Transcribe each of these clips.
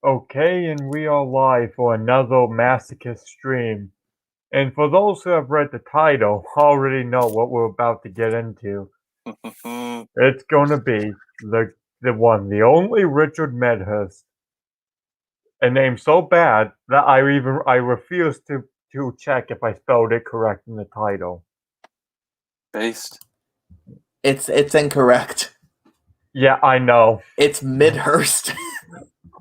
Okay, and we are live for another masochist stream. And for those who have read the title, already know what we're about to get into. It's going to be the only Richard Medhurst. A name so bad that I refuse to check if I spelled it correct in the title. Based. It's incorrect. Yeah, I know. It's Medhurst.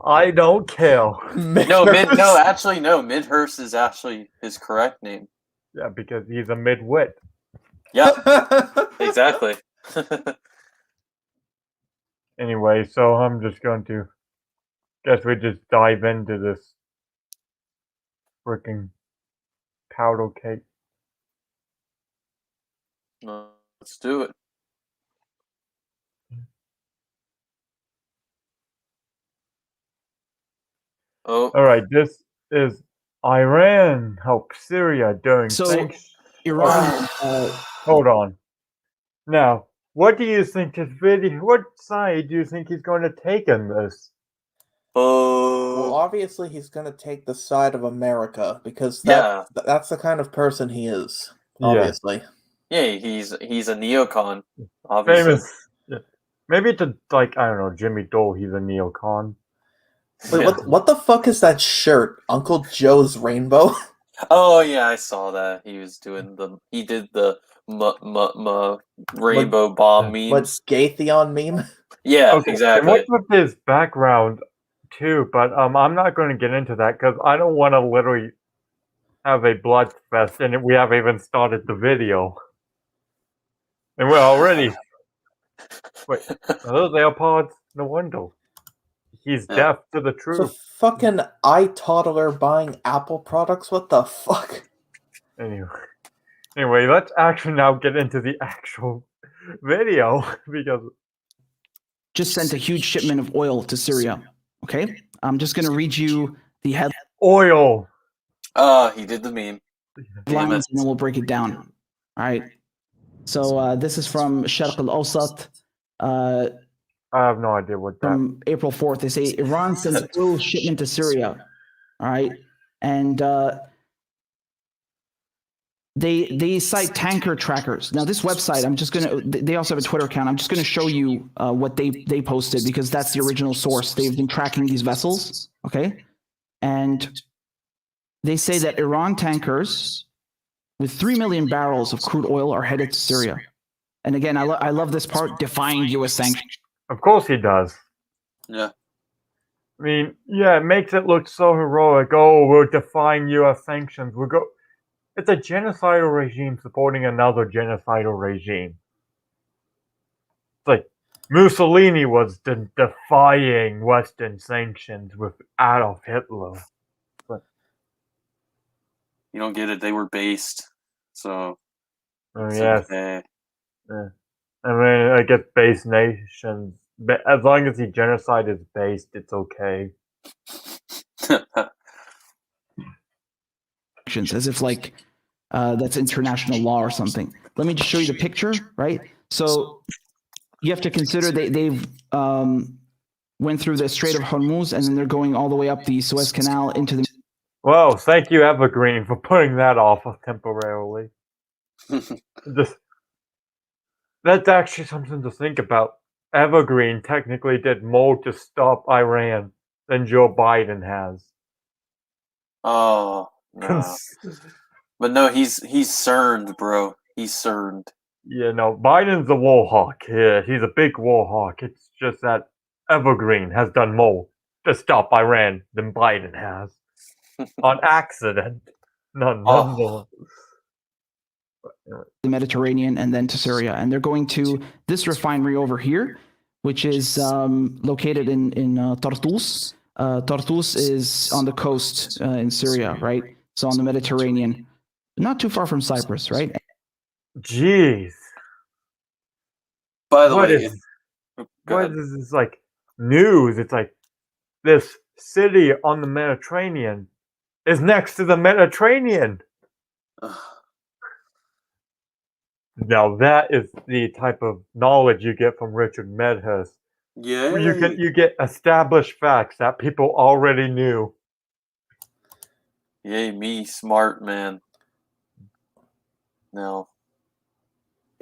I don't care. Medhurst. No, Medhurst is actually his correct name. Yeah, because he's a midwit. Yeah, exactly. Anyway, so I'm just going to guess we just dive into this freaking powder cake. Let's do it. Oh, all right. This is Iran helps Syria during Iran. Hold on. Now, what do you think his video? What side do you think he's going to take in this? Well, obviously he's going to take the side of America because that's the kind of person he is. Obviously. Yeah, he's a neocon. Obviously. Famous. Yeah. Maybe to I don't know, Jimmy Dole. He's a neocon. Wait, what the fuck is that shirt? Uncle Joe's Rainbow? Oh yeah, I saw that. He was doing he did the rainbow bomb meme. What's Gaytheon meme? Yeah, okay, exactly. And what's with his background too? But I'm not going to get into that because I don't want to literally have a blood fest, and we haven't even started the video, and we're already. Wait, are those AirPods? No wonder. He's deaf to the truth. So fucking iToddler buying Apple products? What the fuck? Anyway, let's actually now get into the actual video because just sent a huge shipment of oil to Syria. Okay, I'm just gonna read you the headlines. Oil. He did the meme. Lines, and then we'll break it down. All right. So this is from Sharq al-Awsat. I have no idea what that. From April 4th, they say Iran sends oil shipment to Syria. All right, and they cite tanker trackers. Now this website, they also have a Twitter account. I'm just gonna show you what they posted because that's the original source. They've been tracking these vessels. Okay, and they say that Iran tankers with 3 million barrels of crude oil are headed to Syria. And again, I love this part, defying U.S. sanctions. Of course he does. Yeah. I mean, yeah, it makes it look so heroic. Oh, we're defying U.S. sanctions. It's a genocidal regime supporting another genocidal regime. It's like Mussolini was defying Western sanctions with Adolf Hitler. But you don't get it. They were based. So. Yes. Okay. Yeah. I mean, I guess base nations. As long as the genocide is based, it's okay. As if that's international law or something. Let me just show you the picture, right? So you have to consider they've went through the Strait of Hormuz and then they're going all the way up the Suez Canal into the. Well, thank you, Evergreen, for putting that off temporarily. That's actually something to think about. Evergreen technically did more to stop Iran than Joe Biden has. Oh no! But no, he's CERNed, bro. He's CERNed. Yeah, no, Biden's a war hawk. Yeah, he's a big war hawk. It's just that Evergreen has done more to stop Iran than Biden has. On accident. Nonetheless. The Mediterranean and then to Syria. And they're going to this refinery over here, which is located in Tartus. Tartus is on the coast in Syria, right? So on the Mediterranean, not too far from Cyprus, right? Jeez. By the way, what is this like news? It's like this city on the Mediterranean is next to the Mediterranean. Now that is the type of knowledge you get from Richard Medhurst. Yeah. You get established facts that people already knew. Yay, me, smart man. No.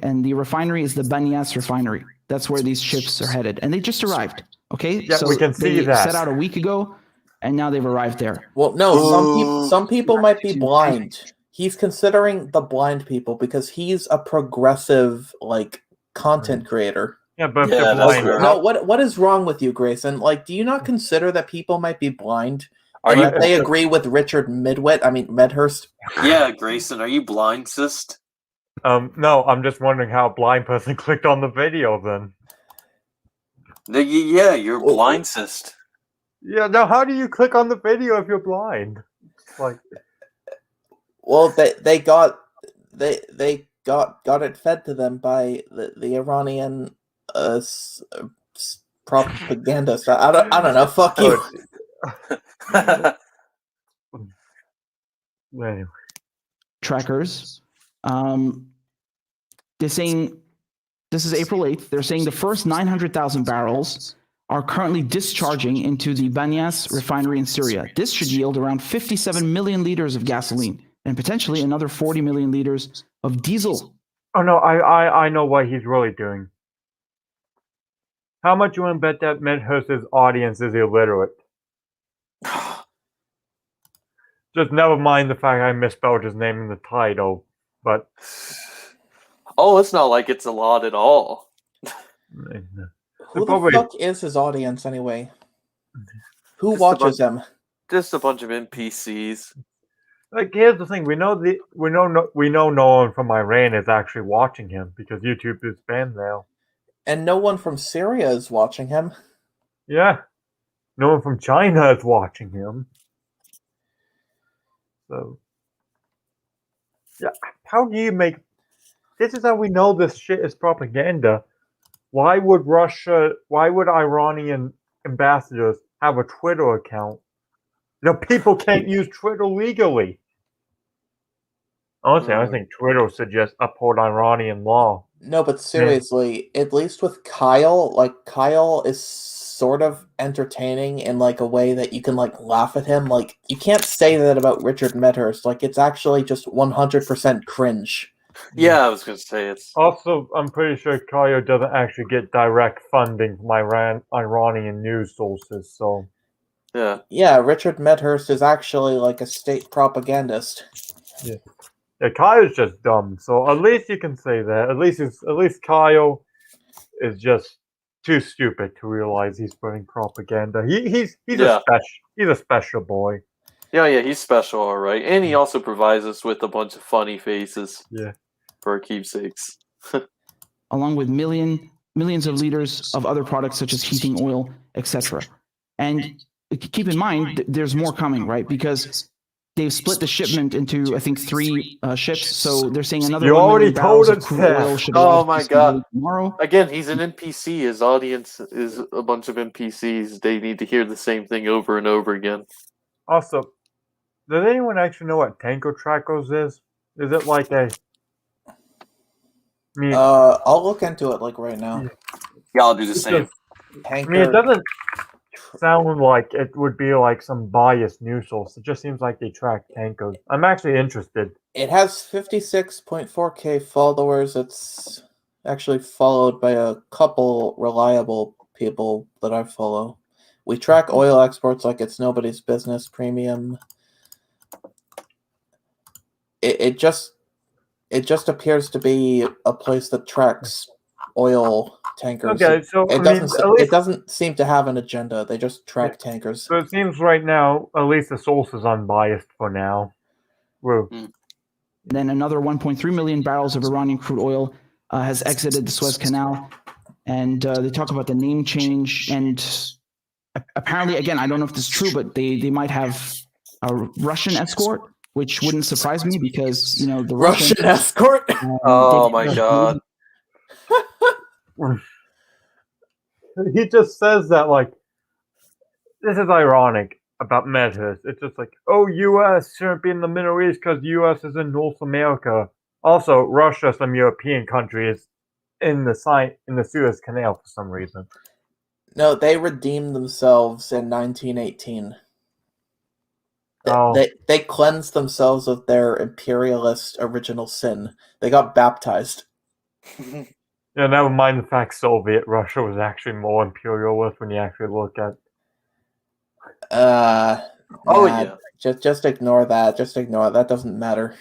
And the refinery is the Banyas refinery. That's where these ships are headed. And they just arrived. Okay? Yeah, we can see they that. set out a week ago, and now they've arrived there. Well, no, some people might be blind. He's considering the blind people because he's a progressive, like, content creator. Yeah, but Yeah, if that's blind, fair. No, what is wrong with you, Grayson? Like, do you not consider that people might be blind? And that they agree with Richard Medhurst? Yeah, Grayson, are you blind, sis? No, I'm just wondering how a blind person clicked on the video then. Yeah, you're blind, sis. Yeah, now how do you click on the video if you're blind? Like, well, they got it fed to them by the Iranian propagandist. I don't know. Fuck you. Anyway. Trackers. They're saying, this is April 8th, they're saying the first 900,000 barrels are currently discharging into the Banyas refinery in Syria. This should yield around 57 million liters of gasoline and potentially another 40 million liters of diesel. Oh no, I know what he's really doing. How much you want to bet that Medhurst's audience is illiterate? Just never mind the fact I misspelled his name in the title, but... Oh, it's not like it's a lot at all. Who the fuck is his audience anyway? Who watches them? Just a bunch of NPCs. Like, here's the thing: we know no one from Iran is actually watching him because YouTube is banned now, and no one from Syria is watching him. Yeah, no one from China is watching him. So, yeah, how do you make? This is how we know this shit is propaganda. Why would Iranian ambassadors have a Twitter account? People can't use Twitter legally. Honestly, I think Twitter should just uphold Iranian law. No, but seriously, at least with Kyle, like, Kyle is sort of entertaining in, like, a way that you can, like, laugh at him. Like, you can't say that about Richard Medhurst. Like, it's actually just 100% cringe. Yeah, I was going to say it's... Also, I'm pretty sure Kyle doesn't actually get direct funding from Iranian news sources, so... Yeah. Yeah, Richard Medhurst is actually, like, a state propagandist. Yeah. Yeah, Kyle's just dumb, so at least you can say that. At least Kyle is just too stupid to realize he's spreading propaganda. He's a special boy. Yeah, he's special, all right. And he also provides us with a bunch of funny faces. Yeah. For our keepsakes. Along with millions of liters of other products such as heating oil, etc. And keep in mind, there's more coming, right? Because they've split the shipment into, I think, 3 ships. So they're saying another 1 million barrels of crude oil should Oh my god! Tomorrow. Again, he's an NPC. His audience is a bunch of NPCs. They need to hear the same thing over and over again. Also, does anyone actually know what tanker trackers is? Is it like a... I'll look into it, like, right now. Yeah, I'll do the same. It doesn't sound like it would be like some biased news source. It just seems like they track tankers. I'm actually interested. It has 56.4k followers. It's actually followed by a couple reliable people that I follow. We track oil exports like it's nobody's business. Premium. It just appears to be a place that tracks oil tankers. Okay, so it doesn't seem to have an agenda. They just track tankers. So it seems right now, at least the source is unbiased for now. Woo. Then another 1.3 million barrels of Iranian crude oil has exited the Suez Canal, and they talk about the name change. And apparently, again, I don't know if this is true, but they might have a Russian escort, which wouldn't surprise me because, the Russian escort. Oh my god. He just says that, like, this is ironic about Medhurst. It's just like, oh, U.S. shouldn't be in the Middle East because U.S. is in North America. Also, Russia, some European country, is in the Suez Canal for some reason. No, they redeemed themselves in 1918. Oh. They cleansed themselves of their imperialist original sin. They got baptized. Yeah, never mind the fact Soviet Russia was actually more imperialist when you actually look at. Oh, Nah, yeah. just ignore that. Just ignore it. That doesn't matter.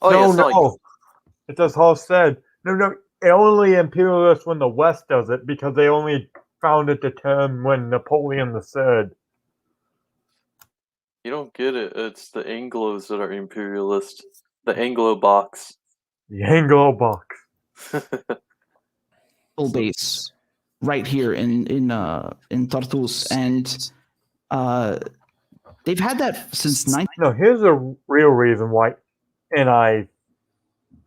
Oh, yeah, No, it's not no. It's as Hall said. No. Only imperialist when the West does it because they only founded the term when Napoleon III. You don't get it. It's the Anglos that are imperialist. The Anglo box. The Anglo box. Base right here in Tartus, and they've had that since 19. No, here's a real reason why, and I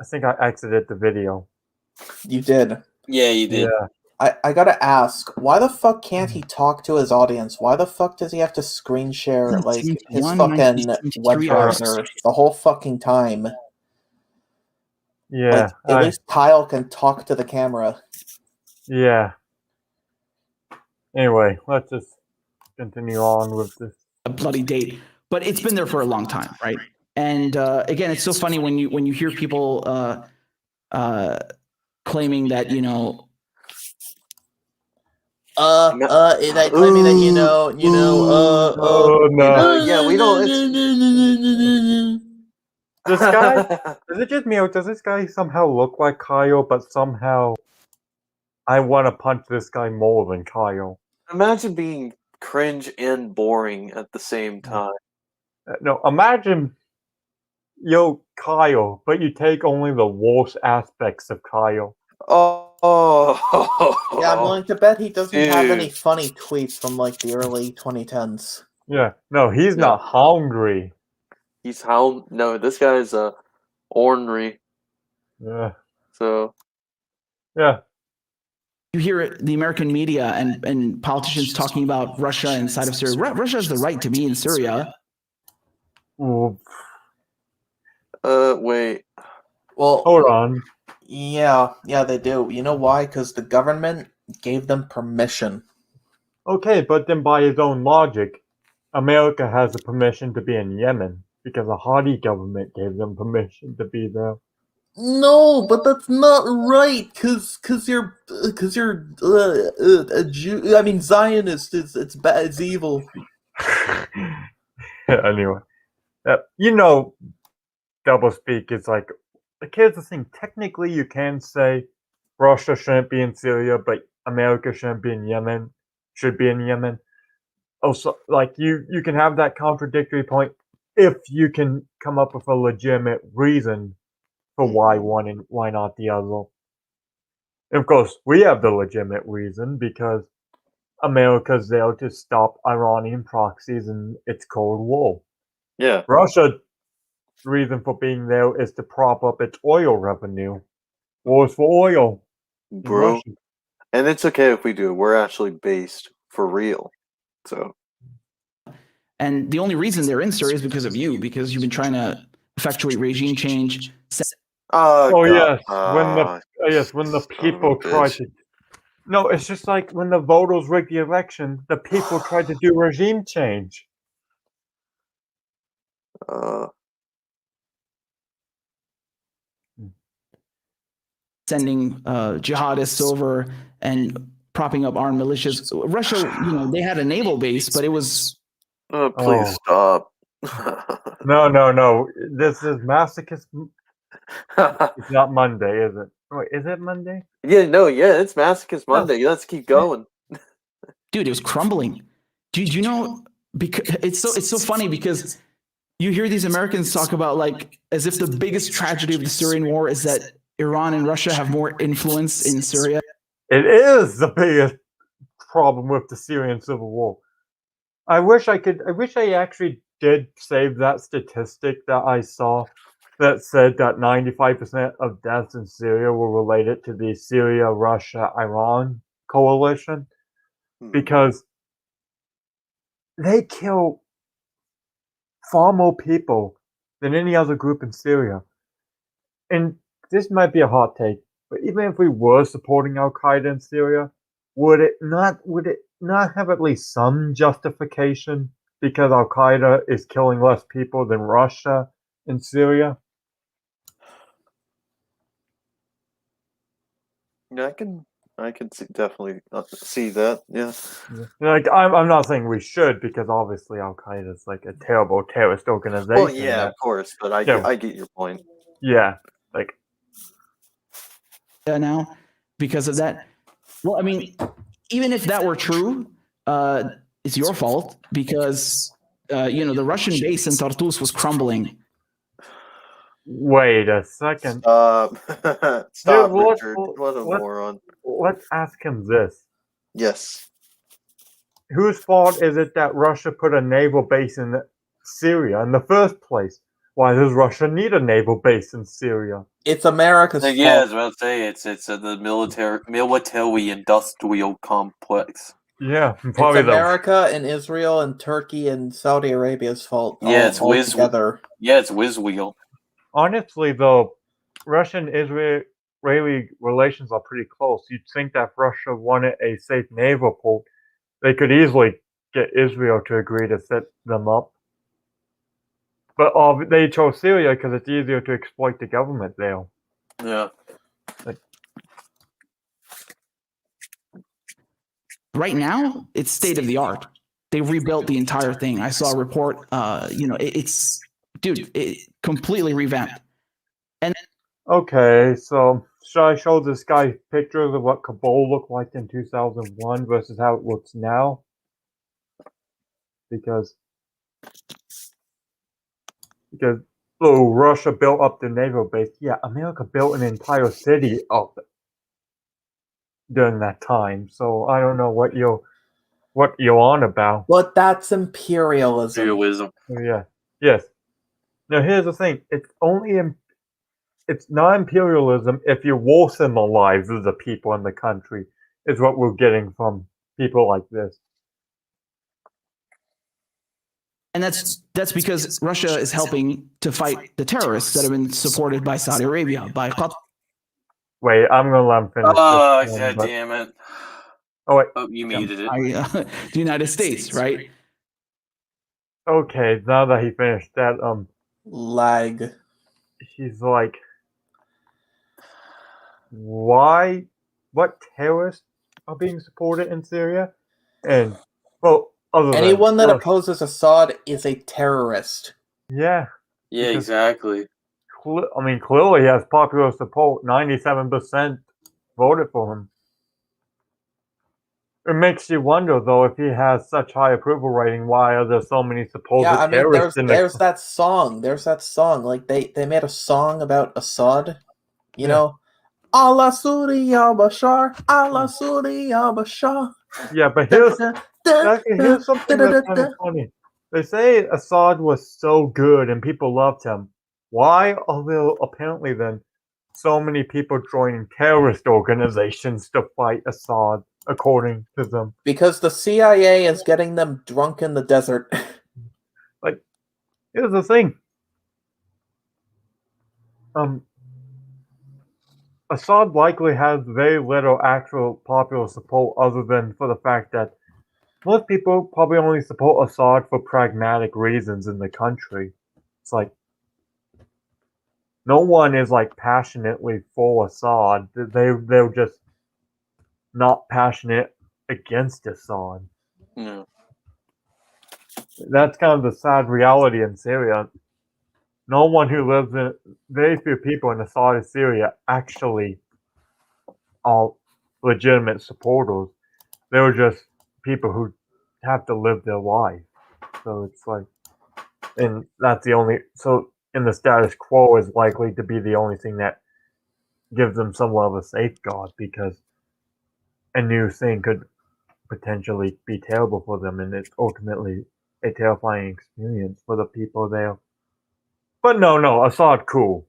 think I exited the video. You did. Yeah, you did. Yeah. I gotta ask, why the fuck can't he talk to his audience? Why the fuck does he have to screen share like his 1971, fucking web 1973 browser the whole fucking time? Yeah. Like, at least Kyle can talk to the camera. Yeah. Anyway, let's just continue on with this. A bloody date, but it's been there for a long time, right? And again, it's so funny when you hear people claiming that That claiming that Oh no. Yeah, we don't. This guy, is it just me or does this guy somehow look like Kyle, but somehow I want to punch this guy more than Kyle? Imagine being cringe and boring at the same time. No, imagine, Kyle, but you take only the worst aspects of Kyle. Oh. Yeah, I'm willing to bet he doesn't have any Dude. funny tweets from like the early 2010s. Yeah, no, he's No. not hungry. He's how? No, this guy's ornery. Yeah, So yeah. you hear the American media and politicians talking about Russia inside of Syria. Russia has the right to be in Syria. Ooh, wait. Well, hold on. yeah, they do. You know why? Because the government gave them permission. Okay, but then by his own logic, America has the permission to be in Yemen because the Hadi government gave them permission to be there. No, but that's not right. Cause you're a Jew. I mean, Zionist. It's bad. It's evil. Anyway, doublespeak is like, here's the thing. Technically, you can say Russia shouldn't be in Syria, but America shouldn't be in Yemen. Should be in Yemen. Also, like you can have that contradictory point if you can come up with a legitimate reason for why one and why not the other. And of course, we have the legitimate reason because America's there to stop Iranian proxies in its Cold War. Yeah. Russia's reason for being there is to prop up its oil revenue. Wars for oil. Bro. And it's okay if we do. We're actually based for real. So. And the only reason they're in Syria is because of you, because you've been trying to effectuate regime change. Yes, when the people try to. No, it's just like when the voters rigged the election, the people tried to do regime change. Sending jihadists over and propping up armed militias. Russia, they had a naval base, but it was. Please stop. No. This is masochist. It's not Monday, is it? Wait, is it Monday? Yeah, it's Masochist Monday. Let's keep going. Dude, it was crumbling. Do you know? Because it's so funny because you hear these Americans talk about like as if the biggest tragedy of the Syrian war is that Iran and Russia have more influence in Syria. It is the biggest problem with the Syrian civil war. I wish I actually did save that statistic that I saw that said that 95% of deaths in Syria were related to the Syria, Russia, Iran coalition because they kill far more people than any other group in Syria. And this might be a hot take, but even if we were supporting Al Qaeda in Syria, would it not have at least some justification because Al Qaeda is killing less people than Russia in Syria? Yeah, I can definitely see that. Yeah. Like, I'm not saying we should because obviously Al Qaeda is like a terrible terrorist organization. Well, yeah, that, of course, but I get your point. Yeah, like now because of that. Well, I mean, even if that were true, it's your fault because the Russian base in Tartus was crumbling. wait a second. Stop, Dude, Richard. What a moron. Let's ask him this. Yes. Whose fault is it that Russia put a naval base in Syria in the first place? Why does Russia need a naval base in Syria? It's America's fault. Yeah, I was about to say it's the military industrial complex. Yeah, It's probably America and Israel and Turkey and Saudi Arabia's fault. Yeah, all together. Yeah, it's whiz wheel. Honestly, though, Russian-Israeli relations are pretty close. You'd think that if Russia wanted a safe naval port, they could easily get Israel to agree to set them up. But they chose Syria because it's easier to exploit the government there. Yeah. Right now, it's state of the art. They rebuilt the entire thing. I saw a report. It's completely revamped. And Okay, so should I show this guy pictures of what Kabul looked like in 2001 versus how it looks now? Because Russia built up the naval base. Yeah, America built an entire city up during that time. So I don't know what you're on about. But that's imperialism. Imperialism. Yeah. Yes. Now here's the thing. It's not imperialism if you worsen the lives of the people in the country. Is what we're getting from people like this. And that's because Russia is helping to fight the terrorists that have been supported by Saudi Arabia, by Qatar. Wait, I'm gonna let him finish. Oh, God damn it! Oh wait. Oh, you muted it. The United States, right? Okay, now that he finished that, Lag. he's like, why? What terrorists are being supported in Syria? And well, anyone that opposes Assad is a terrorist. Yeah. Yeah, exactly. Clearly he has popular support. 97% voted for him. It makes you wonder, though, if he has such high approval rating, why are there so many supposed terrorists in there's that song. There's that song. Like they made a song about Assad. You know, Allah Suri ya Bashar, Allah Suri ya Bashar. Yeah, but here's something that's kind of funny. They say Assad was so good and people loved him. Why are there apparently then so many people joining terrorist organizations to fight Assad, according to them? Because the CIA is getting them drunk in the desert. Like, here's the thing. Assad likely has very little actual popular support other than for the fact that most people probably only support Assad for pragmatic reasons in the country. It's like, no one is like passionately for Assad. They're just not passionate against Assad. No. That's kind of the sad reality in Syria. No one who lives in very few people in Assad Syria actually are legitimate supporters. They were just people who have to live their life. So it's like, and that's the only. So in the status quo is likely to be the only thing that gives them somewhat of a safeguard, because a new thing could potentially be terrible for them, and it's ultimately a terrifying experience for the people there. But no, Assad cool.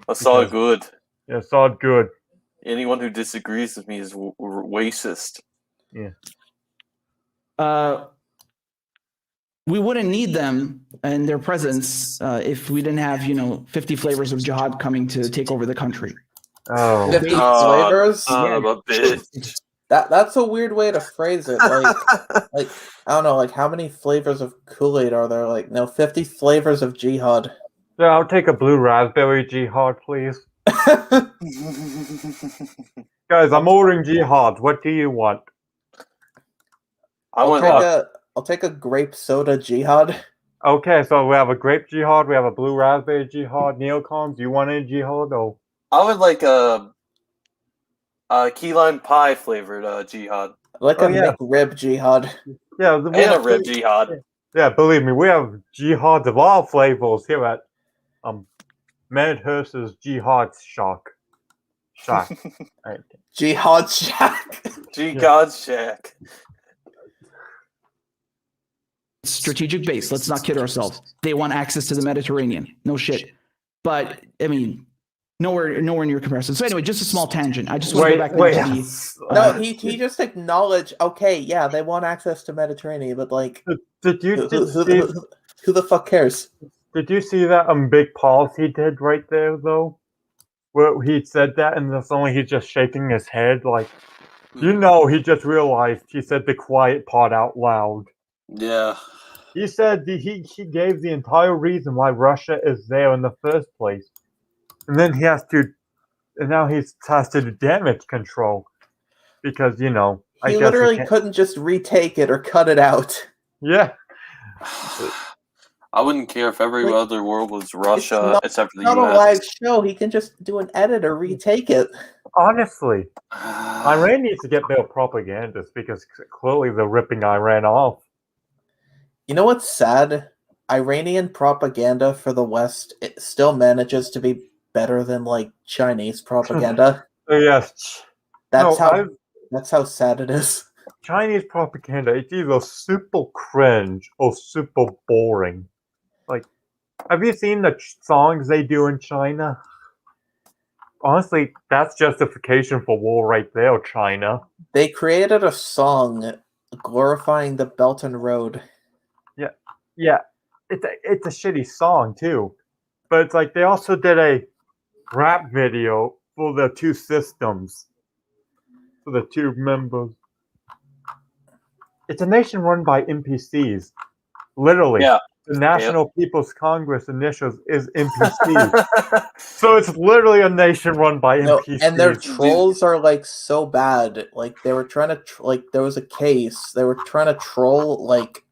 Assad good. Yeah, Assad good. Anyone who disagrees with me is racist. Yeah. We wouldn't need them and their presence if we didn't have, 50 flavors of jihad coming to take over the country. Oh. 50 flavors? Son of a bitch. That's a weird way to phrase it. Like I don't know, like how many flavors of Kool-Aid are there? Like no, 50 flavors of jihad. Yeah, I'll take a blue raspberry jihad, please. Guys, I'm ordering jihad. What do you want? I'll take a grape soda jihad. Okay, so we have a grape jihad, we have a blue raspberry jihad, neocons. Do you want any jihad? Oh, I would like a key lime pie flavored jihad. Like a McRib jihad. Yeah, And a rib jihad. Yeah, believe me, we have jihads of all flavors here at Medhurst's Jihad Shack. Right. Jihad Shack. Jihad Shack. Strategic base. Let's not kid ourselves. They want access to the Mediterranean. No shit. But I mean, nowhere near comparison. So anyway, just a small tangent. I just want to go back to the. No, he just acknowledged. Okay, yeah, they want access to Mediterranean, but like, did you who the fuck cares? Did you see that big pause he did right there though? Where he said that, and the song he's just shaking his head like, you know, he just realized he said the quiet part out loud. Yeah. He said he gave the entire reason why Russia is there in the first place, and then he has to do damage control because he literally couldn't just retake it or cut it out. Yeah. I wouldn't care if every other world was Russia except for the US. Not a live show. He can just do an edit or retake it. Honestly, Iran needs to get better propagandists because clearly they're ripping Iran off. You know what's sad? Iranian propaganda for the West still manages to be better than like Chinese propaganda. Yes. That's how sad it is. Chinese propaganda, it's either super cringe or super boring. Like, have you seen the songs they do in China? Honestly, that's justification for war right there, China. They created a song glorifying the Belt and Road. Yeah. It's a shitty song too. But it's like they also did a rap video for the two systems. For the two members. It's a nation run by NPCs. Literally. Yeah. The National People's Congress initials is NPC. So it's literally a nation run by NPCs. And their trolls are like so bad. Like they were trying to there was a case. They were trying to troll like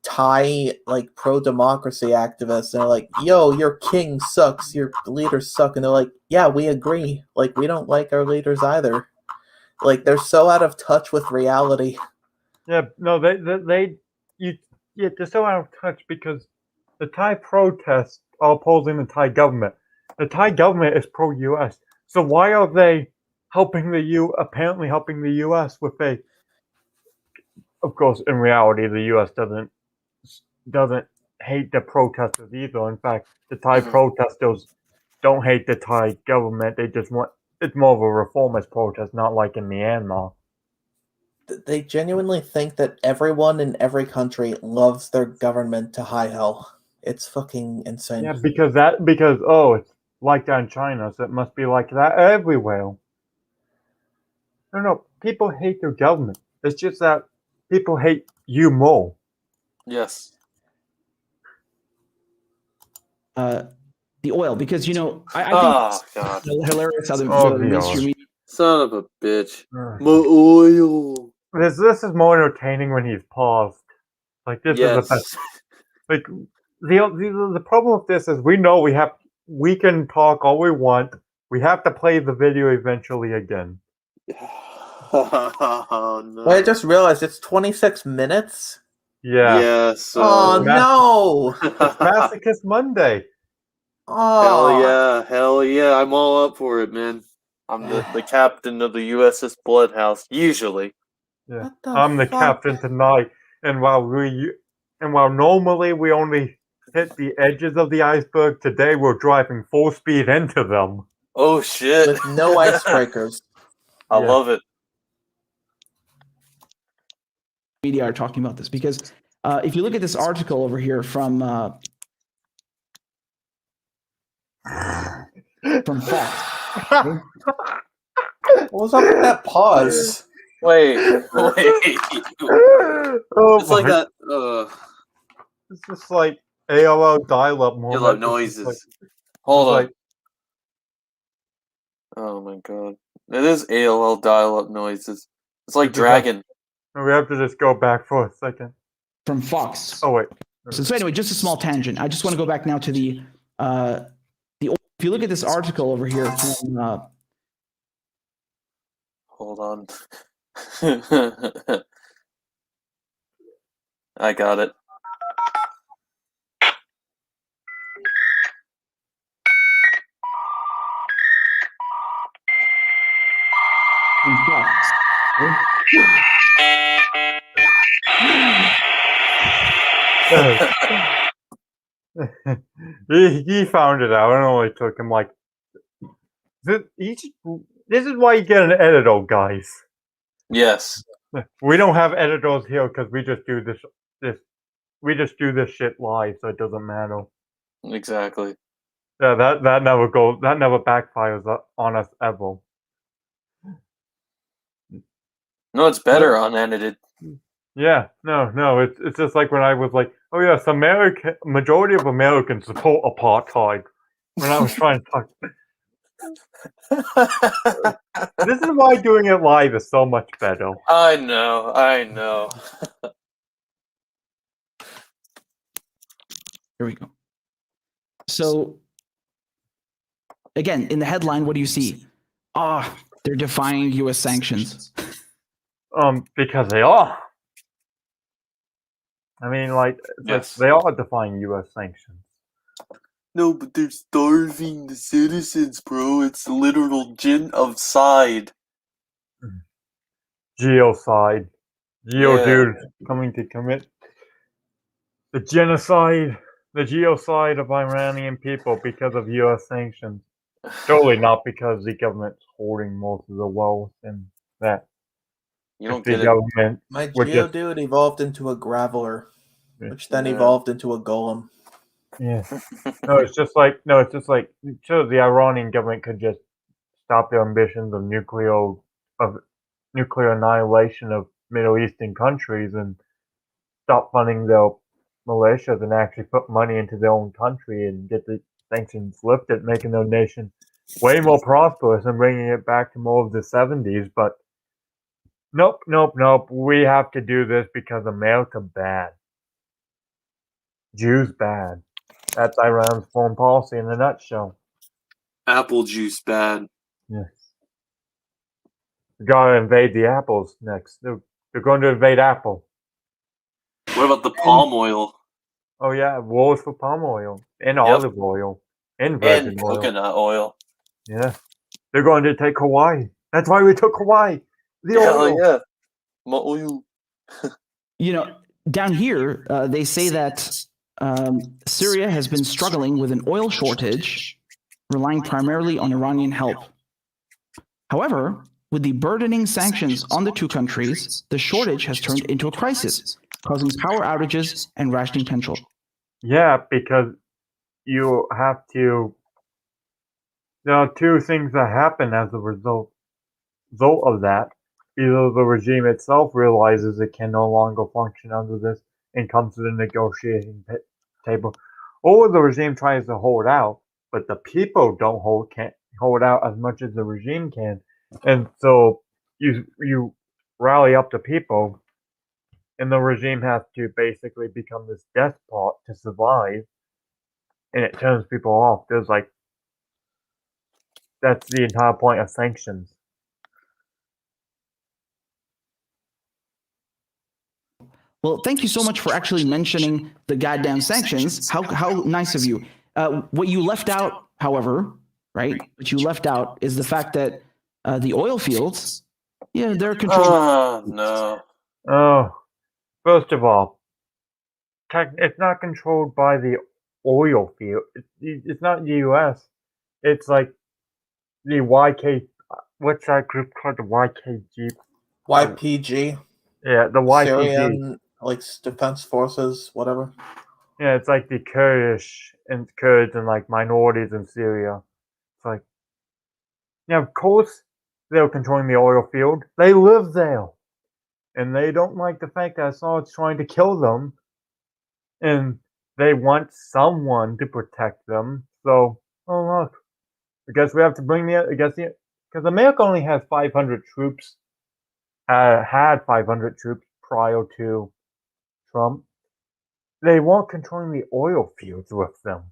Thai like pro-democracy activists. And they're like, yo, your king sucks. Your leaders suck. And they're like, yeah, we agree. Like we don't like our leaders either. Like they're so out of touch with reality. Yeah, no, they're so out of touch because the Thai protests are opposing the Thai government. The Thai government is pro-U.S. So why are they apparently helping the U.S. with of course, in reality, the U.S. doesn't hate the protesters either. In fact, the Thai protesters don't hate the Thai government. They just it's more of a reformist protest, not like in Myanmar. They genuinely think that everyone in every country loves their government to high hell. It's fucking insane. Yeah, because it's like that in China, so it must be like that everywhere. No, people hate their government. It's just that people hate you more. Yes. The oil, because I think God. Hilarious how the mainstream media. Son of a bitch. My oil. This is more entertaining when he's paused. Like this is the best. Like the problem with this is we know we can talk all we want. We have to play the video eventually again. Oh, no. Well, I just realized it's 26 minutes. Yeah. Yes. Oh no! It's Masochist Monday. Oh Hell yeah! I'm all up for it, man. I'm the captain of the USS Bloodhouse. Usually. Yeah. I'm the captain tonight, and while normally we only hit the edges of the iceberg, today we're driving full speed into them. Oh shit! With no icebreakers. I love it. Media are talking about this because if you look at this article over here from Fox. What was up with that pause? Wait. Oh It's like my! a It's just like AOL dial-up you love moment. It's just like, noises. Hold on. like, Oh my god. It is AOL dial-up noises. It's like It's just like- Dragon. we have to just go back for a second. From Fox. Oh wait. So anyway, just a small tangent. I just want to go back now to the if you look at this article over here from Hold on. I got it. Fox. He found it out. It only took him like. This is why you get an editor, guys. Yes. We don't have editors here because we just do we just do this shit live, so it doesn't matter. Exactly. Yeah, that never backfires on us ever. No, it's better unedited. Yeah, no, it's just like when I was like, oh yes, majority of Americans support apartheid. When I was trying to talk, this is why doing it live is so much better. I know. Here we go. So again, in the headline, what do you see? They're defying U.S. sanctions. Because they are. I mean, like, Yes. they are defying U.S. sanctions. No, but they're starving the citizens, bro. It's literal genocide. Geocide. Yeah. Dude coming to commit the geocide of Iranian people because of U.S. sanctions. Totally not because the government's holding most of the wealth and that. You don't The get it. government My would just Geodude evolved into a Graveler, which then Yeah. evolved into a Golem. yeah. It's just like sure the Iranian government could just stop their ambitions of nuclear annihilation of Middle Eastern countries and stop funding their militias and actually put money into their own country and get the sanctions lifted, making their nation way more prosperous and bringing it back to more of the 70s. But nope. We have to do this because America bad. Jews bad. That's Iran's foreign policy in a nutshell. Apple juice bad. Yes. We're going to invade the apples next. They're going to invade Apple. What about the palm oil? Oh yeah, wars for palm oil and olive oil and virgin And oil. coconut oil. Yeah. They're going to take Hawaii. That's why we took Hawaii. The oil. Yeah. My oil. You know, down here, they say that Syria has been struggling with an oil shortage, relying primarily on Iranian help. However, with the burdening sanctions on the two countries, the shortage has turned into a crisis, causing power outages and rationing potential. Yeah, because you have to. There are two things that happen as a result of that. Either the regime itself realizes it can no longer function under this and comes to the negotiating table, or the regime tries to hold out, but the people can't hold out as much as the regime can, and so you rally up the people, and the regime has to basically become this despot to survive, and it turns people off. That's the entire point of sanctions. Well, thank you so much for actually mentioning the goddamn sanctions. How nice of you. What you left out, however, right? What you left out is the fact that the oil fields, yeah, they're controlled. Oh, no. Oh, first of all, it's not controlled by the oil field. It's not the U.S. It's like the YK. What's that group called? The YKG. YPG, Yeah, the YPG. Syrian Defense Forces, whatever. Yeah, it's like the Kurdish and Kurds and like minorities in Syria. It's like, yeah, of course they're controlling the oil field. They live there. And they don't like the fact that Assad's trying to kill them. And they want someone to protect them. So, oh look. I guess we have to bring because America only has 500 troops. Had 500 troops prior to Trump. They weren't controlling the oil fields with them.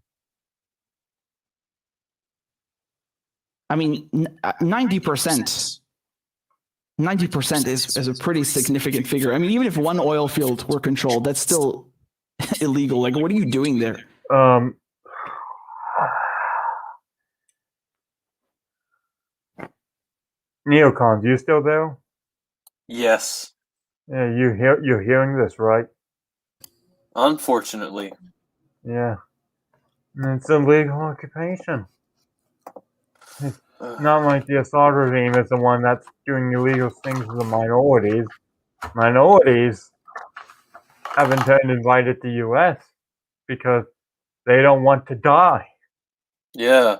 I mean, 90%. 90% is a pretty significant figure. I mean, even if one oil field were controlled, that's still illegal. Like, what are you doing there? Neocons, you still there? Yes. Yeah, you're hearing this, right? Unfortunately. Yeah. It's a legal occupation. It's not like the Assad regime is the one that's doing illegal things to the minorities. Minorities have in turn invited the U.S. because they don't want to die. Yeah.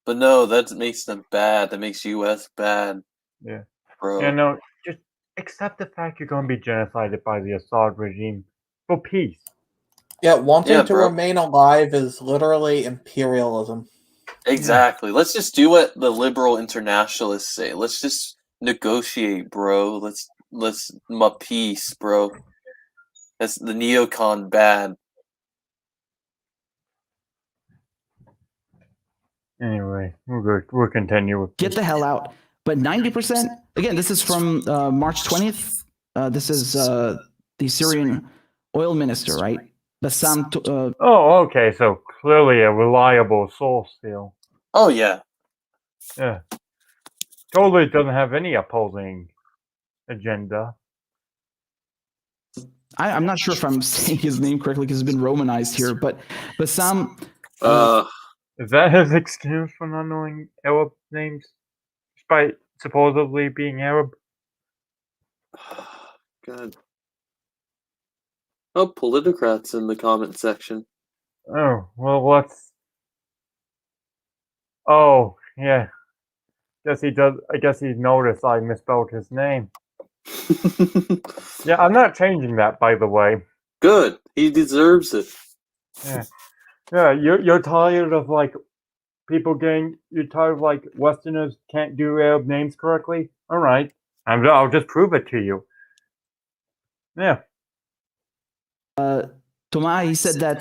But no, that makes them bad. That makes US bad. Yeah. Bro. You know, just accept the fact you're going to be genocided by the Assad regime for peace. Yeah, wanting to bro. remain alive is literally imperialism. Exactly. Let's just do what the liberal internationalists say. Let's just negotiate, bro. Let's peace, bro. That's the neocon bad. Anyway, we'll continue with Get the hell out. But 90%, again, this is from March 20th. This is the Syrian oil minister, right? Bassam. Oh, okay. So clearly a reliable source still. Oh, yeah. Yeah. Totally doesn't have any opposing agenda. I'm not sure if I'm saying his name correctly because it's been romanized here, but Bassam. Is that his excuse for not knowing Arab names? Despite supposedly being Arab? God. Oh, politicrats in the comment section. Oh, well, let's... Oh, yeah. I guess he noticed I misspelled his name. Yeah, I'm not changing that, by the way. Good. He deserves it. Yeah. Yeah, you're tired of, like, you're tired of, like, Westerners can't do Arab names correctly? Alright. I'll just prove it to you. Yeah. Thomas, he said that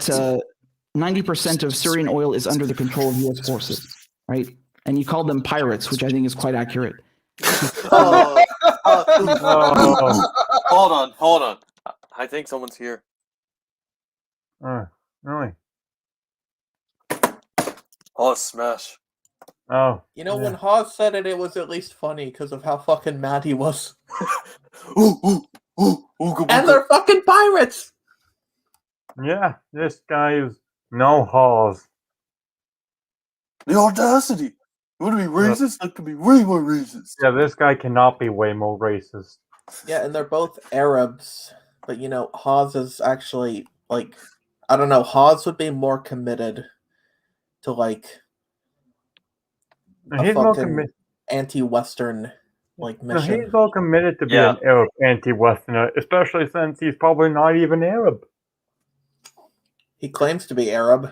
90% of Syrian oil is under the control of U.S. forces, right? And he called them pirates, which I think is quite accurate. Hold on. I think someone's here. Really? Oh, smash. Oh. You know, when Hawes said it, it was at least funny because of how fucking mad he was. And they're fucking pirates! Yeah, this guy is no Hawes. The audacity! You want to be racist? That could be way more racist. Yeah, this guy cannot be way more racist. Yeah, and they're both Arabs. But, you know, Hawes is actually, like... I don't know, Hawes would be more committed to, like... He's more anti-Western, like, mission. He's more committed to be an Arab anti-Westerner, especially since he's probably not even Arab. He claims to be Arab.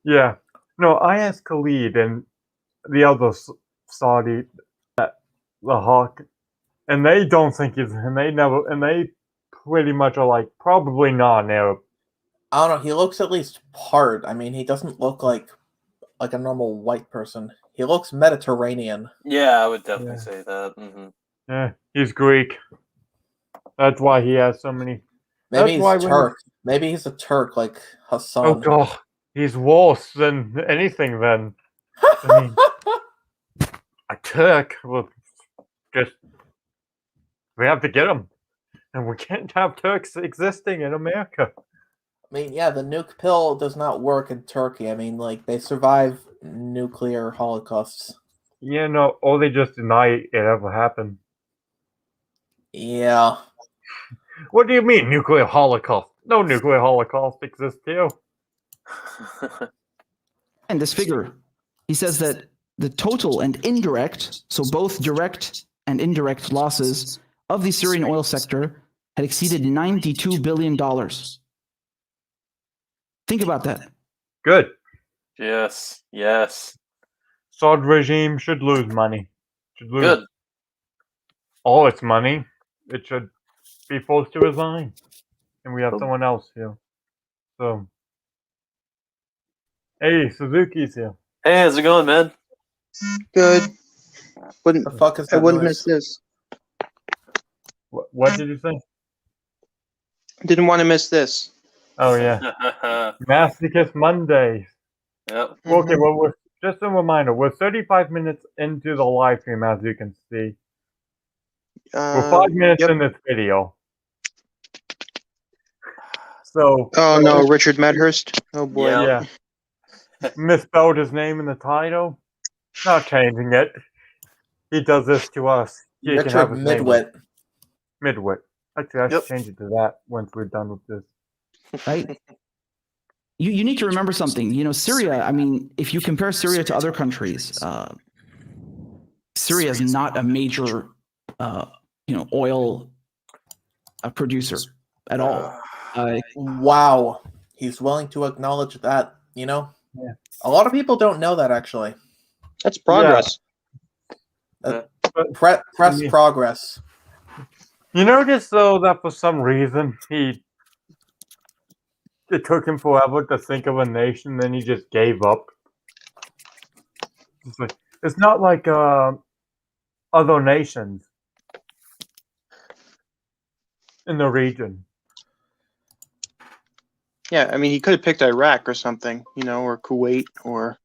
Yeah. No, I asked Khalid and the other Saudi, the Hawk, and they don't think he's, and they pretty much are like, probably not an Arab. I don't know, he looks at least part. I mean, he doesn't look like a normal white person. He looks Mediterranean. Yeah, I would definitely say that. Mm-hmm. Yeah, he's Greek. That's why he has so many. Maybe he's Turk. Maybe he's a Turk like Hassan. Oh god, he's worse than anything then. I mean, a Turk will just... We have to get him. And we can't have Turks existing in America. I mean, yeah, the nuke pill does not work in Turkey. I mean, like, they survive nuclear holocausts. Yeah, no, or they just deny it ever happened. Yeah. What do you mean, nuclear holocaust? No nuclear holocaust exists here. And this figure, he says that the total and indirect, so both direct and indirect losses of the Syrian oil sector had exceeded $92 billion. Think about that. Good. Yes. Assad regime should lose money. Should lose Good. all its money. It should be forced to resign. And we have someone else here. So, hey, Suzuki's here. Hey, how's it going, man? Good. Wouldn't The fuck is I that wouldn't noise? miss this. What did you say? Didn't want to miss this. Oh, yeah. Masochist Mondays. Yep. Okay, well, we're, just a reminder, we're 35 minutes into the live stream, as you can see. We're 5 minutes Yep. in this video. So, Oh no, Richard Medhurst. Oh boy. Yeah. misspelled his name in the title. Not changing it. He does this to us. He can Richard have his name. Midwit. Midwit. Actually, I should Yep. change it to that once we're done with this. Right? You need to remember something. You know, Syria, I mean, if you compare Syria to other countries, Syria is not a major, oil producer at all. Wow. He's willing to acknowledge that, Yeah. A lot of people don't know that, actually. That's progress. But Press Yeah. progress. you notice, though, that for some reason, it took him forever to think of a nation, then he just gave up. It's not like other nations in the region. Yeah, I mean, he could have picked Iraq or something, or Kuwait, or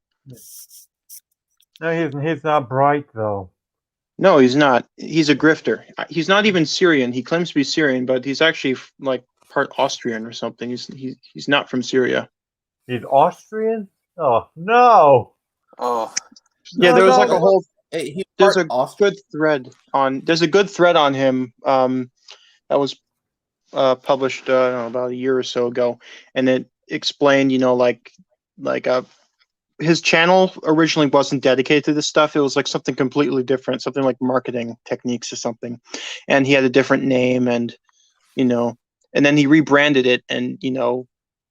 No, he's not bright, though. no, he's not. He's a grifter. He's not even Syrian. He claims to be Syrian, but he's actually like part Austrian or something. He's not from Syria. He's Austrian? Oh, no! Oh. Yeah, No, there was no, like a whole. He's There's part a Austrian. good thread on. There's a good thread on him. That was published I don't know, about a year or so ago, and it explained, his channel originally wasn't dedicated to this stuff. It was like something completely different, something like marketing techniques or something, and he had a different name, and and then he rebranded it, and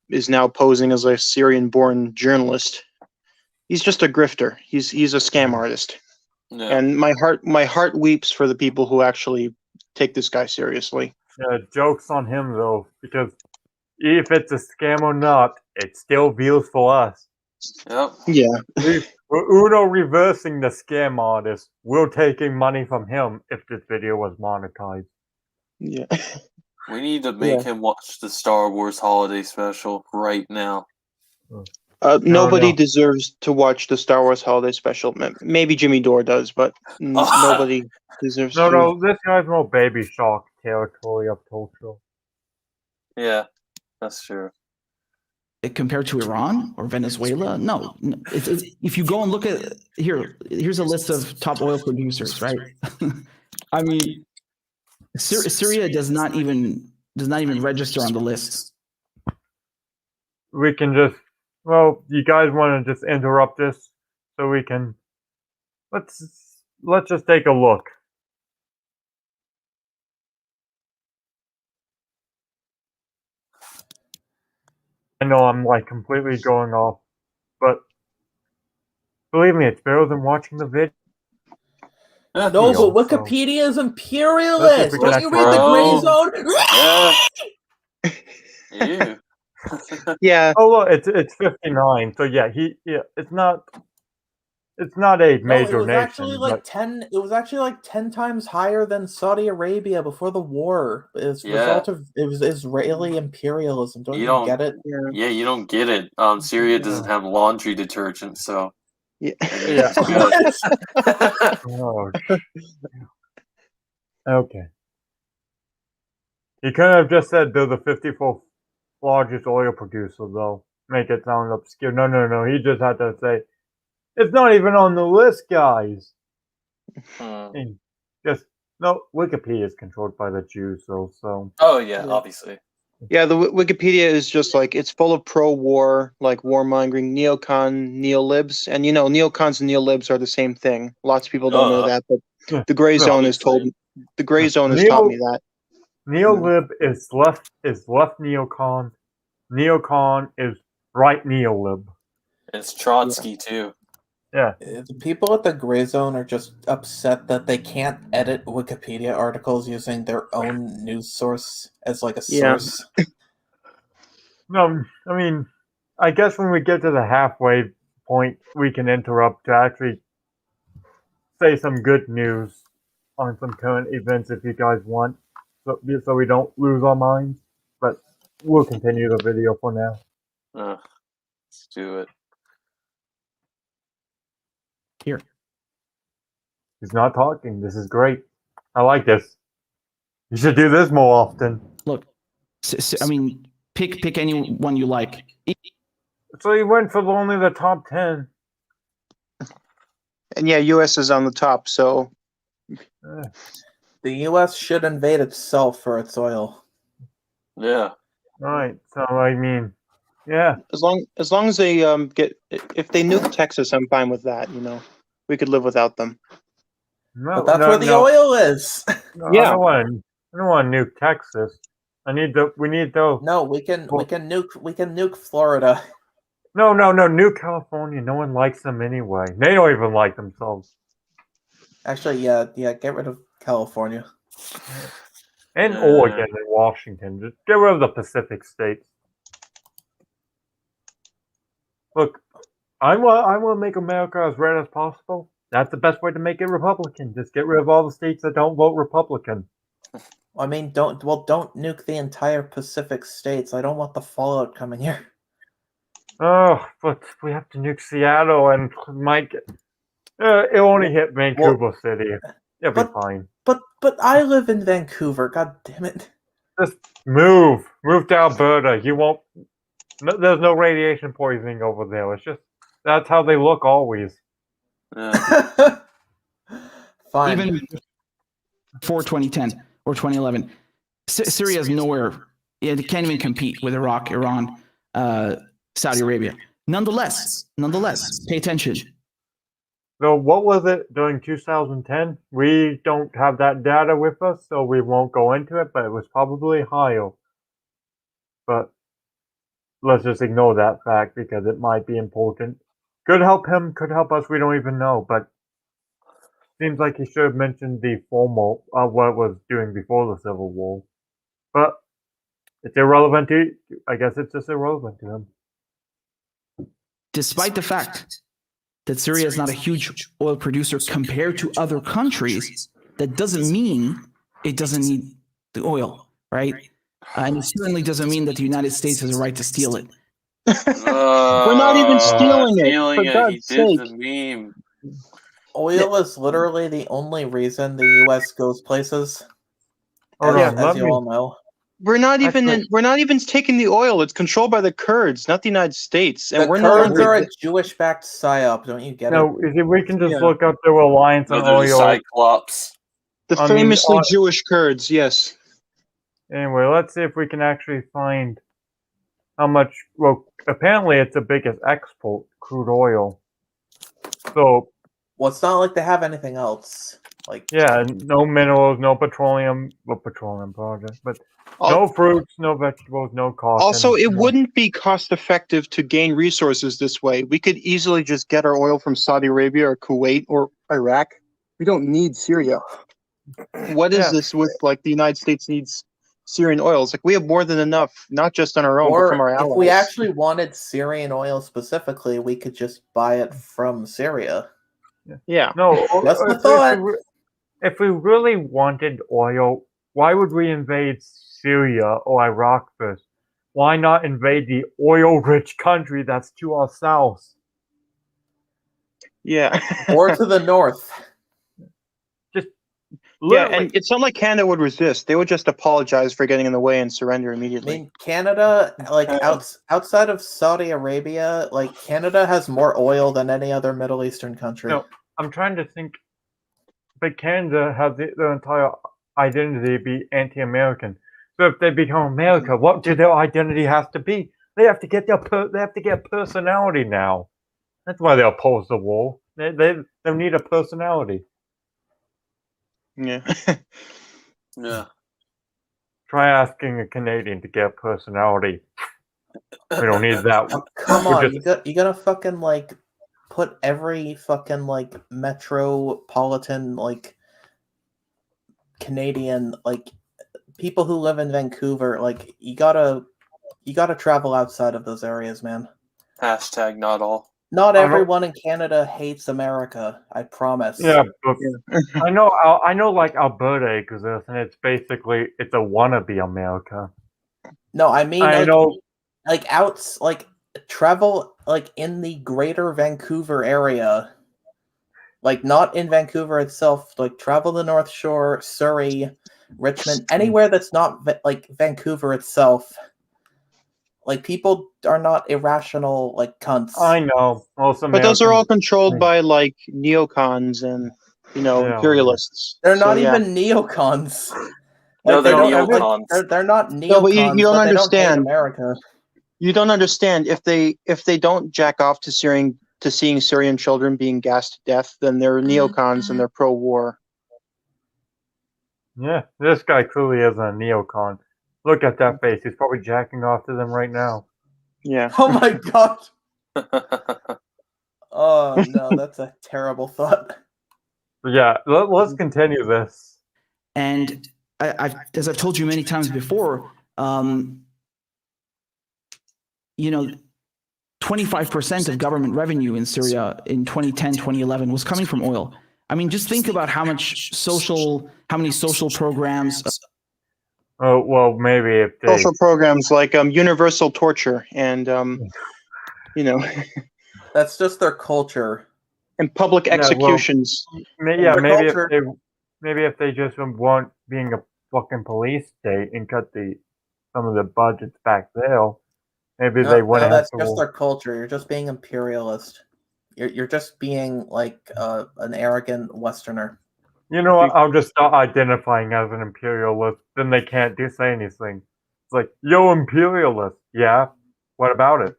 is now posing as a Syrian-born journalist. He's just a grifter. He's a scam artist, Yeah. and my heart weeps for the people who actually take this guy seriously. Yeah, joke's on him, though, because if it's a scam or not, it still views for us. Yep. Yeah. We're Uno reversing the scam artist. We're taking money from him if this video was monetized. Yeah. We need to make him watch the Star Wars Holiday Special right now. Nobody no. deserves to watch the Star Wars Holiday Special. Maybe Jimmy Dore does, but nobody deserves to. No, this guy's more Baby Shark territory of Tokyo. Yeah, that's true. Compared to Iran or Venezuela? No. If you go and look at here's a list of top oil producers, right? I mean, Syria does not even register on the list. We can just, you guys want to just interrupt this so we can, let's just take a look. I know I'm like completely going off, but believe me, it's better than watching the video. No, Deal, but Wikipedia is Let's imperialist. see if we Don't can you read the Bro. gray zone? Yeah. Ew. Yeah. Oh, look, it's 59. So yeah, it's not a No, major it was nation. actually like 10. It was actually like 10 times higher than Saudi Arabia before the war. As a result of it was Israeli imperialism. Don't You you don't- get it? Yeah, you don't get it. Syria doesn't have laundry detergent, so Yeah. Yeah. it's good. Oh, okay. He could have just said they're the 54th largest oil producer, though. Make it sound obscure. No. He just had to say, it's not even on the list, guys. And just, no, Wikipedia is controlled by the Jews, so. Oh yeah, obviously. Yeah, the Wikipedia is just like it's full of pro-war, like warmongering neocon neolibs, and neocons and neolibs are the same thing. Lots of people don't know that, but Yeah. the gray No, zone has taught me that. Neolib is left neocon. Neocon is right neolib. It's Trotsky too. Yeah. The people at the gray zone are just upset that they can't edit Wikipedia articles using their own news source as like a Yeah. source. No, I mean, I guess when we get to the halfway point, we can interrupt to actually say some good news on some current events if you guys want, so we don't lose our minds. But we'll continue the video for now. Let's do it. Here. He's not talking. This is great. I like this. You should do this more often. Look, I mean, pick any one you like. So you went for only the top 10. And yeah, U.S. is on the top, so The U.S. should invade itself for its oil. Yeah. Right. So I mean, yeah. as long as they if they nuke Texas, I'm fine with that. We could live without them. No, But that's no, where the no. oil is. No, Yeah. I don't want to nuke Texas. We need those. No, we can nuke Florida. No, nuke California. No one likes them anyway. They don't even like themselves. Actually, yeah, get rid of California. And Oregon and Washington. Just get rid of the Pacific states. Look, I want to make America as red as possible. That's the best way to make it Republican. Just get rid of all the states that don't vote Republican. I mean, don't nuke the entire Pacific states. I don't want the fallout coming here. Oh, but we have to nuke Seattle and it only hit Vancouver City. It'll be fine. But I live in Vancouver. God damn it! Just move to Alberta. You won't. There's no radiation poisoning over there. It's just that's how they look always. Fine. Even before 2010 or 2011, Syria is nowhere. It can't even compete with Iraq, Iran, Saudi Arabia. Nonetheless, pay attention. So what was it during 2010? We don't have that data with us, so we won't go into it, but it was probably higher. But let's just ignore that fact because it might be important. Could help him, could help us, we don't even know, but seems like he should have mentioned the formal what it was doing before the Civil War. But it's irrelevant to I guess it's just irrelevant to him. Despite the fact that Syria is not a huge oil producer compared to other countries, that doesn't mean it doesn't need the oil, right? And it certainly doesn't mean that the United States has a right to steal it. We're not even stealing it. For He God's did sake. the meme. Oil is literally the only reason the U.S. goes places. Hold on, As you all know. We're not even Actually- we're not even taking the oil. It's controlled by the Kurds, not the United States. And The we're Kurds not are a Jewish-backed psyop. Don't you get it? No, we can just Yeah. look up the reliance on Those are the oil. Cyclops. the I mean, famously Jewish Kurds, yes. Anyway, let's see if we can actually find how much. Well, apparently it's the biggest export, crude oil. So Well, it's not like they have anything else. Like yeah, no minerals, no petroleum. Well, petroleum project, but no fruits, no vegetables, no cotton. Also, it no- wouldn't be cost effective to gain resources this way. We could easily just get our oil from Saudi Arabia or Kuwait or Iraq. We don't need Syria. What is this with like the United States needs Syrian oil? It's like we have more than enough, not just on our own, but from our or allies. if we actually wanted Syrian oil specifically, we could just buy it from Syria. Yeah. No, Just a thought. if we really wanted oil, why would we invade Syria or Iraq first? Why not invade the oil-rich country that's to our south? Yeah. Or to the north. Yeah, Literally, and it's not like Canada would resist. They would just apologize for getting in the way and surrender I immediately. mean, Canada, like outside of Saudi Arabia, like Canada has more oil than any other Middle Eastern country. No. I'm trying to think, but Canada has their entire identity be anti-American. So if they become America, what do their identity have to be? They have to get they have to get personality now. That's why they oppose the war. They need a personality. Yeah. Yeah. Try asking a Canadian to get a personality. We don't need that. Oh, come We're on, just- you gotta fucking like put every fucking like metropolitan like Canadian like people who live in Vancouver, like you gotta travel outside of those areas, man. Hashtag not all. Not I don't- everyone in Canada hates America, I promise. Yeah, but Yeah. I know like Alberta exists, and it's basically it's a wannabe America. No, I mean I like, know. like outs like travel like in the greater Vancouver area. Like not in Vancouver itself, like travel the North Shore, Surrey, Richmond, anywhere that's not like Vancouver itself. Like people are not irrational like cunts. I know. Most But those are all Americans- controlled by like neocons and Yeah. imperialists. They're So, not yeah. even neocons. No, Like, they they're don't- like, neocons. they're not neocons, No, but you don't they don't hate understand. America. You don't understand if they don't jack off to seeing Syrian children being gassed to death, then they're neocons and they're pro-war. Yeah, this guy clearly is a neocon. Look at that face. He's probably jacking off to them right now. Yeah. Oh my god. Oh no, that's a terrible thought. But yeah, let's continue this. And as I've told you many times before, 25% of government revenue in Syria in 2010, 2011 was coming from oil. I mean, just think about how many social programs. Oh well, maybe if they Social programs like universal torture and That's just their culture. and public Yeah, well, executions. maybe Their if culture. they just weren't being a fucking police state and cut some of the budgets back there, maybe they No, wouldn't have that's to. just their culture. You're just being imperialist. You're just being like an arrogant Westerner. You know what? I'll just start identifying as an imperialist. Then they can't say anything. It's like, yo, imperialist. Yeah. What about it?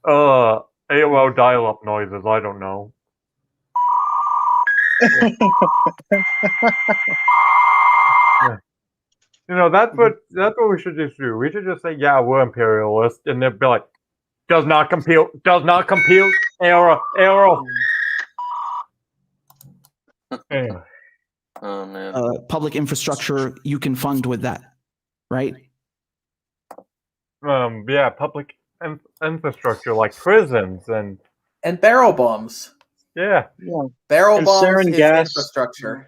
AOL dial-up noises. I don't know. Yeah. You know, that's what we should just do. We should just say, yeah, we're imperialist, and they'll be like, does not compute, error. Anyway. Oh man. Public infrastructure you can fund with that, right? Yeah, public infrastructure like prisons and And barrel bombs. yeah. Barrel And bombs sarin is gas. infrastructure.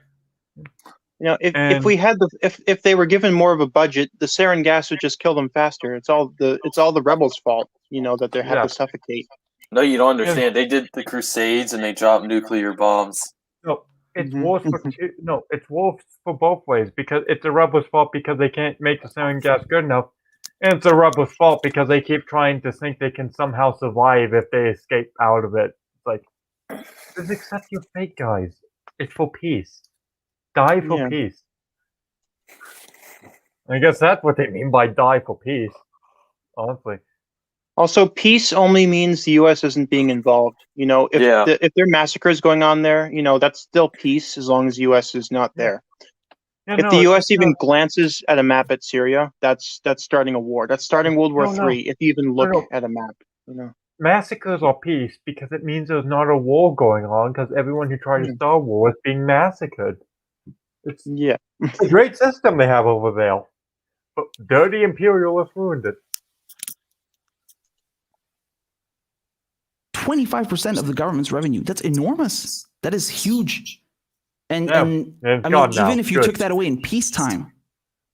If they were given more of a budget, the sarin gas would just kill them faster. It's all the rebels' fault, that they have Yeah. to suffocate. No, you don't understand. They did the Crusades and they dropped nuclear bombs. No, it's Mhm. worse for it's worse for both ways because it's the rebels' fault because they can't make the sarin gas good enough, and it's the rebels' fault because they keep trying to think they can somehow survive if they escape out of it. It's like, just accept your fate, guys. It's for peace. Die for Yeah. peace. I guess that's what they mean by die for peace. Honestly. Also, peace only means the U.S. isn't being involved. If Yeah. if there are massacres going on there, that's still peace as long as the U.S. is not there. Yeah, If no, the it's U.S. even not- glances at a map at Syria, that's starting a war. That's starting World War No. III. If you even look No. at a map, massacres are peace because it means there's not a war going on because everyone who tried to start a war is being massacred. It's Yeah. a great system they have over there. But dirty imperialists ruined it. 25% of the government's revenue. That's enormous. That is huge. And Yeah, and and it's I mean, gone now. even if you Good. took that away in peacetime,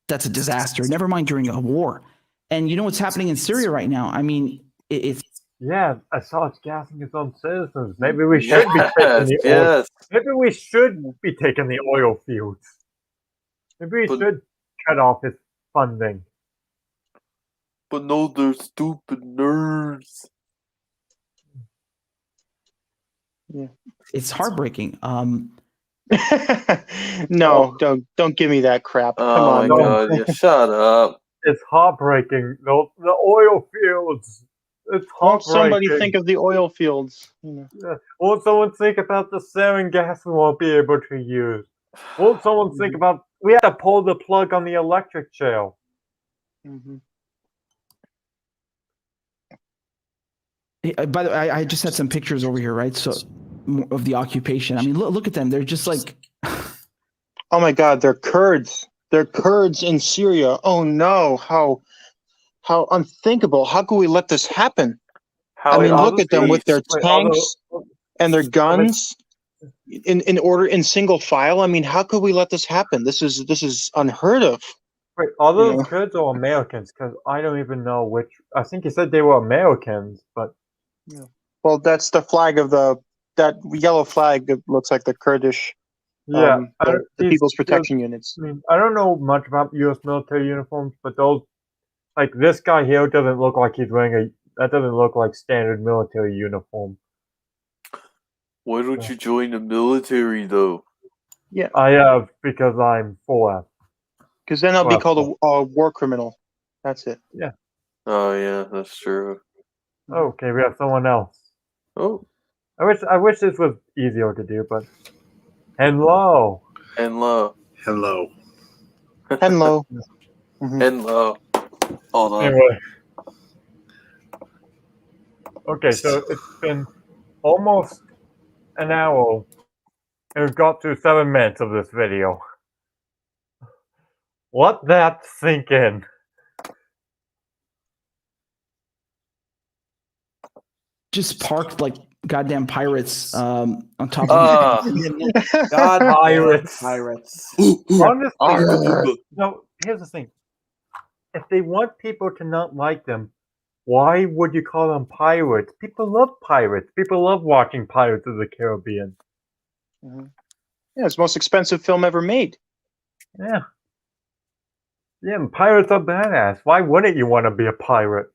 that's a disaster. Never mind during a war. And you know what's happening in Syria right now? I mean, it's Yeah, Assad's gassing his own citizens. Maybe we should be taking the oil. Yes. Maybe we should be taking the oil fields. Maybe we But- should cut off his funding. But no, they're stupid nerds. it's heartbreaking. No, don't give me that crap. Come Oh my on. no. god, yeah, shut up. It's heartbreaking. The oil fields. It's Won't heartbreaking. somebody think of the oil fields? You know. Yeah. Won't someone think about the sarin gas we won't be able to use? Won't someone think about we have to pull the plug on the electric shale? Mm-hmm. By the way, I just had some pictures over here, right? So of the occupation. I mean, look at them. They're just like. Oh my God, they're Kurds. They're Kurds in Syria. Oh no, how unthinkable. How could we let this happen? How I mean, look at them with their Wait, tanks and their guns in single file. I mean, how could we let this happen? This is unheard of. Wait, are You those know. Kurds or Americans? Because I don't even know which. I think you said they were Americans, but Well, that's the flag of that yellow flag that looks like the Kurdish, yeah, the People's Protection Units. I mean, I don't know much about U.S. military uniforms, but those, like this guy here, doesn't look like he's wearing that doesn't look like standard military uniform. Why don't you join the military though? Yeah, I have because I'm 4F. because then I'll be called a war criminal. That's it. Oh yeah, that's true. Okay, we have someone else. Oh, I wish this was easier to do, but hello. and low. Hello. Hello. And low. Hold on. Anyway. Okay, so it's been almost an hour, and we've got through 7 minutes of this video. Let that sink in. Just parked like goddamn pirates on top of God Pirates. Pirates. Honestly, no, here's the thing. If they want people to not like them, why would you call them pirates? People love pirates. People love watching Pirates of the Caribbean. Yeah, it's the most expensive film ever made. Yeah. Yeah, and pirates are badass. Why wouldn't you want to be a pirate?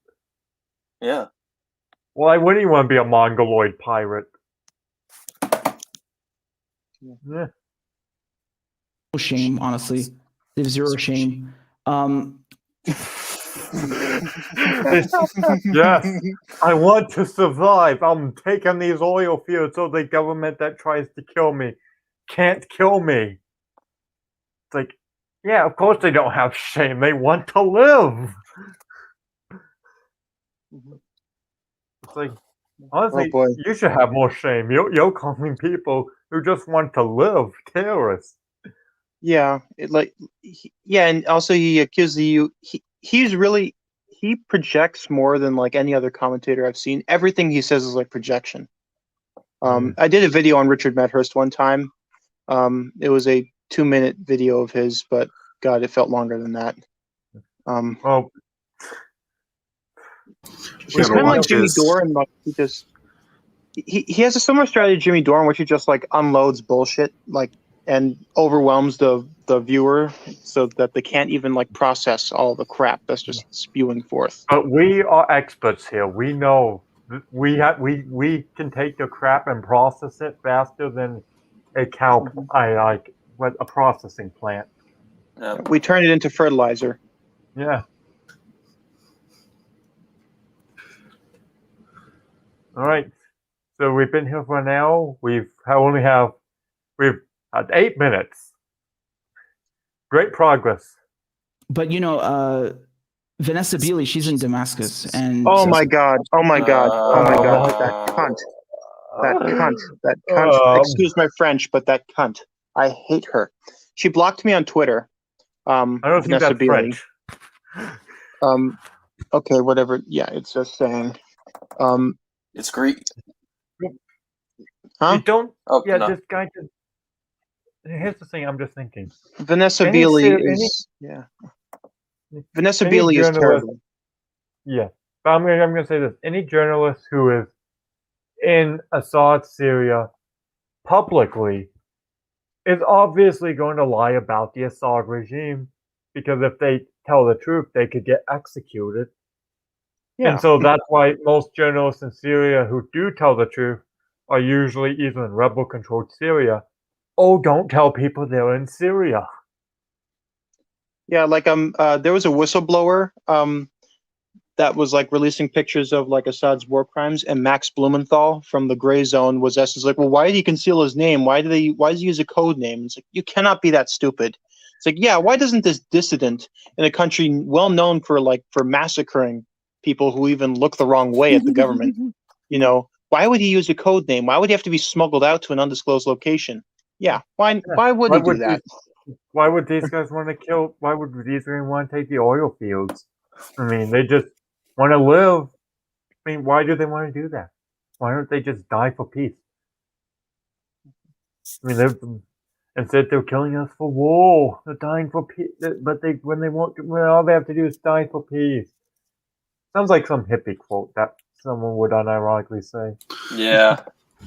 Yeah. Why wouldn't you want to be a mongoloid pirate? Yeah. shame, honestly. They have zero shame. Yes, I want to survive. I'm taking these oil fields so the government that tries to kill me can't kill me. It's like, yeah, of course they don't have shame. They want to live. It's like, honestly, boy. you should have more shame. You're calling people who just want to live terrorists. Yeah, and also he accuses you. He projects more than like any other commentator I've seen. Everything he says is like projection. I did a video on Richard Medhurst one time. It was a 2-minute video of his, but God, it felt longer than that. Well, He's kind of like Jimmy Dore, like he has a similar strategy to Jimmy Dore, in which he just like unloads bullshit, like, and overwhelms the viewer so that they can't even like process all the crap that's just spewing forth. But we are experts here. We know we can take the crap and process it faster than a a processing plant. Yeah. We turn it into fertilizer. Yeah. All right. So we've been here for an hour. We've had 8 minutes. Great progress. But you know, Vanessa Beeley, she's in Damascus, and Oh my god! Oh my god! Oh my god! That cunt! Excuse my French, but that cunt. I hate her. She blocked me on Twitter. I don't think Vanessa that's Beeley. French. Okay, whatever. Yeah, it's just saying. It's Greek. Huh? You don't. Oh, Yeah, no. this guy just. Here's the thing. I'm just thinking. Vanessa Beeley is. Yeah. Vanessa Beeley is terrible. Yeah, but I'm gonna say this: any journalist who is in Assad, Syria, publicly, is obviously going to lie about the Assad regime, because if they tell the truth, they could get executed. Yeah. And so that's why most journalists in Syria who do tell the truth are usually either in rebel-controlled Syria, or don't tell people they're in Syria. Yeah, like there was a whistleblower that was like releasing pictures of like Assad's war crimes, and Max Blumenthal from the Gray Zone was asked, like, well, why did he conceal his name? Why does he use a code name? It's like, you cannot be that stupid. It's like, yeah, why doesn't this dissident in a country well known for massacring people who even look the wrong way at the government, why would he use a code name? Why would he have to be smuggled out to an undisclosed location? Yeah, why would he do that? Why would these guys want to kill? Why would these guys want to take the oil fields? I mean, they just want to live. I mean, why do they want to do that? Why don't they just die for peace? I mean, instead they're killing us for war. They're dying for peace, but when all they have to do is die for peace. Sounds like some hippie quote that someone would unironically say. Yeah.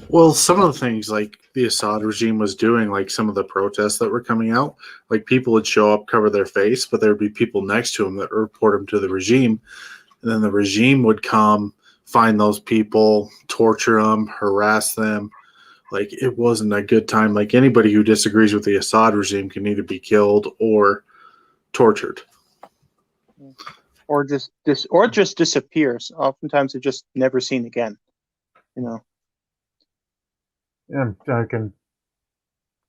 Well, some of the things like the Assad regime was doing, like some of the protests that were coming out, like people would show up, cover their face, but there would be people next to them that report them to the regime. And then the regime would come, find those people, torture them, harass them. Like, it wasn't a good time. Like, anybody who disagrees with the Assad regime can either be killed or tortured. Or just disappears. Oftentimes they're just never seen again. Yeah,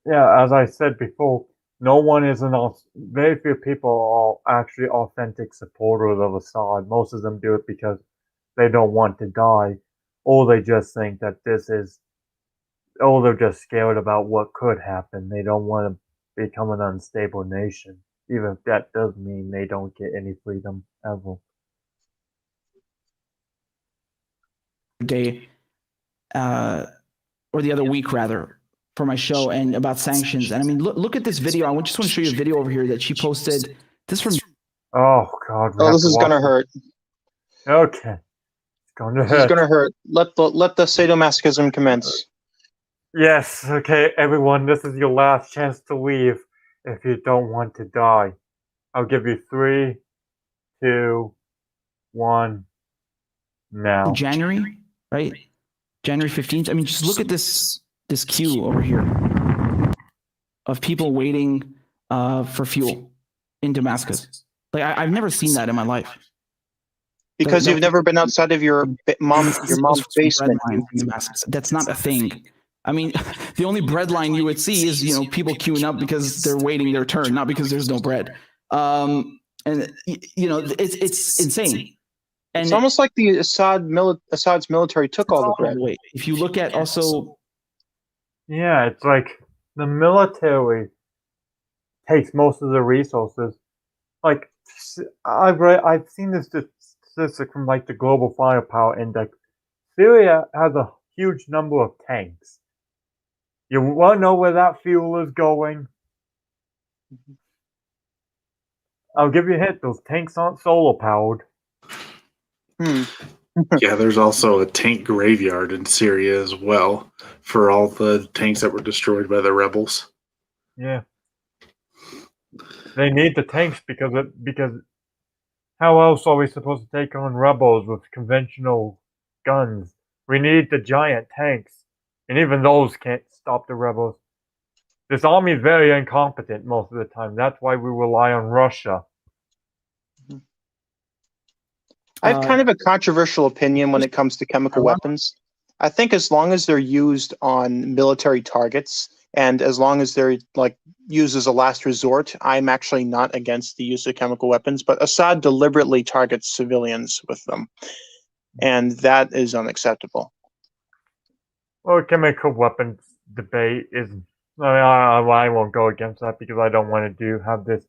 yeah, as I said before, no one is very few people are actually authentic supporters of Assad. Most of them do it because they don't want to die, or they just think that they're just scared about what could happen. They don't want to become an unstable nation, even if that does mean they don't get any freedom ever. Day, or the other week rather, for my show and about sanctions. And I mean, look at this video. I just want to show you a video over here that she posted. This from. Oh God. Oh, this is gonna hurt. Okay. It's gonna hurt. This is gonna hurt. Let the sadomasochism commence. Yes. Okay, everyone. This is your last chance to leave if you don't want to die. I'll give you 3, 2, 1. Now. January, right? January 15th. I mean, just look at this queue over here of people waiting for fuel in Damascus. Like I've never seen that in my life. Because you've never been outside of your mom's basement. That's not a thing. I mean, the only bread line you would see is people queuing up because they're waiting their turn, not because there's no bread. And it's insane. And it's almost like the Assad's military took all the bread. If you look at also, yeah, it's like the military takes most of the resources. Like I've seen this statistic from like the Global Firepower Index. Syria has a huge number of tanks. You want to know where that fuel is going? I'll give you a hint. Those tanks aren't solar powered. Yeah, there's also a tank graveyard in Syria as well for all the tanks that were destroyed by the rebels. Yeah. They need the tanks because how else are we supposed to take on rebels with conventional guns? We need the giant tanks, and even those can't stop the rebels. This army is very incompetent most of the time. That's why we rely on Russia. I have kind of a controversial opinion when it comes to chemical weapons. I think as long as they're used on military targets and as long as they're used as a last resort, I'm actually not against the use of chemical weapons. But Assad deliberately targets civilians with them, and that is unacceptable. Well, chemical weapons debate is. I won't go against that because I don't want to have this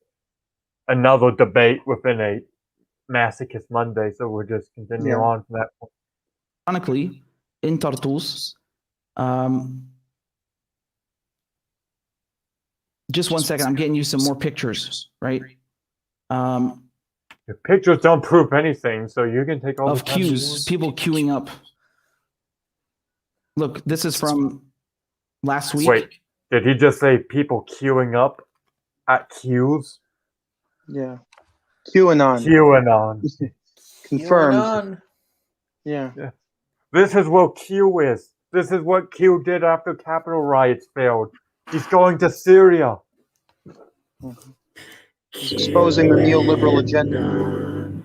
another debate within a Masochist Monday, so we'll just continue on from that point. Ironically, in Tartus, just one second, I'm getting you some more pictures, right? Your pictures don't prove anything, so you can take all of the queues, people queuing up. Look, this is from last week. Wait, did he just say people queuing up at queues? Yeah. QAnon. Confirmed. QAnon. Yeah. This is what Q is. This is what Q did after Capitol riots failed. He's going to Syria. He's exposing the neoliberal agenda.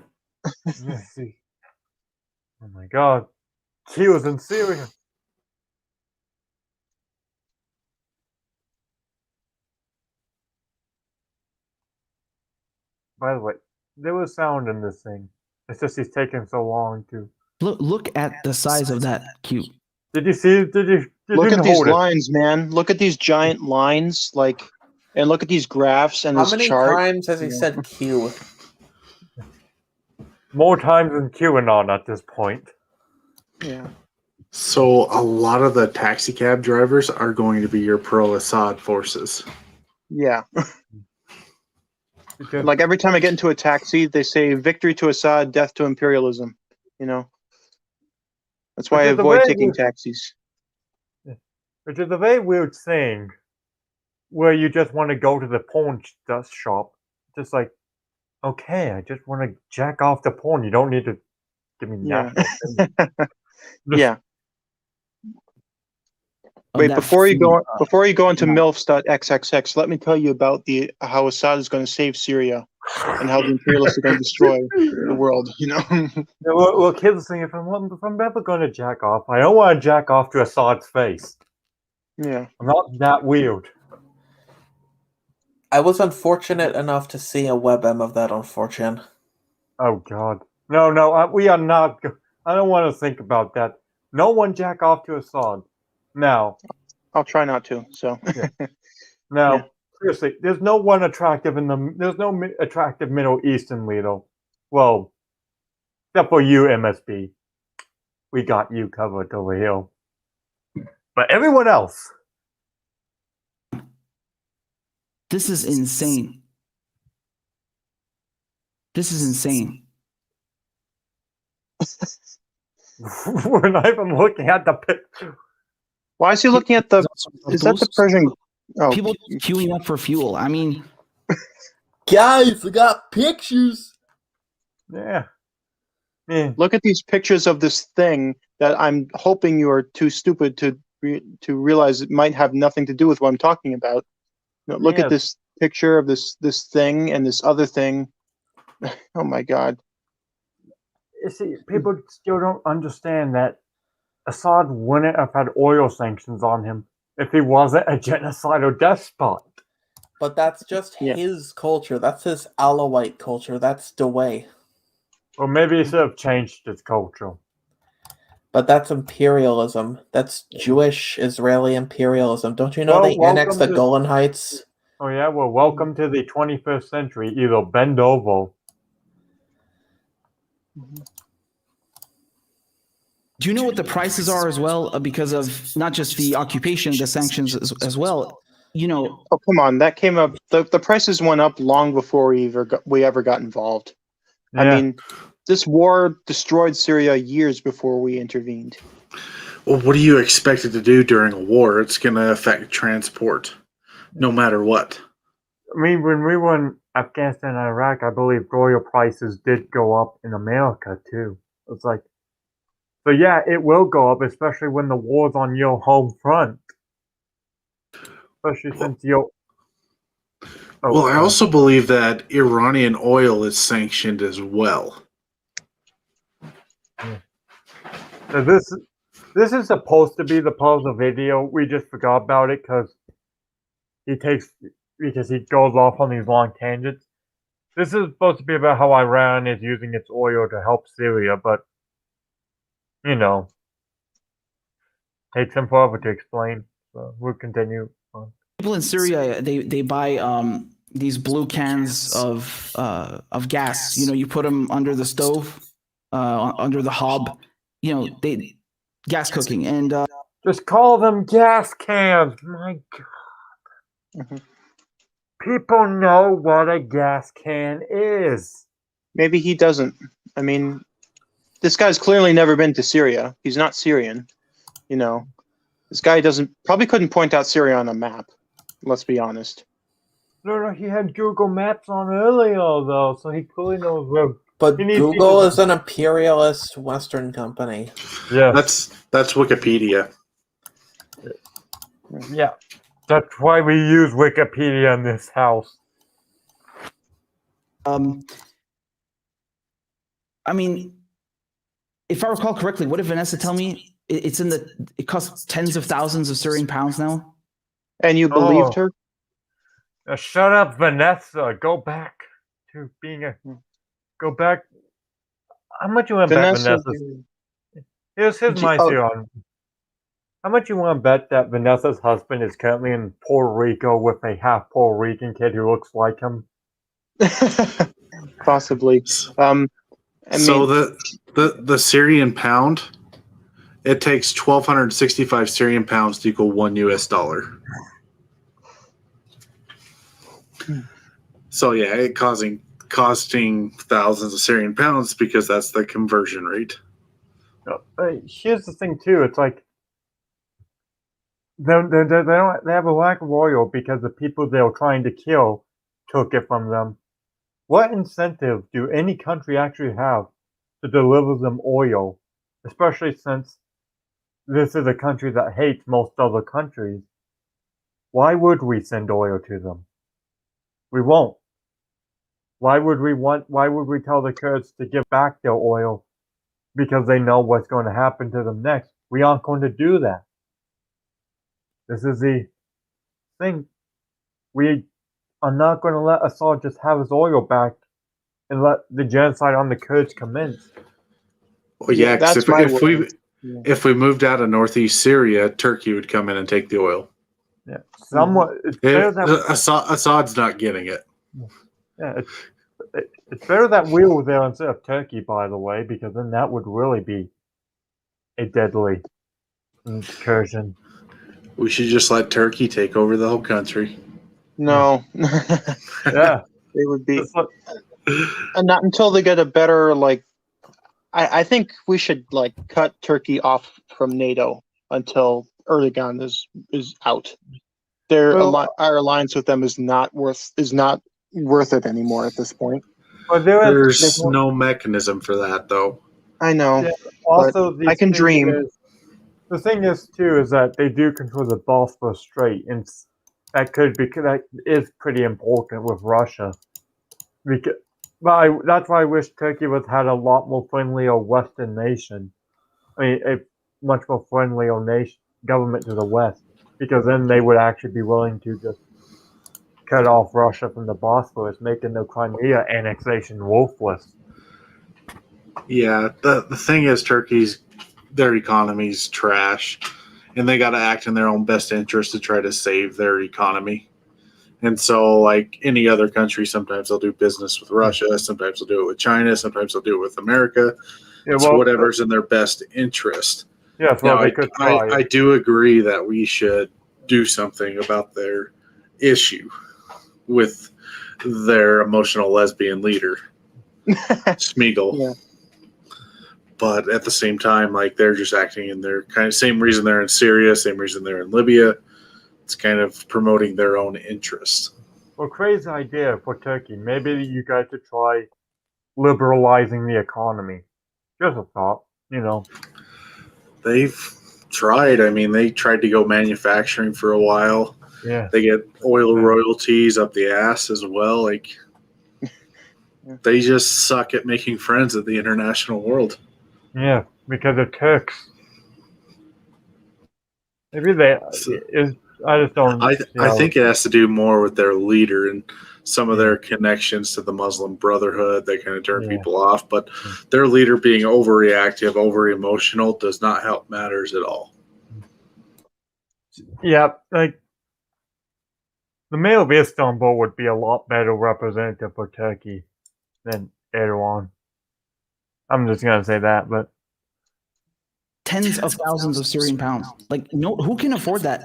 Let's see. Oh my God. He was in Syria. By the way, there was sound in this thing. It's just he's taking so long to. Look at the size of that Q. Did you see? Look at these hold it. lines, man. Look at these giant lines, and look at these graphs and How this many chart. times has he said Q? More times than QAnon at this point. Yeah. So a lot of the taxi cab drivers are going to be your pro-Assad forces. Yeah. Because Like every time I get into a taxi, they say "Victory to Assad, death to imperialism." You know. That's why I Which is a avoid very taking weird- taxis. which is a very weird thing, where you just want to go to the porn shop, just like, okay, I just want to jack off the porn. You don't need to give me Yeah. national. Yeah. of Wait, that before you feed. go into milfs.xxx, let me tell you about how Assad is going to save Syria and how the imperialists are going to destroy the world. You know. Yeah, look, here's the thing: if I'm ever going to jack off, I don't want to jack off to Assad's face. Yeah. I'm not that weird. I was unfortunate enough to see a WebM of that on 4chan. Oh God, no, we are not. I don't want to think about that. No one jack off to Assad. Now, I'll try not to. So. now, Yeah. seriously, there's no one attractive there's no attractive Middle Eastern leader. Well, except for you, MSB. We got you covered over here. But everyone else. This is insane. This is insane. We're not even looking at the picture. Why is he looking at the? Is that the Those Persian? Oh, people queuing up for fuel? I mean, Guys, I got pictures! Yeah. Yeah. look at these pictures of this thing that I'm hoping you are too stupid to realize it might have nothing to do with what I'm talking about. You know, look Yes. at this picture of this thing and this other thing. Oh my God! You see, people still don't understand that Assad wouldn't have had oil sanctions on him if he wasn't a genocidal despot. But that's just Yeah. his culture. That's his Alawite culture. That's the way. Or maybe he should have changed his culture. But that's imperialism. That's Jewish Israeli imperialism. Don't you know Well, they annexed the welcome to- Golan Heights? Oh yeah, well, welcome to the 21st century. Either bend over. do you know what the prices are as well? Because of not just the occupation, the sanctions as well. You know, Oh come on! That came up. The prices went up long before we ever got involved. Yeah. I mean, this war destroyed Syria years before we intervened. Well, what do you expect it to do during a war? It's going to affect transport, no matter what. I mean, when we were in Afghanistan and Iraq, I believe oil prices did go up in America too. It's like, so yeah, it will go up, especially when the war's on your home front. Especially since you're. Oh, Well, I also believe that Iranian oil is sanctioned as well. So this is supposed to be the part of the video. We just forgot about it because he goes off on these long tangents. This is supposed to be about how Iran is using its oil to help Syria, but you know, takes him forever to explain. So we'll continue on. people in Syria they buy these blue cans of gas. You know, you put them under the stove, under the hob. You know, they gas cooking and Just call them gas cans. My God. Mhm. People know what a gas can is. Maybe he doesn't. I mean, this guy's clearly never been to Syria. He's not Syrian. You know, this guy probably couldn't point out Syria on a map. Let's be honest. No, he had Google Maps on earlier though, so he clearly knows where. But He needs Google people- is an imperialist Western company. Yeah, That's Wikipedia. yeah. That's why we use Wikipedia in this house. I mean, if I recall correctly, what did Vanessa tell me? It costs tens of thousands of Syrian pounds now. And you believed her? Shut up, Vanessa. Go back to being a. Go back. How much you want to bet Vanessa's? Here's my theory on. How much you want to bet that Vanessa's husband is currently in Puerto Rico with a half Puerto Rican kid who looks like him? Possibly. The Syrian pound, it takes 1,265 Syrian pounds to equal $1. So yeah, it costing thousands of Syrian pounds because that's the conversion rate. Here's the thing too. It's like they have a lack of oil because the people they were trying to kill took it from them. What incentive do any country actually have to deliver them oil, especially since this is a country that hates most other countries? Why would we send oil to them? We won't. Why would we tell the Kurds to give back their oil because they know what's going to happen to them next? We aren't going to do that. This is the thing. We are not going to let Assad just have his oil back and let the genocide on the Kurds commence. Well, yeah, because if we moved out of northeast Syria, Turkey would come in and take the oil. Yeah, somewhat. Assad's not getting it. Yeah, it's better that we were there instead of Turkey, by the way, because then that would really be a deadly incursion. We should just let Turkey take over the whole country. No. Yeah. It would be. And not until they get a better, I think we should, cut Turkey off from NATO until Erdogan is out. Our alliance with them is not worth it anymore at this point. But there's no mechanism for that, though. I know. Yeah, also, I can dream. The thing is, too, is that they do control the Bosphorus Strait, and that is pretty important with Russia. That's why I wish Turkey had a lot more friendlier Western nation. I mean, a much more friendlier government to the West, because then they would actually be willing to just cut off Russia from the Bosphorus, making the Crimea annexation worthless. Yeah, the thing is, their economy's trash, and they got to act in their own best interest to try to save their economy. And so, like any other country, sometimes they'll do business with Russia, sometimes they'll do it with China, sometimes they'll do it with America. Yeah, well, whatever's in their best interest. Yes, well, they could try. I do agree that we should do something about their issue with their emotional lesbian leader, Smeagol. Yeah. But at the same time, they're just acting in their kind of same reason they're in Syria, same reason they're in Libya. It's kind of promoting their own interests. Well, crazy idea for Turkey. Maybe you guys should try liberalizing the economy. Just a thought, They've tried. I mean, they tried to go manufacturing for a while. Yeah. They get oil royalties up the ass as well. They just suck at making friends at the international world. Yeah, because they're Turks. Maybe I just don't. I think it has to do more with their leader and some of their connections to the Muslim Brotherhood. They kind of turn people off, but their leader being overreactive, over emotional does not help matters at all. Yeah, the mayor of Istanbul would be a lot better representative for Turkey than Erdogan. I'm just gonna say that, but tens of thousands of Syrian pounds. Who can afford that?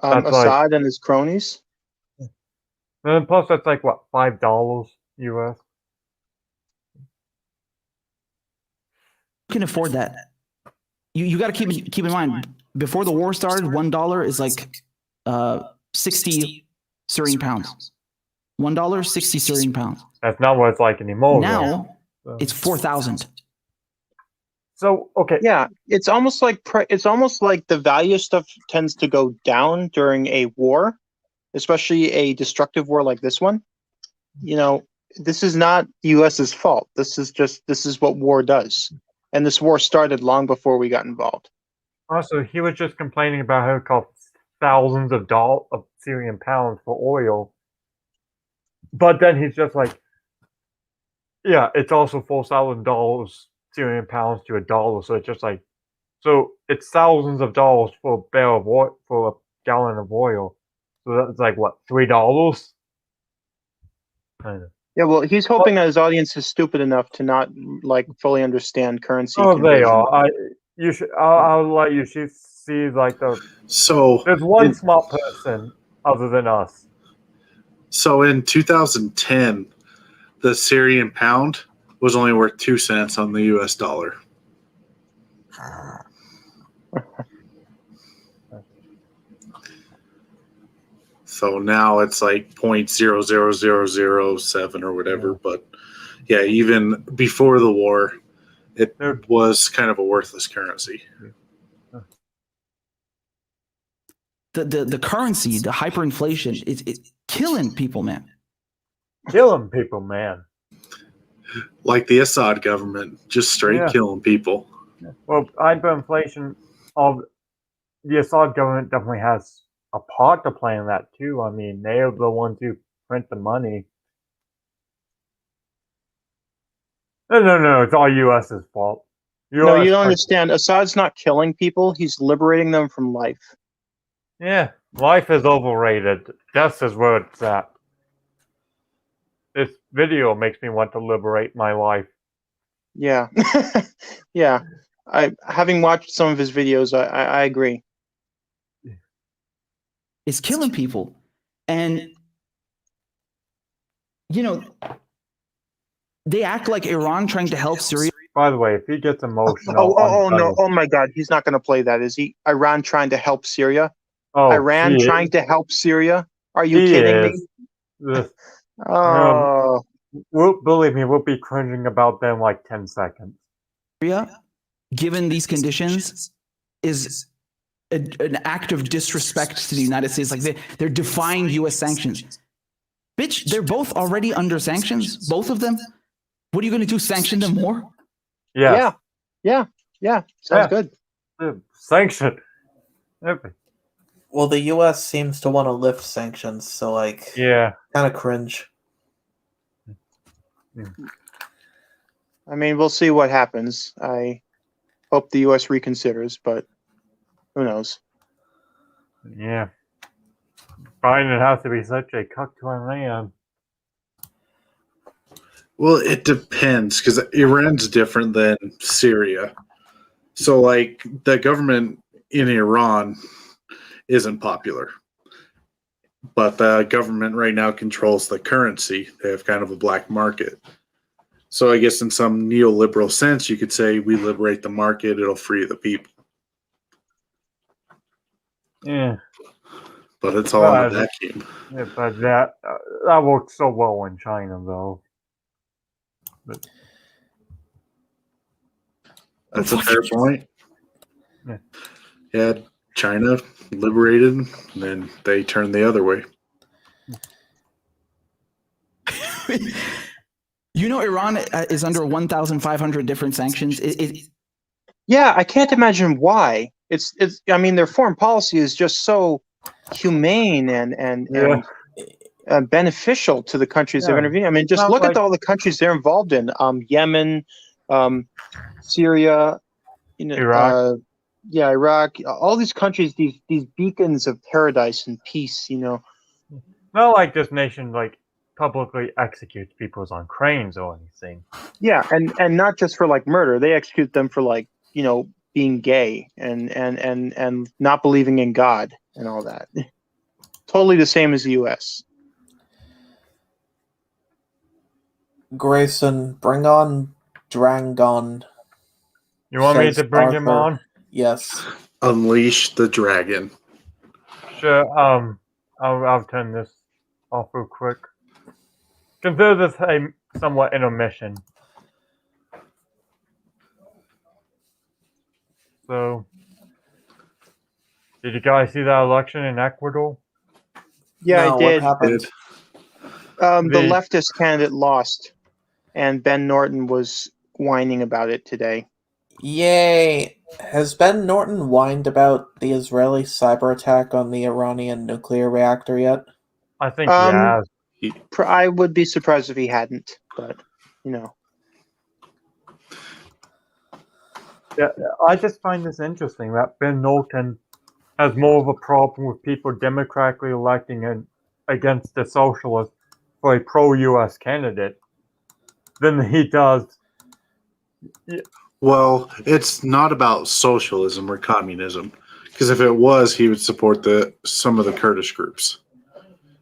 Assad and his cronies. And plus, that's what, $5 US. Who can afford that? You got to keep in mind, before the war started, $1 is 60 Syrian pounds. $1, 60 Syrian pounds. That's not what it's like anymore. Now it's 4,000. So okay, yeah, it's almost like the value of stuff tends to go down during a war, especially a destructive war like this one. this is not the U.S.'s fault. This is what war does, and this war started long before we got involved. Also, he was just complaining about how it costs thousands of Syrian pounds for oil. But then he's just like, yeah, it's also $4,000 Syrian pounds to $1. So it's just like, so it's thousands of dollars for a barrel of oil, for a gallon of oil. So that's like what, $3? Kind of. Yeah, well, he's hoping that his audience is stupid enough to not like fully understand currency. Oh, they conversion. are. I'll let you see like So there's one smart person other than us. So in 2010, the Syrian pound was only worth 2 cents on the US dollar. So now it's like 0.00007 or whatever. But yeah, even before the war, it was kind of a worthless currency. The currency, the hyperinflation, it's killing people, man. Killing people, man. Like the Assad government, just straight killing people. Well, hyperinflation of the Assad government definitely has a part to play in that too. I mean, they are the ones who print the money. No, it's all U.S.'s fault. No, you don't understand. Assad's not killing people. He's liberating them from life. Yeah, life is overrated. Death is where it's at. This video makes me want to liberate my life. Yeah. Yeah. Having watched some of his videos, I agree. It's killing people. And, they act like Iran trying to help Syria. By the way, if he gets emotional... No. Oh, my God. He's not going to play that, is he? Iran trying to help Syria? Oh, Iran trying to help Syria? Are you kidding me? Oh. Believe me, we'll be cringing about them like 10 seconds. Syria, given these conditions, is an act of disrespect to the United States. Like they're defying U.S. sanctions. Bitch, they're both already under sanctions, both of them. What are you going to do? Sanction them more? Yes. Yeah. Sounds good. Sanction. Well, the U.S. seems to want to lift sanctions, so kind of cringe. I mean, we'll see what happens. I hope the U.S. reconsiders, but who knows? Yeah. Biden has to be such a cuck to Iran. Well, it depends, because Iran's different than Syria. So, like, the government in Iran isn't popular. But the government right now controls the currency. They have kind of a black market. So I guess in some neoliberal sense, you could say we liberate the market, it'll free the people. Yeah. But it's all in a vacuum. Yeah, but that works so well in China, though. But that's a fair point. Yeah, China liberated, and then they turned the other way. Iran is under 1,500 different sanctions. Yeah, I can't imagine why. It's. I mean, their foreign policy is just so humane and beneficial to the countries they're intervening. I mean, just look at all the countries they're involved in: Yemen, Syria, Iraq. Iraq. All these countries, these beacons of paradise and peace. Not like this nation publicly executes people on cranes or anything. Yeah, and not just for murder. They execute them for being gay and not believing in God and all that. Totally the same as the U.S. Grayson, bring on Drangon. You want me to bring him on? Yes. Unleash the dragon. Sure. I'll turn this off real quick. Consider this a somewhat intermission. So, did you guys see that election in Ecuador? Yeah, no, I did. What happened? The leftist candidate lost, and Ben Norton was whining about it today. Yay! Has Ben Norton whined about the Israeli cyber attack on the Iranian nuclear reactor yet? I think he has. I would be surprised if he hadn't, but Yeah, I just find this interesting that Ben Norton has more of a problem with people democratically electing against the socialists for a pro-U.S. candidate than he does. Well, it's not about socialism or communism, because if it was, he would support some of the Kurdish groups.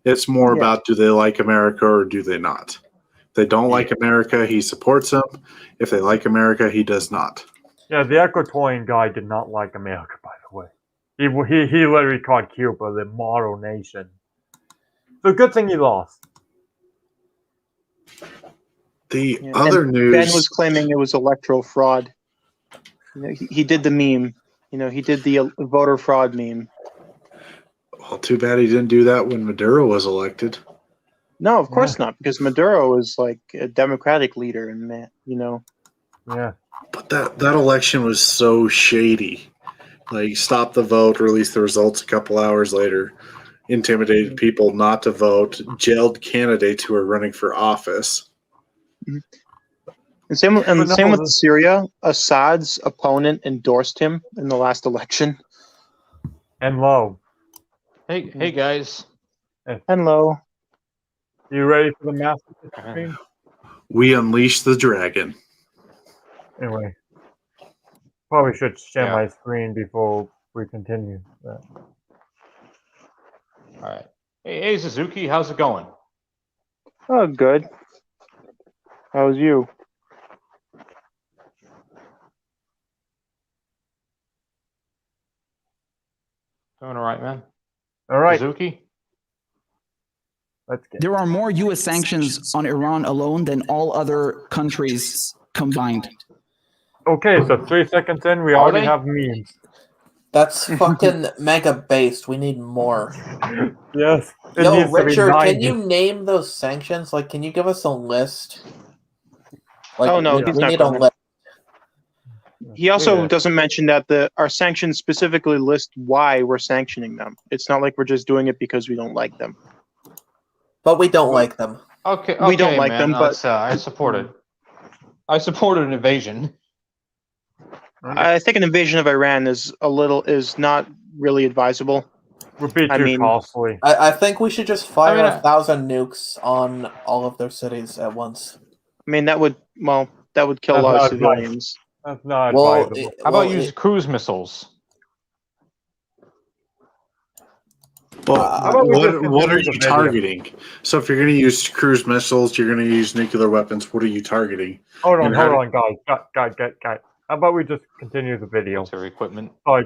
It's more about, do they like America or do they not? If they don't like America, he supports them. If they like America, he does not. Yeah, the Ecuadorian guy did not like America, by the way. He literally called Cuba the model nation. So good thing he lost. The other news... Ben was claiming it was electoral fraud. He did the meme. He did the voter fraud meme. Well, too bad he didn't do that when Maduro was elected. No, of course not, because Maduro is like a democratic leader, and Yeah. But that election was so shady. Like, stopped the vote, released the results a couple hours later, intimidated people not to vote, jailed candidates who were running for office. And same with Syria. Assad's opponent endorsed him in the last election. And low. Hey guys. Hello. You ready for the massacre stream? We unleashed the dragon. Anyway. Probably should share my screen before we continue. All right. Hey, Suzuki, how's it going? Oh, good. How's you? Doing all right, man. All right. Suzuki? Let's get. There are more U.S. sanctions on Iran alone than all other countries combined. Okay, so 3 seconds in, we already have memes. That's fucking mega based. We need more. Yes. Yo, Richard, can you name those sanctions? Like, can you give us a list? Like, oh no, we need a list. He also doesn't mention that our sanctions specifically list why we're sanctioning them. It's not like we're just doing it because we don't like them. But we don't like them. Okay, we don't like man. them, but I support it. I supported an invasion. I think an invasion of Iran is not really advisable. Would be too costly. I think we should just fire 1,000 nukes on all of their cities at once. I mean, that would kill a lot of civilians. That's not advisable. How about use cruise missiles? Well, what are you targeting? So if you're going to use cruise missiles, you're going to use nuclear weapons. What are you targeting? Hold on, guys. Guys. How about we just continue the video? Military equipment. I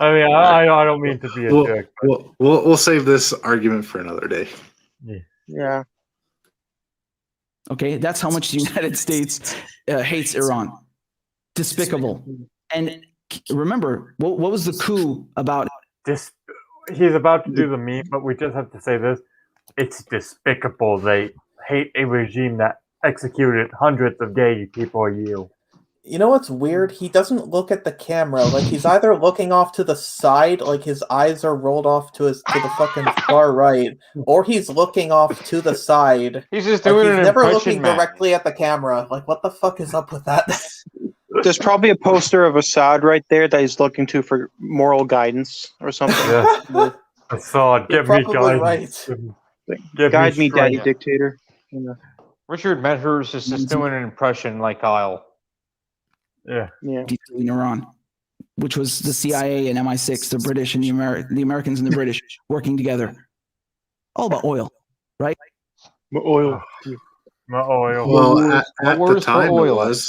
mean, I don't mean to be a jerk. We'll save this argument for another day. Yeah. Okay, that's how much the United States hates Iran. Despicable. And remember, what was the coup about? He's about to do the meme, but we just have to say this. It's despicable. They hate a regime that executed hundreds of gay people a year. You know what's weird? He doesn't look at the camera. Like, he's either looking off to the side, like his eyes are rolled off to the fucking far right, or he's looking off to the side. He's just doing he's an never impression, looking directly at the camera. Like, what the fuck is up with that? There's probably a poster of Assad right there that he's looking to for moral guidance or something. Yeah. Assad, give me guidance. Right. Guide me, daddy dictator. Richard Medhurst is just doing an impression like Kyle. Yeah. In Iran, which was the CIA and MI6, the British and the Americans and the British working together. All about oil, right? Oil. Well, at the time it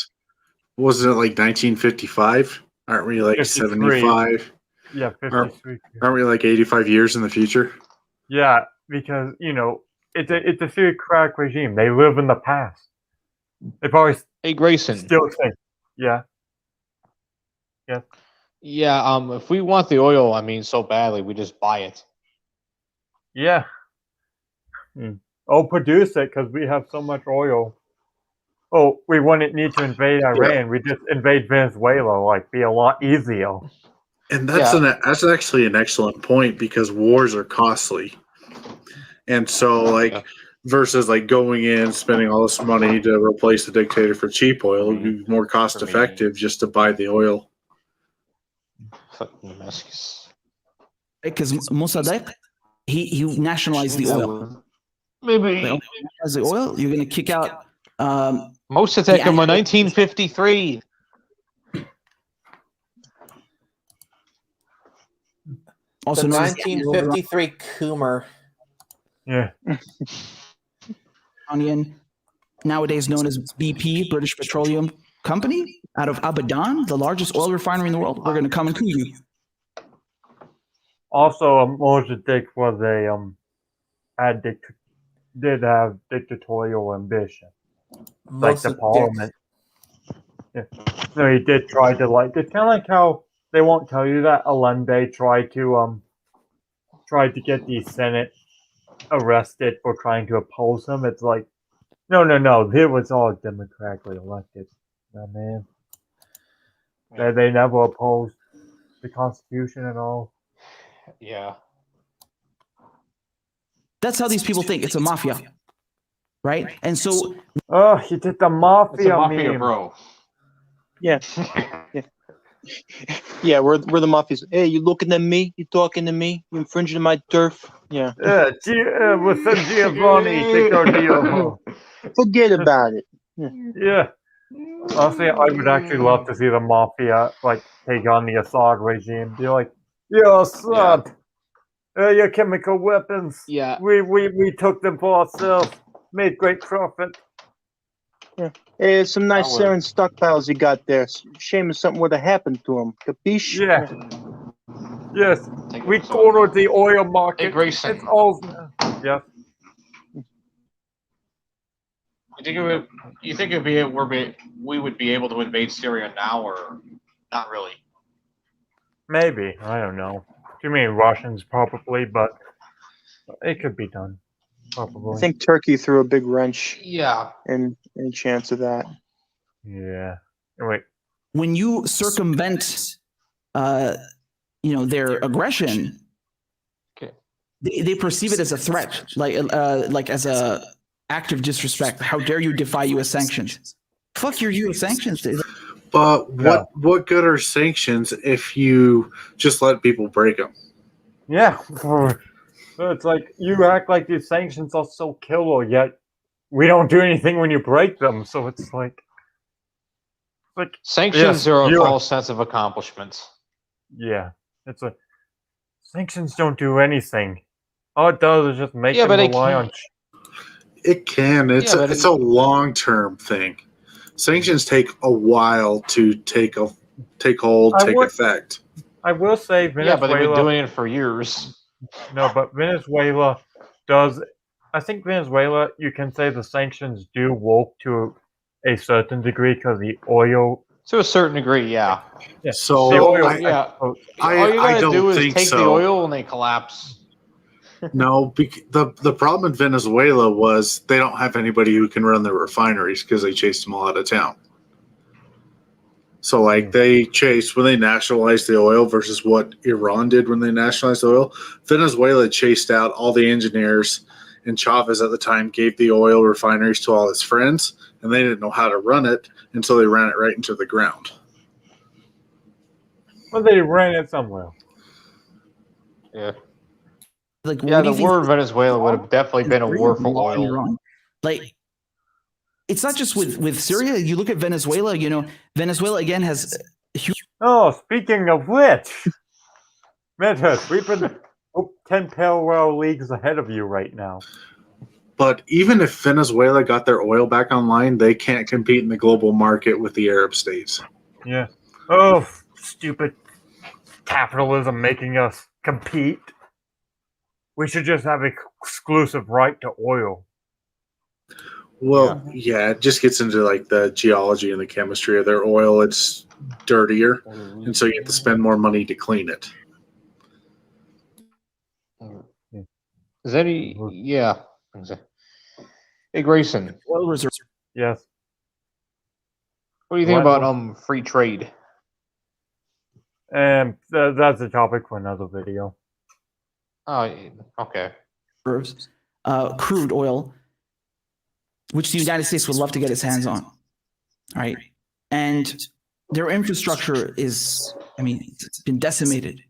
wasn't it like 1955? Aren't we like 53. 75? Yeah, 53. Aren't we like 85 years in the future? Yeah, because, it's a theocratic regime. They live in the past. They probably Grayson. still think. Yeah. Yeah, if we want the oil, so badly, we just buy it. Yeah. Oh, produce it because we have so much oil. Oh, we wouldn't need to invade Iran. We just invade Venezuela. Like, be a lot easier. And that's actually an excellent point because wars are costly. And so, like, versus like going in, spending all this money to replace the dictator for cheap oil, it would be more cost effective just to buy the oil. Because Mossadegh, he nationalized the oil. Maybe. As the oil, you're going to kick out. Mossadegh in 1953. The Also known as 1953 Coomer. Yeah. Iranian, nowadays known as BP, British Petroleum Company, out of Abadan, the largest oil refinery in the world. We're going to come and coup you. Also, Mossadegh was did have dictatorial ambition, like the parliament. Yeah. No, he did try to it's kind of like how they won't tell you that Allende tried to get the Senate arrested for trying to oppose him. It's like, no, it was all democratically elected. Oh, man. They never opposed the Constitution at all. Yeah. That's how these people think. It's a mafia, right? And so, oh, he did the mafia, It's a mafia, meme. bro. Yeah. Yeah, we're the mafias. Hey, you looking at me? You talking to me? You infringing my turf? Yeah. With some Giovanni, Dico. Forget about it. Yeah. Honestly, I would actually love to see the mafia take on the Assad regime. Be like, yo, Assad, your chemical weapons. Yeah. We took them for ourselves. Made great profit. Yeah. Hey, some nice Sarin stockpiles you got there. Shame if something would have happened to them. Capiche? Yeah. Yes. We cornered the oil market. Hey, Grayson. It's over. Yeah. You think we would be able to invade Syria now, or not really? Maybe. I don't know. You mean Russians probably, but it could be done. Probably. I think Turkey threw a big wrench. Yeah. And any chance of that. Yeah. Wait. when you circumvent, their aggression, they perceive it as a threat, like as a act of disrespect. How dare you defy U.S. sanctions? Fuck your U.S. sanctions. But what good are sanctions if you just let people break them? Yeah. It's like you act like these sanctions are so killer, yet we don't do anything when you break them. So it's like sanctions are a false sense of accomplishment. Yeah, it's like sanctions don't do anything. All it does is just make them rely on. It can. It's a long-term thing. Sanctions take a while to take hold, take effect. I will say Venezuela. Yeah, but they've been doing it for years. No, but Venezuela does. I think Venezuela, you can say the sanctions do work to a certain degree because the oil. To a certain degree, yeah. So the oil, all you gotta do is take the oil and they collapse. No, the problem in Venezuela was they don't have anybody who can run their refineries because they chased them all out of town. So, they chased when they nationalized the oil versus what Iran did when they nationalized the oil. Venezuela chased out all the engineers, and Chavez at the time gave the oil refineries to all his friends, and they didn't know how to run it, and so they ran it right into the ground. Well, they ran it somewhere. Yeah. The war in Venezuela would have definitely been a war for oil. It's not just with Syria. You look at Venezuela, Venezuela again has huge. Oh, speaking of which, Medhurst, we've been 10 parallel leagues ahead of you right now. But even if Venezuela got their oil back online, they can't compete in the global market with the Arab states. Yeah. Oh, stupid capitalism making us compete. We should just have exclusive right to oil. Well, yeah, it just gets into the geology and the chemistry of their oil. It's dirtier, and so you have to spend more money to clean it. Yeah. Hey Grayson, Oil reserves. Yes. what do you think What? about free trade? And that's a topic for another video. Oh, okay. Crude oil, which the United States would love to get its hands on, right? And their infrastructure is, it's been decimated.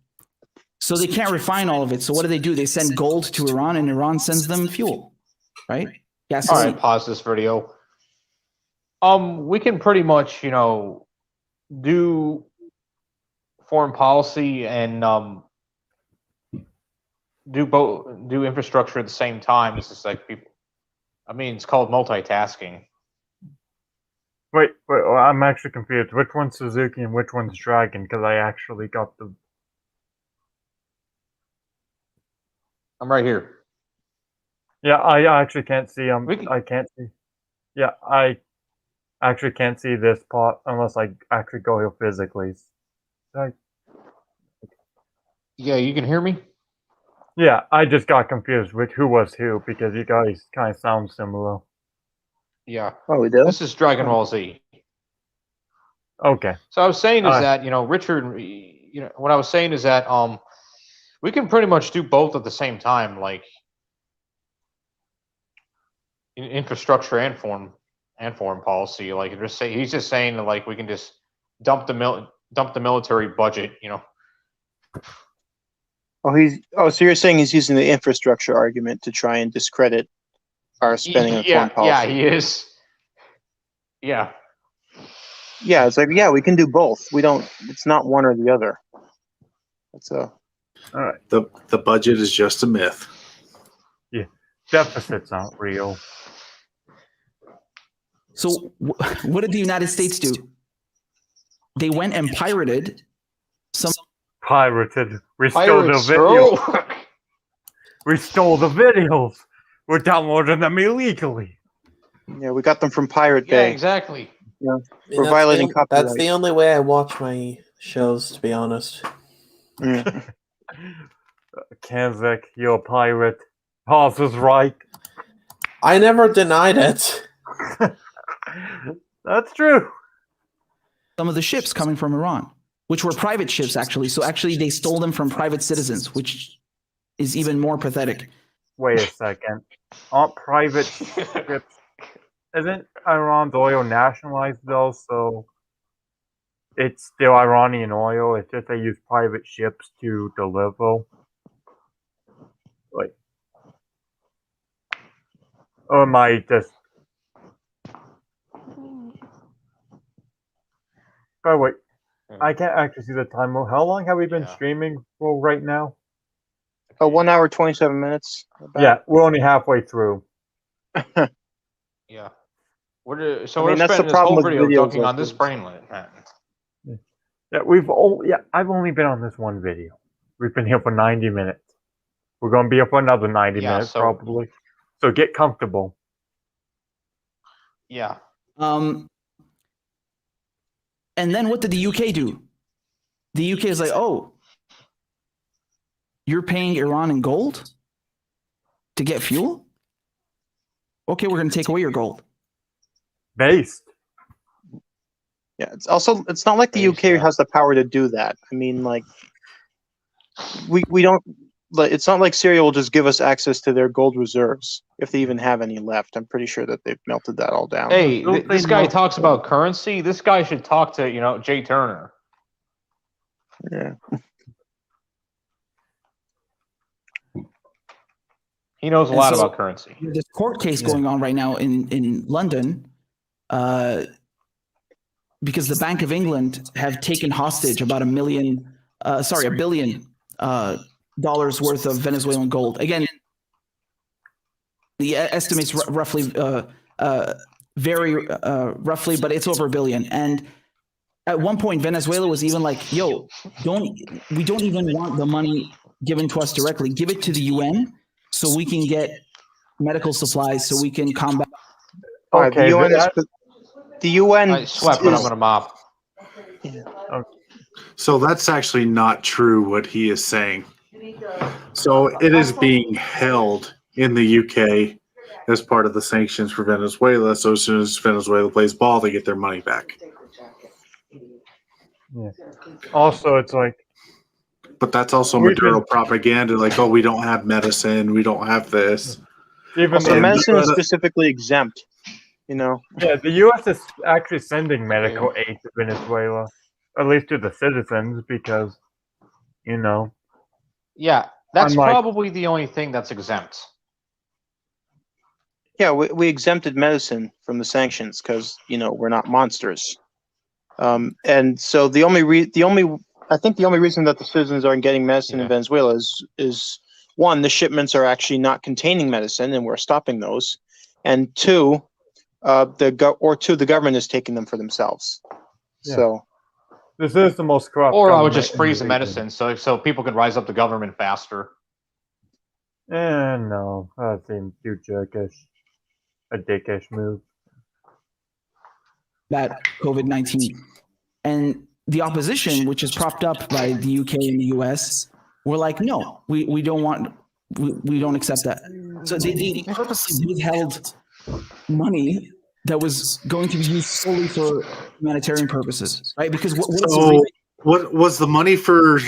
So they can't refine all of it. So what do? They send gold to Iran, and Iran sends them fuel, right? Gasoline. All right, pause this video. We can pretty much, do foreign policy and do infrastructure at the same time. It's just like people. It's called multitasking. Wait, I'm actually confused. Which one's Suzuki and which one's Dragon? Because I actually got the... I'm right here. Yeah, I actually can't see them. I can't see. Yeah, I actually can't see this part unless I actually go here physically. Yeah, you can hear me? Yeah, I just got confused with who was who because you guys kind of sound similar. Yeah. Oh, we do? This is Dragon Ball Z. Okay. So I was saying is that, Richard, what I was saying is that we can pretty much do both at the same time, like in infrastructure and foreign policy. Like he's just saying that like we can just dump the military budget, So you're saying he's using the infrastructure argument to try and discredit our spending on foreign policy? Yeah, he is. Yeah. Yeah, it's like, yeah, we can do both. It's not one or the other. All right. The budget is just a myth. Yeah. Deficits aren't real. So what did the United States do? They went and pirated some... Pirated. We stole the videos. We stole the videos. We're downloading them illegally. Yeah, we got them from Pirate Yeah, Bay. exactly. Yeah. We're violating copyright. That's the only way I watch my shows, to be honest. Kanzek, you're a pirate. Hoss is right. I never denied it. That's true. Some of the ships coming from Iran, which were private ships, actually. So actually, they stole them from private citizens, which is even more pathetic. Wait a second. Aren't private ships... Isn't Iran's oil nationalized, though? So it's still Iranian oil. It's just they use private ships to deliver. Like... Or am I just... Oh, wait. I can't actually see the timer. How long have we been streaming for right now? 1 hour, 27 minutes. Yeah, we're only halfway through. Yeah. that's We're the spending this problem whole with video videos dunking like on this this. brainlet, man. Yeah, I've only been on this one video. We've been here for 90 minutes. We're going to be here for another 90 minutes, probably. So get comfortable. Yeah. And then what did the UK do? The UK is like, oh, you're paying Iran in gold to get fuel? Okay, we're going to take away your gold. Based. Yeah, it's not like the UK has the power to do that. Like we don't. It's not like Syria will just give us access to their gold reserves if they even have any left. I'm pretty sure that they've melted that all down. Hey, this guy talks about currency. This guy should talk to Jay Turner. Yeah. He knows a lot about currency. There's a court case going on right now in London because the Bank of England have taken hostage about $1 billion worth of Venezuelan gold. Again, the estimates roughly vary roughly, but it's over $1 billion. And at one point, Venezuela was even like, "Yo, we don't even want the money given to us directly. Give it to the UN so we can get medical supplies, so we can combat." Okay, the UN. I swept, but I'm going to mop. Yeah. So that's actually not true what he is saying. So it is being held in the UK as part of the sanctions for Venezuela. So as soon as Venezuela plays ball, they get their money back. Yeah. Also, it's like, But that's also We've Maduro been- propaganda, like, oh, we don't have medicine, we don't have this. even Also, though medicine is the, specifically exempt. You know, yeah, the U.S. is actually sending medical aid to Venezuela, at least to the citizens, because, you know, Yeah, that's Unlike- probably the only thing that's exempt. yeah, we exempted medicine from the sanctions because we're not monsters. And so I think the only reason that the citizens aren't getting medicine in Venezuela is one, the shipments are actually not containing medicine, and we're stopping those, and two, the government is taking them for themselves. Yeah. So this is the most corrupt. Or I would government just in freeze the region. medicine so people can rise up the government faster. No, that seems too jerkish. A dickish move. That COVID-19. And the opposition, which is propped up by the UK and the US, were like, no, we don't accept that. So they purposely withheld money that was going to be used solely for humanitarian purposes, right? Because What was the money for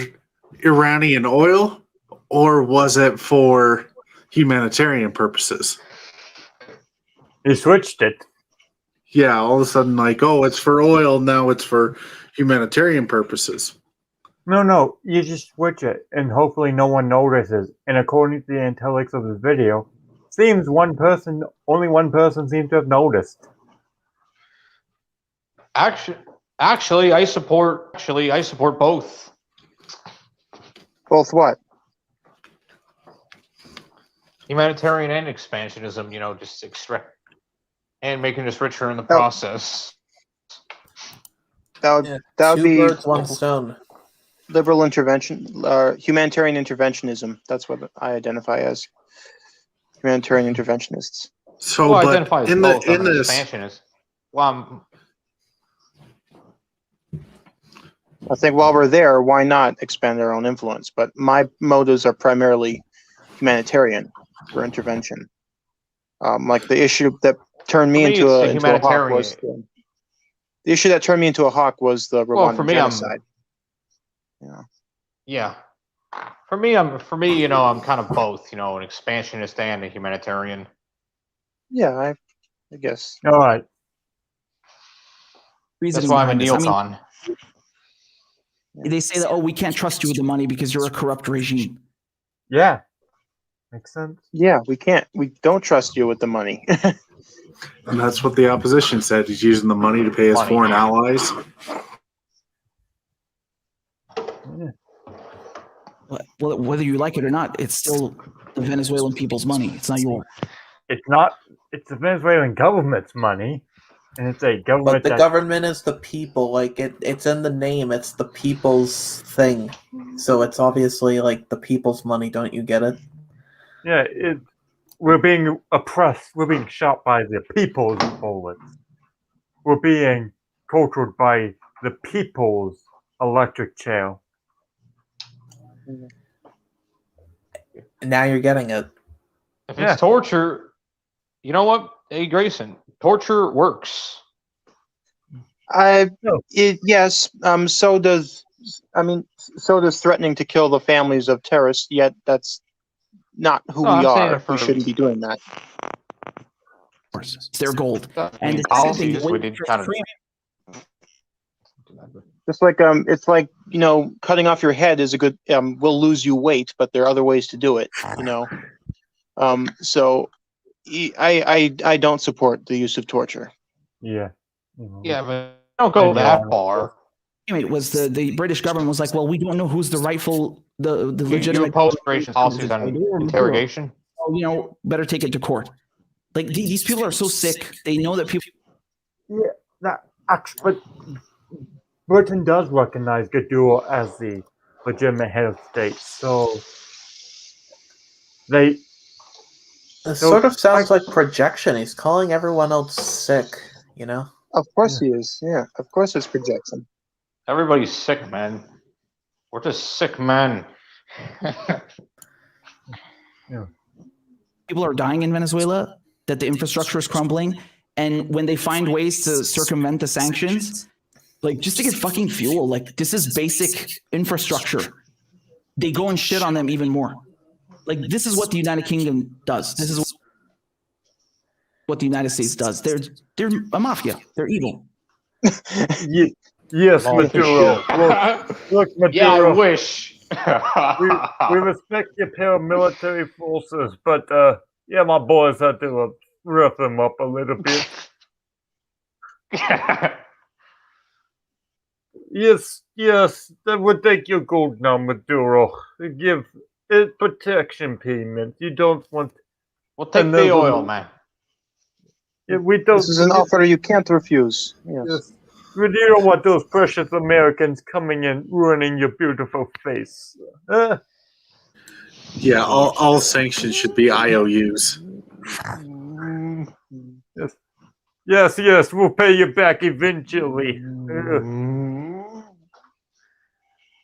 Iranian oil, or was it for humanitarian purposes? He switched it. Yeah, all of a sudden, like, oh, it's for oil, now it's for humanitarian purposes. No, you just switch it, and hopefully no one notices. And according to the intellects of the video, seems only one person seems to have noticed. Actually, I support both. both what? Humanitarian and expansionism, just extract and making us richer in the process. That would Two be birds, one stone. liberal intervention, humanitarian interventionism. That's what I identify as. Humanitarian interventionists. So, Well, I but identify as in both. I'm the an this, expansionist. Well, I think while we're there, why not expand our own influence? But my motives are primarily humanitarian for intervention. Like the issue that turned me, For me, into it's a the into a hawk humanitarian. was the issue that turned me into a hawk was the Well, Rwandan for me, genocide. yeah. For me, I'm kind of both. An expansionist and a humanitarian. Yeah, I guess. All right. That's why I'm a behind this. I mean, neocon. they say that, oh, we can't trust you with the money because you're a corrupt regime. Yeah. Makes sense. Yeah, we don't trust you with the money. and that's what the opposition said. He's using the money to pay his Money. foreign allies. Yeah. Well, whether you like it or not, it's still the Venezuelan people's money. It's not yours. It's the Venezuelan government's money. And it's a government But the government is the people. Like it's in the name. It's the people's thing. So it's obviously like the people's money. Don't you get it? Yeah, we're being oppressed. We're being shot by the people's bullets. We're being tortured by the people's electric chair. Now you're getting it. If Yeah. it's torture, you know what? Hey, Grayson, torture works. Yes. So does threatening to kill the families of terrorists. Yet that's not who No, we I'm saying are. it for- We shouldn't be doing that. It's their gold. And And the policies, same we thing, did kind of. Just like it's like cutting off your head is a good. Will lose you weight, but there are other ways to do it. So I don't support the use of torture. Yeah. Yeah, but don't go that far. It was the British government was like, well, we don't know who's the rightful, the You legitimate. oppose gracious policies on Maduro. interrogation. Oh, better take it to court. Like these people are so sick. They know that people. Yeah, but Britain does recognize Maduro as the legitimate head of state, so they. It sort of sounds like projection. He's calling everyone else sick. Of course he is. Yeah, of course it's projection. Everybody's sick, man. We're just sick men. People are dying in Venezuela. that the infrastructure is crumbling, and when they find ways to circumvent the sanctions, like just to get fucking fuel, like this is basic infrastructure, they go and shit on them even more. Like this is what the United Kingdom does. This is what the United States does. They're a mafia. They're evil. Yes, Maduro. Look, Maduro. Yeah, I wish. we respect your paramilitary forces, but yeah, my boys had to rough them up a little bit. Yes, that would take your gold now, Maduro. Give it protection payment. You don't want. We'll take the oil, man. Yeah, we don't. This is an offer you can't refuse. Yes. We don't want those precious Americans coming and ruining your beautiful face. Yeah, all sanctions should be IOUs. Yes, we'll pay you back eventually.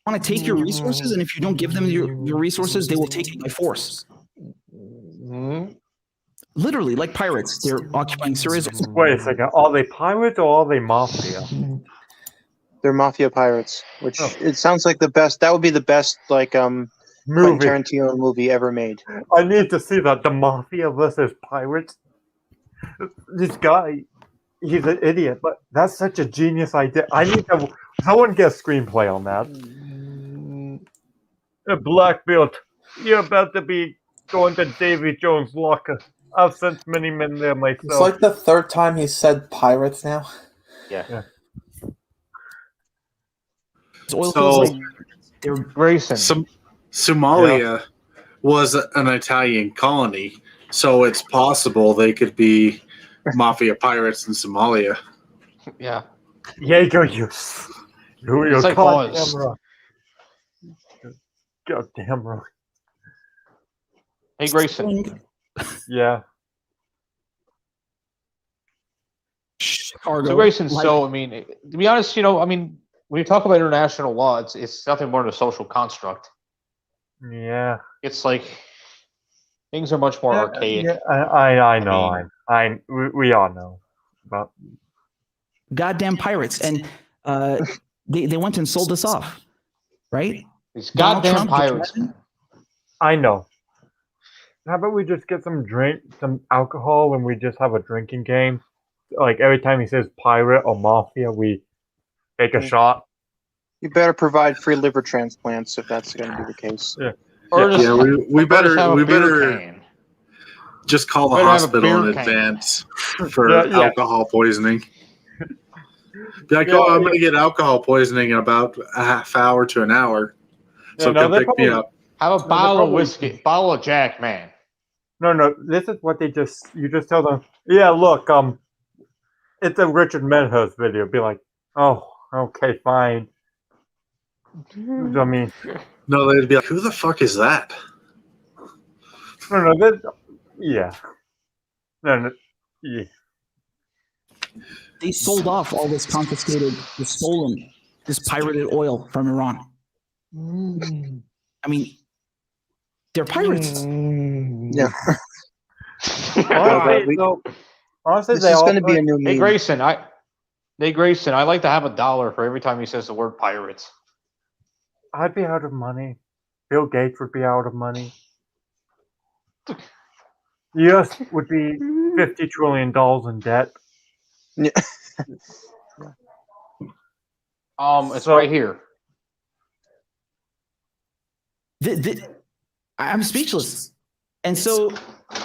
Want to take your resources, and if you don't give them your resources, they will take it by force. Literally, like pirates, they're occupying Syria. Wait a second, are they pirates or are they mafia? They're mafia pirates, which it sounds like the best. That would be the best, like Quentin Tarantino movie ever made. I need to see that, the mafia versus pirates. This guy, he's an idiot, but that's such a genius idea. I need to. Someone get a screenplay on that. Blackbeard, you're about to be going to Davy Jones' locker. I've sent many men there myself. It's like the third time he said pirates now. Yeah. Oil So, they're Grayson. Somalia was an Italian colony, so it's possible they could be mafia pirates in Somalia. Yeah. Jaeger, you're It's like goddamn right. Goddamn right. Hey, Grayson. Yeah. cargo. So Grayson, like- so I mean, to be honest, when you talk about international law, it's nothing more than a social construct. Yeah. It's like things are much more archaic. Yeah, I know. We all know. But goddamn pirates, and they went and sold us off, right? These Donald goddamn Trump, pirates. I know. How about we just get some alcohol, and we just have a drinking game? Like every time he says pirate or mafia, we take a shot. You better provide free liver transplants if that's going to be the case. Yeah. Or just, Yeah, we or just have a better beer can. just call the Better have a hospital in beer can. advance for Yeah. alcohol poisoning. Be like, I'm going to get alcohol poisoning in about a half hour to an hour. So come pick me up. Have a bottle of whiskey, bottle of Jack, man. No. This is what you just tell them. Yeah, look, it's a Richard Medhurst video. Be like, oh, okay, fine. I mean, No, they'd be like, who the fuck is that? no. Yeah. No. Yeah. They sold off all this confiscated, this pirated oil from Iran. I mean, they're pirates. Yeah. Honestly, This is going to be a new Hey meme. Grayson, I like to have $1 for every time he says the word pirates. I'd be out of money. Bill Gates would be out of money. The U.S. would be $50 trillion in debt. It's right here. I'm speechless. And so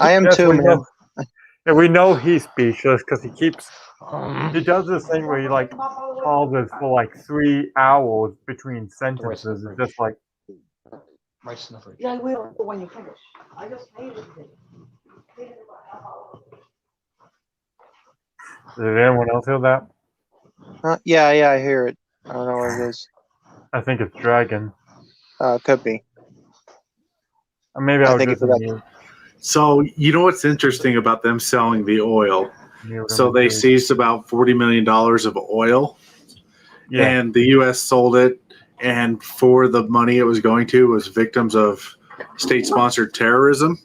I am Yes, too, we man. know. Yeah, we know he's speechless because he does this thing where he pauses for 3 hours between sentences. It's just like, Rice in the fridge. Yeah, I will when you finish. I just hated it. did anyone else hear that? Yeah, I hear it. I don't know what it is. I think it's Dragon. Could be. Or maybe I I was think just it's mute. So, you know what's interesting about them selling the oil? Mute So him, they please. seized about $40 million of oil, Yeah. and the U.S. sold it. And for the money it was going to was victims of state-sponsored terrorism.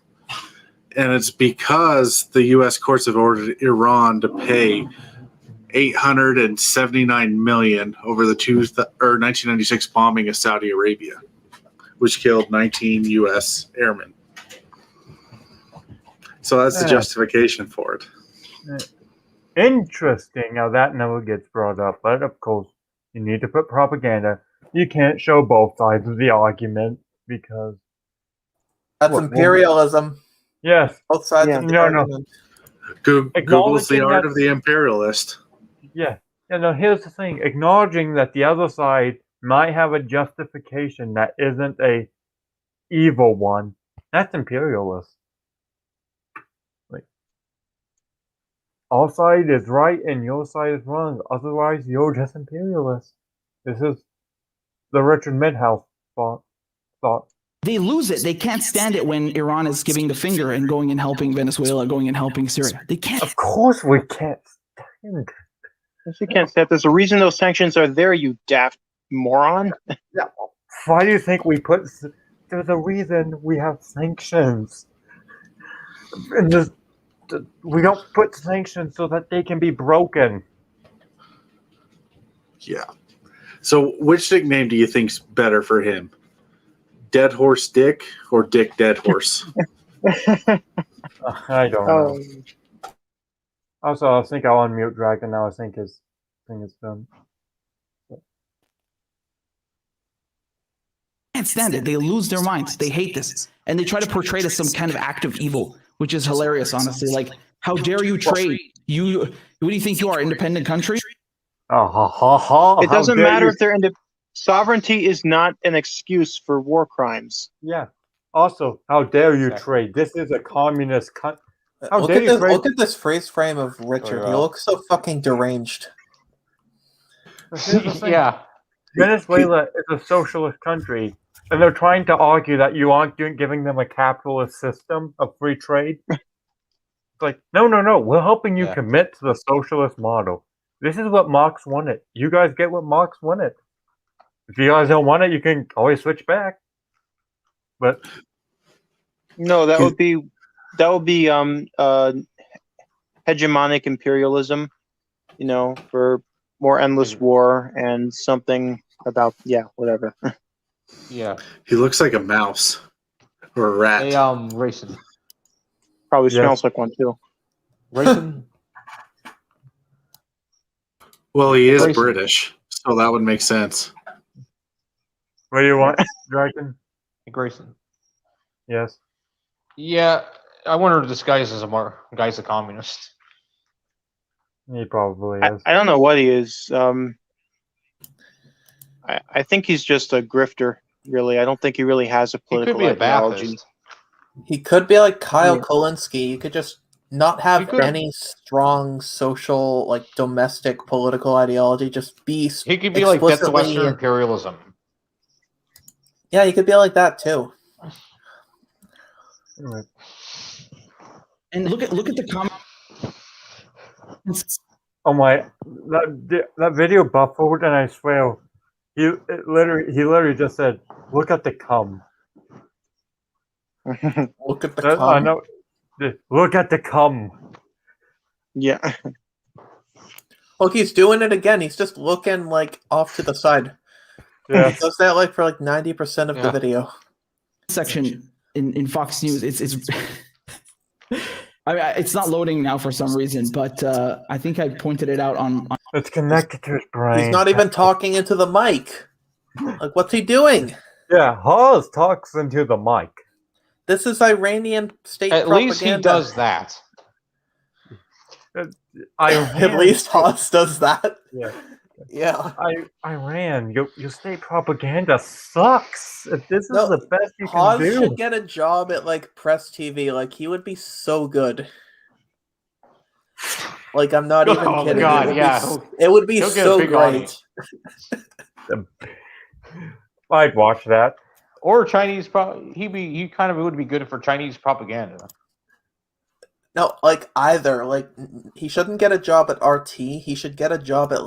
and it's because the U.S. courts have ordered Iran to pay $879 million over the 1996 bombing of Saudi Arabia, which killed 19 U.S. airmen. So that's the justification for it. Interesting how that never gets brought up, but of course, you need to put propaganda. You can't show both sides of the argument because That's imperialism. Yes. Both sides of the argument. Google's the art of the imperialist. Yeah. No, here's the thing. Acknowledging that the other side might have a justification that isn't a evil one, that's imperialist. Like, our side is right and your side is wrong. Otherwise, you're just imperialist. This is the Richard Medhurst thought. They lose it. They can't stand it when Iran is giving the finger and going and helping Venezuela, going and helping Syria. They can't. Of course we can't stand it. Yes, you can't stand. There's a reason those sanctions are there, you daft moron. Yeah. Why do you think we put... There's a reason we have sanctions. And we don't put sanctions so that they can be broken. Yeah. So which nickname do you think's better for him? Dead Horse Dick or Dick Dead Horse? I don't know. Also, I think I'll unmute Dragon now. I think his thing is done. Can't stand it. They lose their minds. They hate this. And they try to portray it as some kind of act of evil, which is hilarious, honestly. Like, how dare you trade? What do you think you are, independent country? It doesn't matter if they're sovereignty is not an excuse for war crimes. Yeah. Also, how dare you trade? This is a communist country. Look at this freeze frame of Richard. He looks so fucking deranged. Yeah. Venezuela is a socialist country, and they're trying to argue that you aren't giving them a capitalist system of free trade. It's like, no. We're helping you commit to the socialist model. This is what Marx wanted. You guys get what Marx wanted. If you guys don't want it, you can always switch back. But no, that would be hegemonic imperialism, for more endless war and something about whatever. Yeah. He looks like a mouse or a rat. Hey, racing. Probably smells like one too. Racing. Well, he is British, so that would make sense. What do you want, Dragon? Grayson. Yes. Yeah, I wonder if this guy's a communist. He probably is. I don't know what he is. I think he's just a grifter, really. I don't think he really has a political ideology. He could be like Kyle Kulinski. You could just not have any strong social, domestic political ideology. Just be. He could be like that's Western imperialism. Yeah, he could be like that too. And look at the comments. Oh my! That video buffed, and I swear, he literally just said, "Look at the cum." Look at the cum. I know. Look at the cum. Yeah. Look, he's doing it again. He's just looking off to the side. Yeah. He does that for 90% of the video. Section in Fox News, it's I mean, it's not loading now for some reason, but I think I pointed it out on. It's connected to his brain. He's not even talking into the mic. What's he doing? Yeah, Hawes talks into the mic. This is Iranian state propaganda. At least he does that. At least Hawes does that. Yeah. Yeah. Iran, your state propaganda sucks. If this is the best you Hawes can do. should get a job at Press TV. He would be so good. I'm not even kidding. God, it would be so great. I'd watch that. Or Chinese he kind of would be good for Chinese propaganda. No, either. He shouldn't get a job at RT. He should get a job at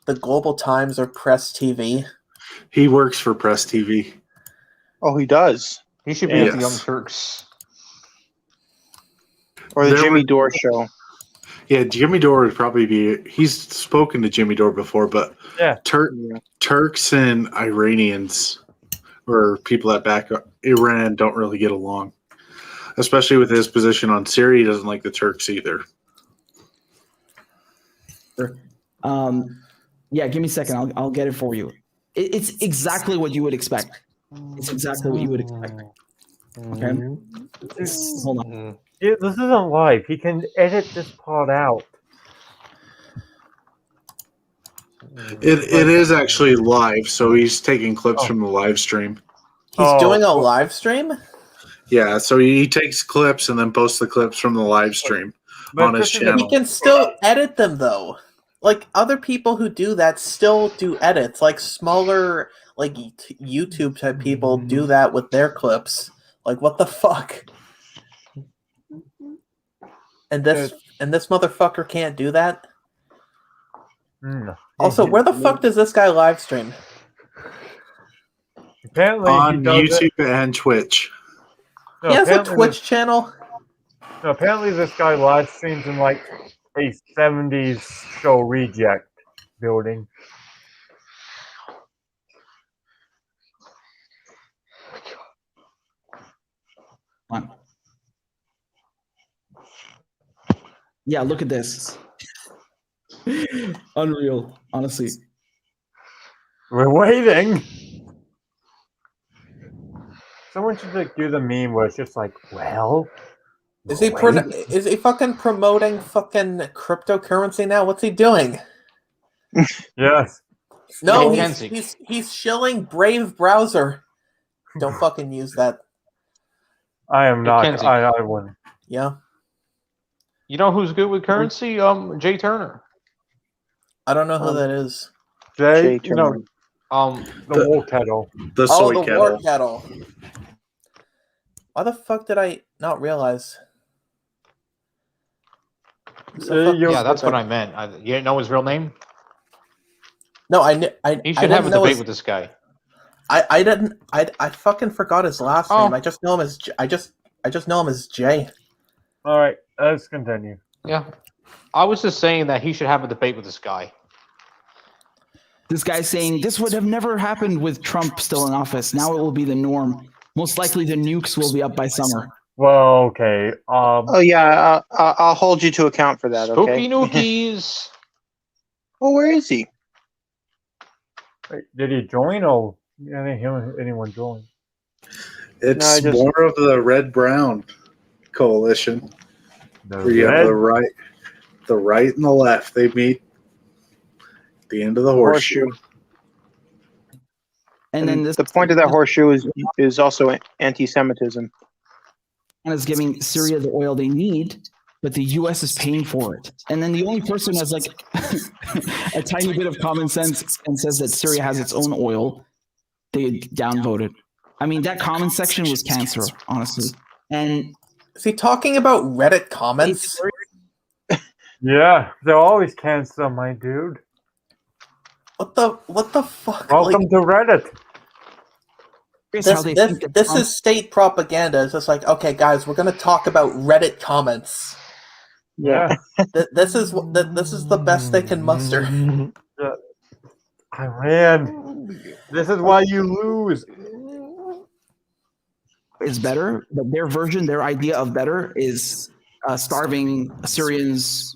the Global Times or Press TV. He works for Press TV. Oh, he does. He should be at the Young Turks. Or the There Jimmy would- Dore show. Yeah, Jimmy Dore would probably be. He's spoken to Jimmy Dore before, but Yeah. Turks and Iranians, or people that back Iran, don't really get along. Especially with his position on Syria, he doesn't like the Turks either. Yeah, give me a second. I'll get it for you. It's exactly what you would expect. It's exactly what you would expect. Okay. Hold on. Yeah, this isn't live. He can edit this part out. It is actually live, so he's taking clips Oh. from the live stream. He's Oh, doing a well- live stream? Yeah, so he takes clips and then posts the clips from the live stream But on his this is- channel. He can still edit them though. Like other people who do that still do edits. Like smaller like YouTube type people do that with their clips. Like what the fuck? And this motherfucker can't do that? Also, where the fuck does this guy live stream? Apparently On he does YouTube it. and Twitch. No, He has a apparently Twitch channel? No, apparently this guy live streams in like a 70s show reject building. Come on. Yeah, look at this. Unreal, honestly. We're waiting. Someone should like do the meme where it's just like, well, Is he fucking promoting fucking cryptocurrency now? What's he doing? yes. No, Hey, he's, Kenzie. he's shilling Brave browser. Don't fucking use that. I am not. Kenzie. I wouldn't. Yeah. You know who's good with currency? Jay Turner. I don't know who that is. Jay, Jay no, Turner. the war kettle. The Oh, soy the kettle. war kettle. Why the fuck did I not realize? Yeah, that's what I meant. You didn't know his real name? No, I knew. He should have a debate with this guy. I didn't. I fucking forgot his last Oh. name. I just know him as. I just know him as Jay. All right, let's continue. Yeah. I was just saying that he should have a debate with this guy. This guy's saying this would have never happened with Trump still in office. Now it will be the norm. Most likely the nukes will be up by summer. Well, okay. Oh yeah, I'll hold you to account for that. Okay. Spooky nookies. Oh, where is he? Wait, did he join? Or I didn't hear anyone join. It's No, I just- more of the red-brown coalition. The Where you have red- the right and the left. They meet at the end of the horseshoe. And then this the point of that horseshoe is also anti-Semitism. is giving Syria the oil they need, but the U.S. is paying for it. And then the only person who has like a tiny bit of common sense and says that Syria has its own oil, they downvoted. I mean, that comment section was cancer, honestly. And Is he talking about Reddit comments? Yeah, they're always cancer, my dude. What the fuck? Welcome Like, to Reddit. here's how they think that this Trump- is state propaganda. It's just like, okay, guys, we're gonna talk about Reddit comments. Yeah. This is the best they can muster. Iran. This is why you lose. is better, but their version, their idea of better is starving Syrians,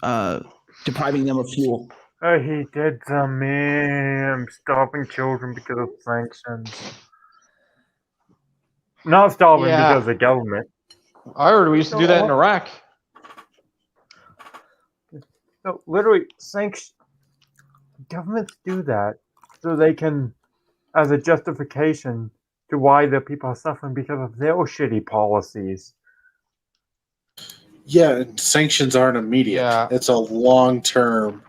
depriving them of fuel. He did some meme stopping children because of sanctions. Not stopping Yeah. because of the government. I heard we used to do that in Iraq. No, literally, governments do that so they can, as a justification to why the people are suffering because of their shitty policies. Yeah, and sanctions aren't immediate. Yeah. It's a long term,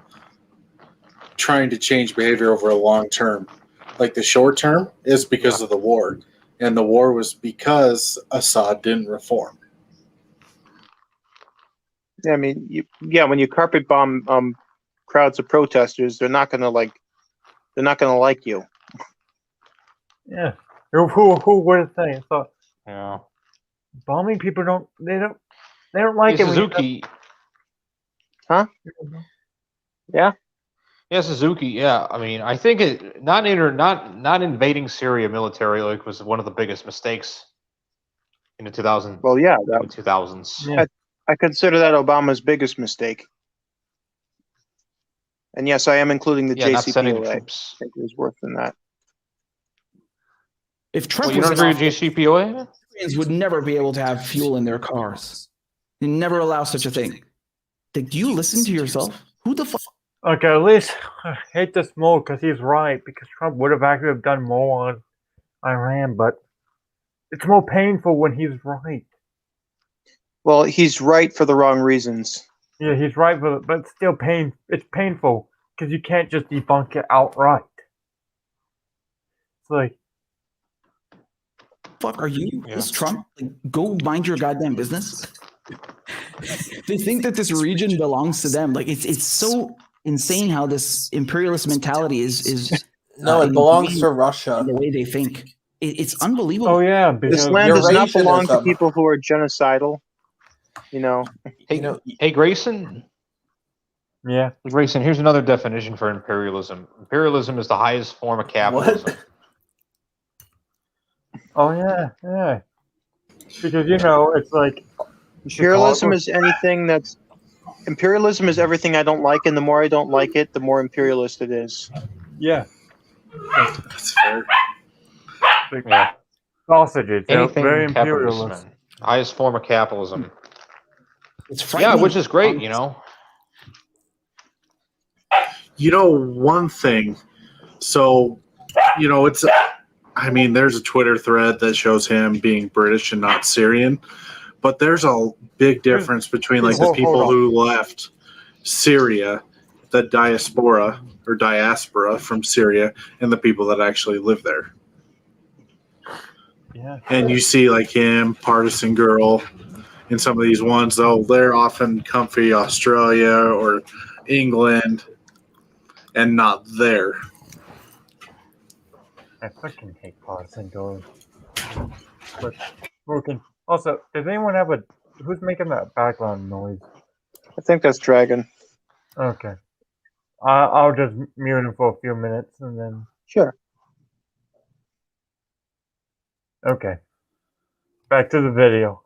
trying to change behavior over a long term. Like the short term is because of the war, and the war was because Assad didn't reform. Yeah, I mean, when you carpet bomb crowds of protesters, they're not gonna like you. Yeah. Who would have thought? Yeah. Bombing people don't They don't like Yeah, it when you Suzuki. Huh? Yeah. Yeah, Suzuki. Yeah, I mean, I think not invading Syria military like was one of the biggest mistakes in the 2000 Well, yeah. in the 2000s. Yeah. I consider that Obama's biggest mistake. And yes, I am including the Yeah, not sending the JCPOA. I troops. think it was worse than that. If Trump Well, you was don't in agree with office, JCPOA? Syrians would never be able to have fuel in their cars. They never allow such a thing. Like, do you listen to yourself? Who the fuck? Okay, at least I hate the smoke because he's right. Because Trump would have actually done more on Iran, but it's more painful when he's right. Well, he's right for the wrong reasons. Yeah, he's right, but it's still it's painful because you can't just debunk it outright. It's like, Fuck are you? Yeah. This Trump? Like, go mind your goddamn business. They think that this region belongs to them. Like, it's so insane how this imperialist mentality is No, it belongs to ingrained Russia. in the way they think. It's unbelievable. oh yeah, This because land does not belong to Eurasianism. people who are genocidal. You know, Hey, You know, hey, Grayson. yeah, Grayson, here's another definition for imperialism. Imperialism is the highest form of capitalism. what? oh yeah, because it's like imperialism is everything I don't like, and the more I don't like it, the more imperialist it is. yeah, That's fair. like Yeah. sausages. They're Anything very capitalist, imperialist. man. Highest form of capitalism. It's Yeah, frightening. which is great, you know. You know, one thing. So, it's. I mean, there's a Twitter thread that shows him being British and not Syrian, but there's a big difference between like the Hold people on. who left Syria, the diaspora from Syria, and the people that actually live there. Yeah, And you see like him, Partisan Girl, and some of these ones, though, they're often comfy Australia or England and not there. I fucking hate partisan girls. But broken. Also, does anyone have who's making that background noise? I think that's Dragon. Okay. I'll just mute him for a few minutes and then. Sure. Okay. Back to the video.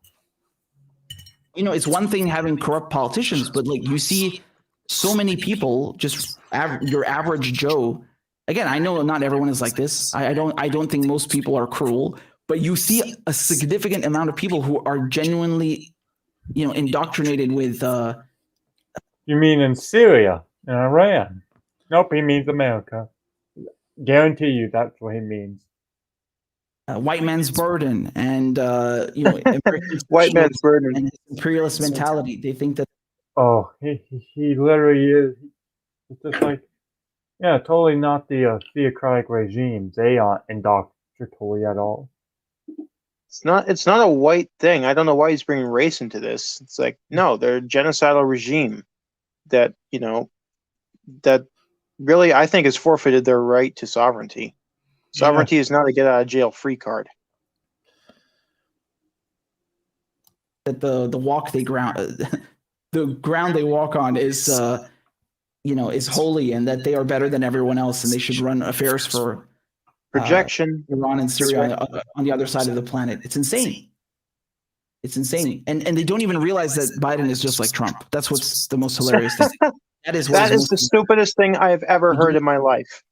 It's one thing having corrupt politicians, but like you see so many people, just your average Joe. Again, I know not everyone is like this. I don't think most people are cruel, but you see a significant amount of people who are genuinely, indoctrinated with. You mean in Syria and Iran? Nope, he means America. Guarantee you that's what he means. White man's burden and White man's burden. and imperialist mentality. They think that Oh, he literally is. It's just like, yeah, totally not the theocratic regimes. They aren't indoctrinatory at all. It's not a white thing. I don't know why he's bringing race into this. It's like, no, they're a genocidal regime that, that really I think has forfeited their right to sovereignty. Sovereignty is not a get out of jail free card. the walk they ground the ground they walk on is is holy, and that they are better than everyone else, and they should run affairs for Projection. Iran and Syria on the other side of the planet. It's insane. It's insane, and they don't even realize that Biden is just like Trump. That's what's the most hilarious thing. That is the stupidest thing I have ever heard in my life.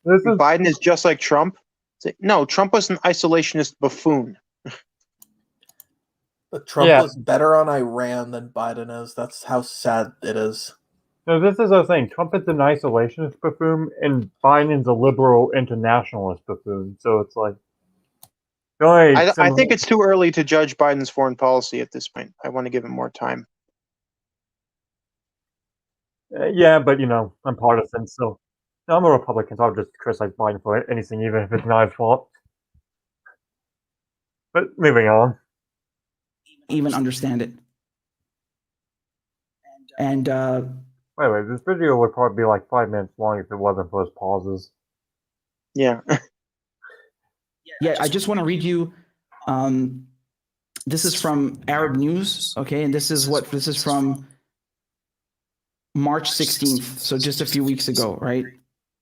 Biden is just like Trump. No, Trump was an isolationist buffoon. But Trump was better on Iran than Biden is. That's how sad it is. No, this is the thing. Trump is an isolationist buffoon, and Biden's a liberal internationalist buffoon. So it's like, I think it's too early to judge Biden's foreign policy at this point. I want to give him more time. Yeah, but I'm partisan, so I'm a Republican, so I'll just criticize Biden for anything, even if it's not his fault. But moving on. Even understand it. And wait, this video would probably be like 5 minutes long if it wasn't for his pauses. Yeah. Yeah, I just want to read you this is from Arab News, okay, and this is from March 16th, so just a few weeks ago, right?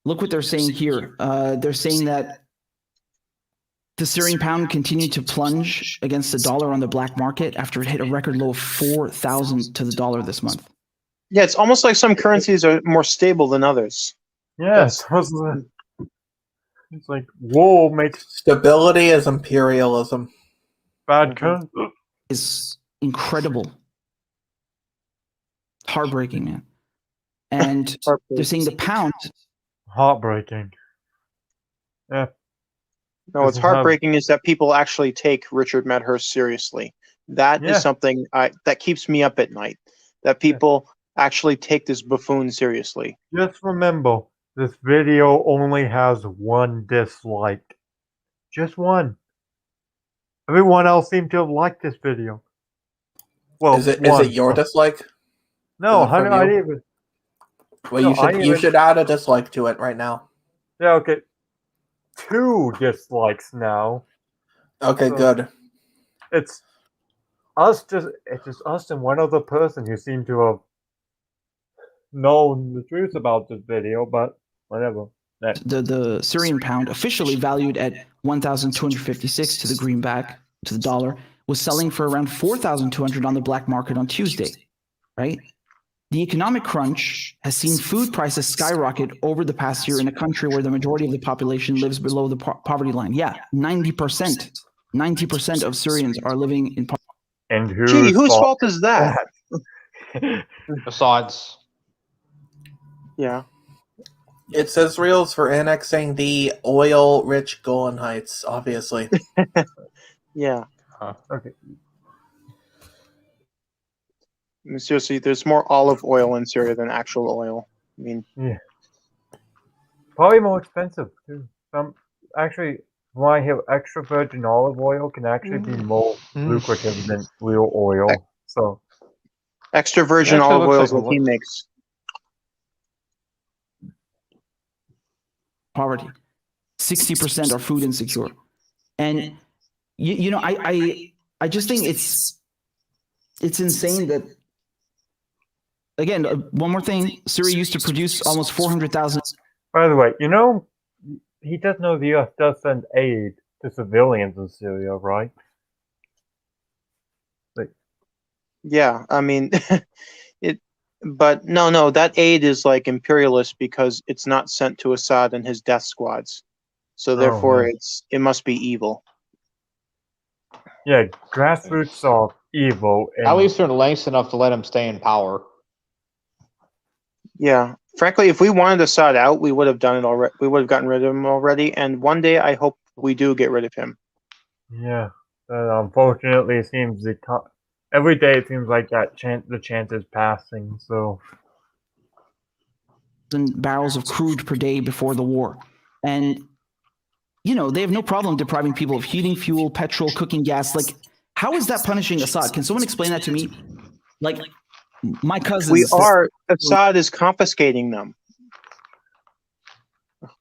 Look what they're saying here. They're saying that the Syrian pound continued to plunge against the dollar on the black market after it hit a record low of 4,000 to the dollar this month. Yeah, it's almost like some currencies are more stable than others. Yes, it's like wool makes Stability is imperialism. bad currency. Is incredible. Heartbreaking, man. And they're saying the pound. Heartbreaking. Yeah. No, what's heartbreaking is that people actually take Richard Medhurst seriously. That is something that keeps me up at night. That people actually take this buffoon seriously. Just remember, this video only has one dislike. Just one. Everyone else seemed to have liked this video. Well, is it your dislike? No, Is it from I you? didn't even. Well, No, you should add a dislike to it right now. Yeah, okay. 2 dislikes now. Okay, So, good. It's just us and one other person who seem to have known the truth about this video, but whatever. The Syrian pound, officially valued at 1,256 to the greenback, to the dollar, was selling for around 4,200 on the black market on Tuesday, right? The economic crunch has seen food prices skyrocket over the past year in a country where the majority of the population lives below the poverty line. Yeah, 90%. 90% of Syrians are living in poverty. And whose fault is that? Assad's. Yeah. It's Israel's for annexing the oil-rich Golan Heights, obviously. Yeah. Okay. I mean, seriously, there's more olive oil in Syria than actual oil. I mean, yeah. Probably more expensive too. Actually, when I hear extra virgin olive oil can actually be more lucrative than real oil. So extra virgin olive oil is what he makes. Poverty. 60% are food insecure. And you know, I just think it's insane that, again, one more thing, Syria used to produce almost 400,000. By the way, you know, he does know the US does send aid to civilians in Syria, right? Yeah, I mean, but no, that aid is like imperialist because it's not sent to Assad and his death squads. So therefore it must be evil. Yeah, grassroots are evil. At least they're lengths enough to let him stay in power. Yeah. Frankly, if we wanted Assad out, we would have done it already. We would have gotten rid of him already. And one day, I hope we do get rid of him. Yeah, but unfortunately, it seems every day it seems like the chance is passing. So, barrels of crude per day before the war, and you know they have no problem depriving people of heating fuel, petrol, cooking gas. Like, how is that punishing Assad? Can someone explain that to me? Like, my cousins. Assad is confiscating them.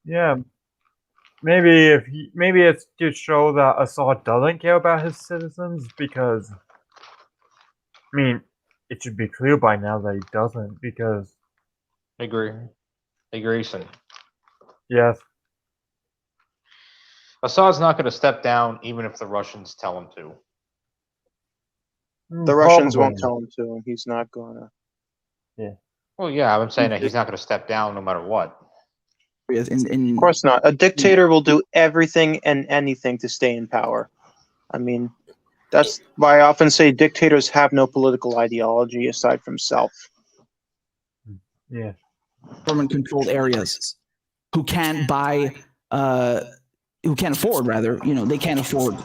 Yeah, maybe it's to show that Assad doesn't care about his citizens, because I mean, it should be clear by now that he doesn't, because Agreeson. Yes. Assad's not going to step down even if the Russians tell him to. The Russians won't tell him to, and he's not going to. Yeah. Well, yeah, I'm saying that he's not going to step down no matter what. Of course not. A dictator will do everything and anything to stay in power. I mean, that's why I often say dictators have no political ideology aside from self. Yeah. Government-controlled areas who can't buy, who can't afford, rather, you know, they can't afford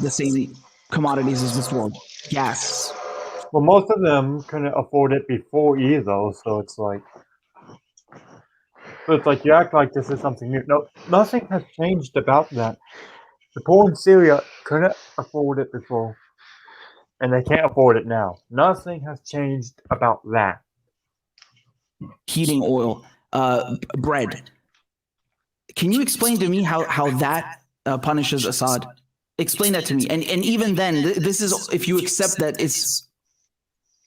the same commodities as before. Gas. Well, most of them couldn't afford it before either, so it's like you act like this is something new. No, nothing has changed about that. The poor in Syria couldn't afford it before, and they can't afford it now. Nothing has changed about that. Heating oil, bread. Can you explain to me how that punishes Assad? Explain that to me. And even then, this is if you accept that it's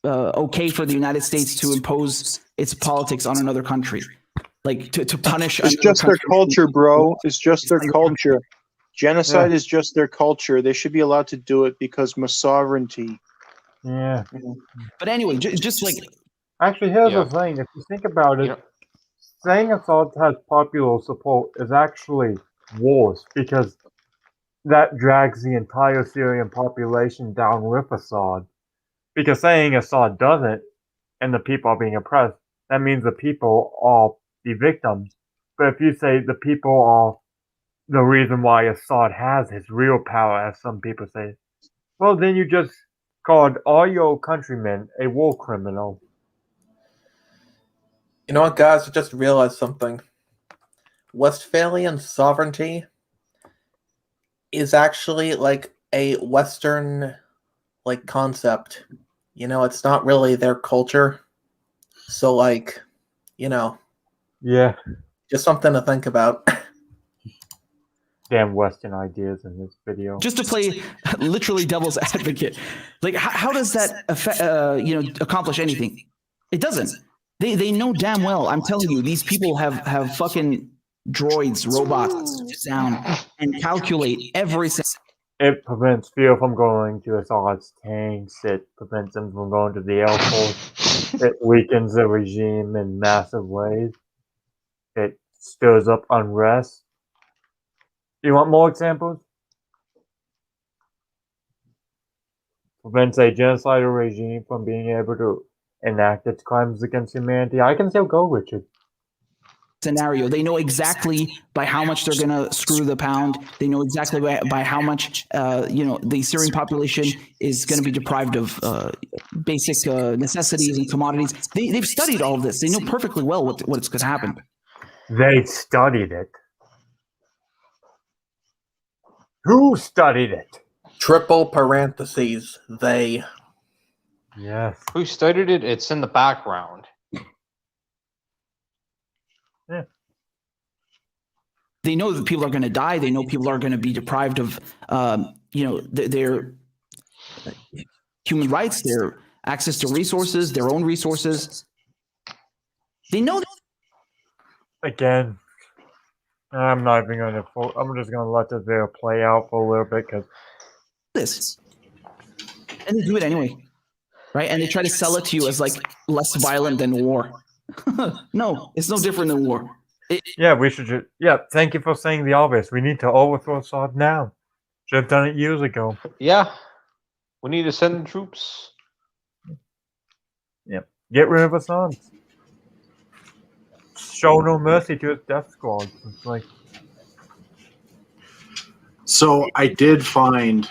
okay for the United States to impose its politics on another country, like to punish. It's just their culture, bro. It's just their culture. Genocide is just their culture. They should be allowed to do it because of sovereignty. Yeah. But anyway, just like Actually, here's the thing. If you think about it, saying Assad has popular support is actually worse because that drags the entire Syrian population down with Assad. Because saying Assad doesn't, and the people are being oppressed, that means the people are the victims. But if you say the people are the reason why Assad has his real power, as some people say, well, then you just called all your countrymen a war criminal. You know what, guys? I just realized something. Westphalian sovereignty is actually like a Western like concept. You know, it's not really their culture. So like, you know, Yeah. just something to think about. Damn Western ideas in this video. just to play literally devil's advocate, like how does that affect, accomplish anything? It doesn't. They know damn well. I'm telling you, these people have fucking droids, robots that sit down and calculate every single. It prevents fear from going to Assad's tanks. It prevents them from going to the Air Force. It weakens the regime in massive ways. It stirs up unrest. You want more examples? Prevents a genocidal regime from being able to enact its crimes against humanity. I can still go, Richard. Scenario. They know exactly by how much they're going to screw the pound. They know exactly by how much, the Syrian population is going to be deprived of basic necessities and commodities. They've studied all of this. They know perfectly well what's going to happen. They studied it. Who studied it? Triple parentheses, they. Yes. Who studied it? It's in the background. Yeah. They know that people are going to die. They know people are going to be deprived of, their human rights, their access to resources, their own resources. They know that. Again, I'm not even going to. I'm just going to let this video play out for a little bit because This, and they do it anyway, right? And they try to sell it to you as like less violent than war. No, it's no different than war. we should just. Yeah, thank you for saying the obvious. We need to overthrow Assad now. Should have done it years ago. Yeah. We need to send in troops. Yep. Get rid of Assad. Show no mercy to his death squad. It's like. So I did find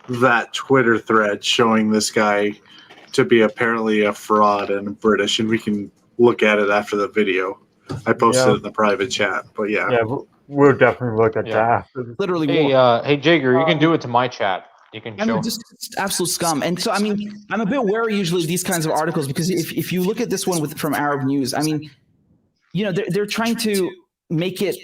that Twitter thread showing this guy to be apparently a fraud and British, and we can look at it after the video. I posted it in the private chat, but yeah. Yeah, we'll definitely look at that. Literally, Hey, war. hey, Jager, you can do it to my chat. You can I show. mean, just absolute scum. And so, I mean, I'm a bit wary usually of these kinds of articles because if you look at this one from Arab News, I mean, they're trying to make it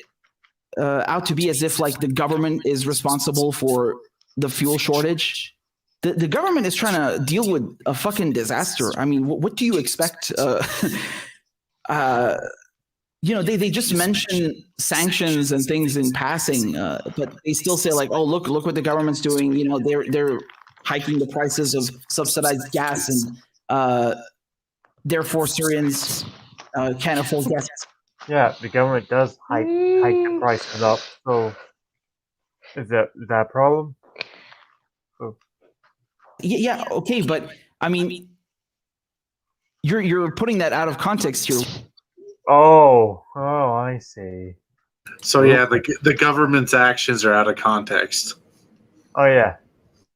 out to be as if like the government is responsible for the fuel shortage. The government is trying to deal with a fucking disaster. I mean, what do you expect? They just mention sanctions and things in passing, but they still say like, oh, look what the government's doing. They're hiking the prices of subsidized gas, and therefore Syrians can't afford gas. Yeah, the government does hike the prices up. So, is that a problem? Yeah, okay, but I mean, you're putting that out of context here. Oh, I see. So yeah, the government's actions are out of context. Oh yeah,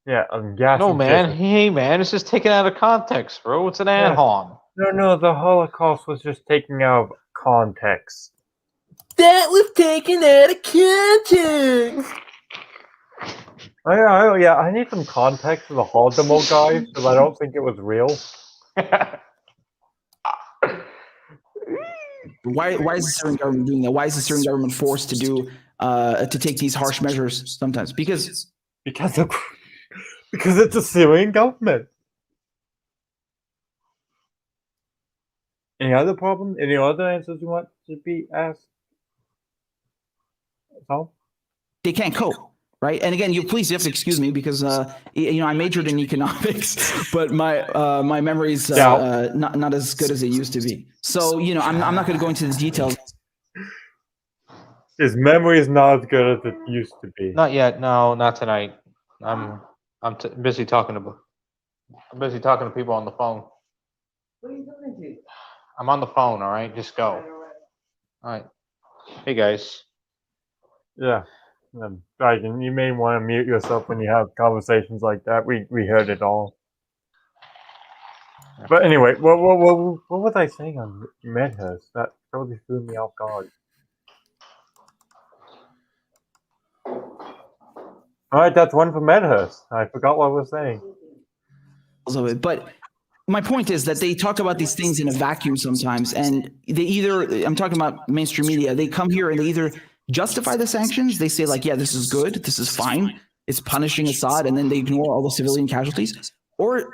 gas. No, man. Hey, man, it's just taken out of context, bro. It's an ad-hom. No, the Holocaust was just taken out of context. That was taken out of context. Oh yeah, I need some context for the Holodomor guy because I don't think it was real. Why is the Syrian government doing that? Why is the Syrian government forced to take these harsh measures sometimes? Because Because it's a Syrian government. Any other problem? Any other answers you want to be asked? So? They can't cope, right? And again, you have to excuse me because I majored in economics, but my memory's not as good as it used to be. So I'm not going to go into the details. His memory is not as good as it used to be. Not yet. No, not tonight. I'm busy talking to. I'm busy talking to people on the phone. What are you talking to? I'm on the phone. All right, just go. All right. Hey guys. Yeah. Dragon, you may want to mute yourself when you have conversations like that. We heard it all. But anyway, what was I saying on Medhurst? That totally threw me off guard. Alright, that's one for Medhurst. I forgot what I was saying. But my point is that they talk about these things in a vacuum sometimes, and I'm talking about mainstream media, they come here and they either justify the sanctions, they say like, yeah, this is good, this is fine, it's punishing Assad, and then they ignore all the civilian casualties, or...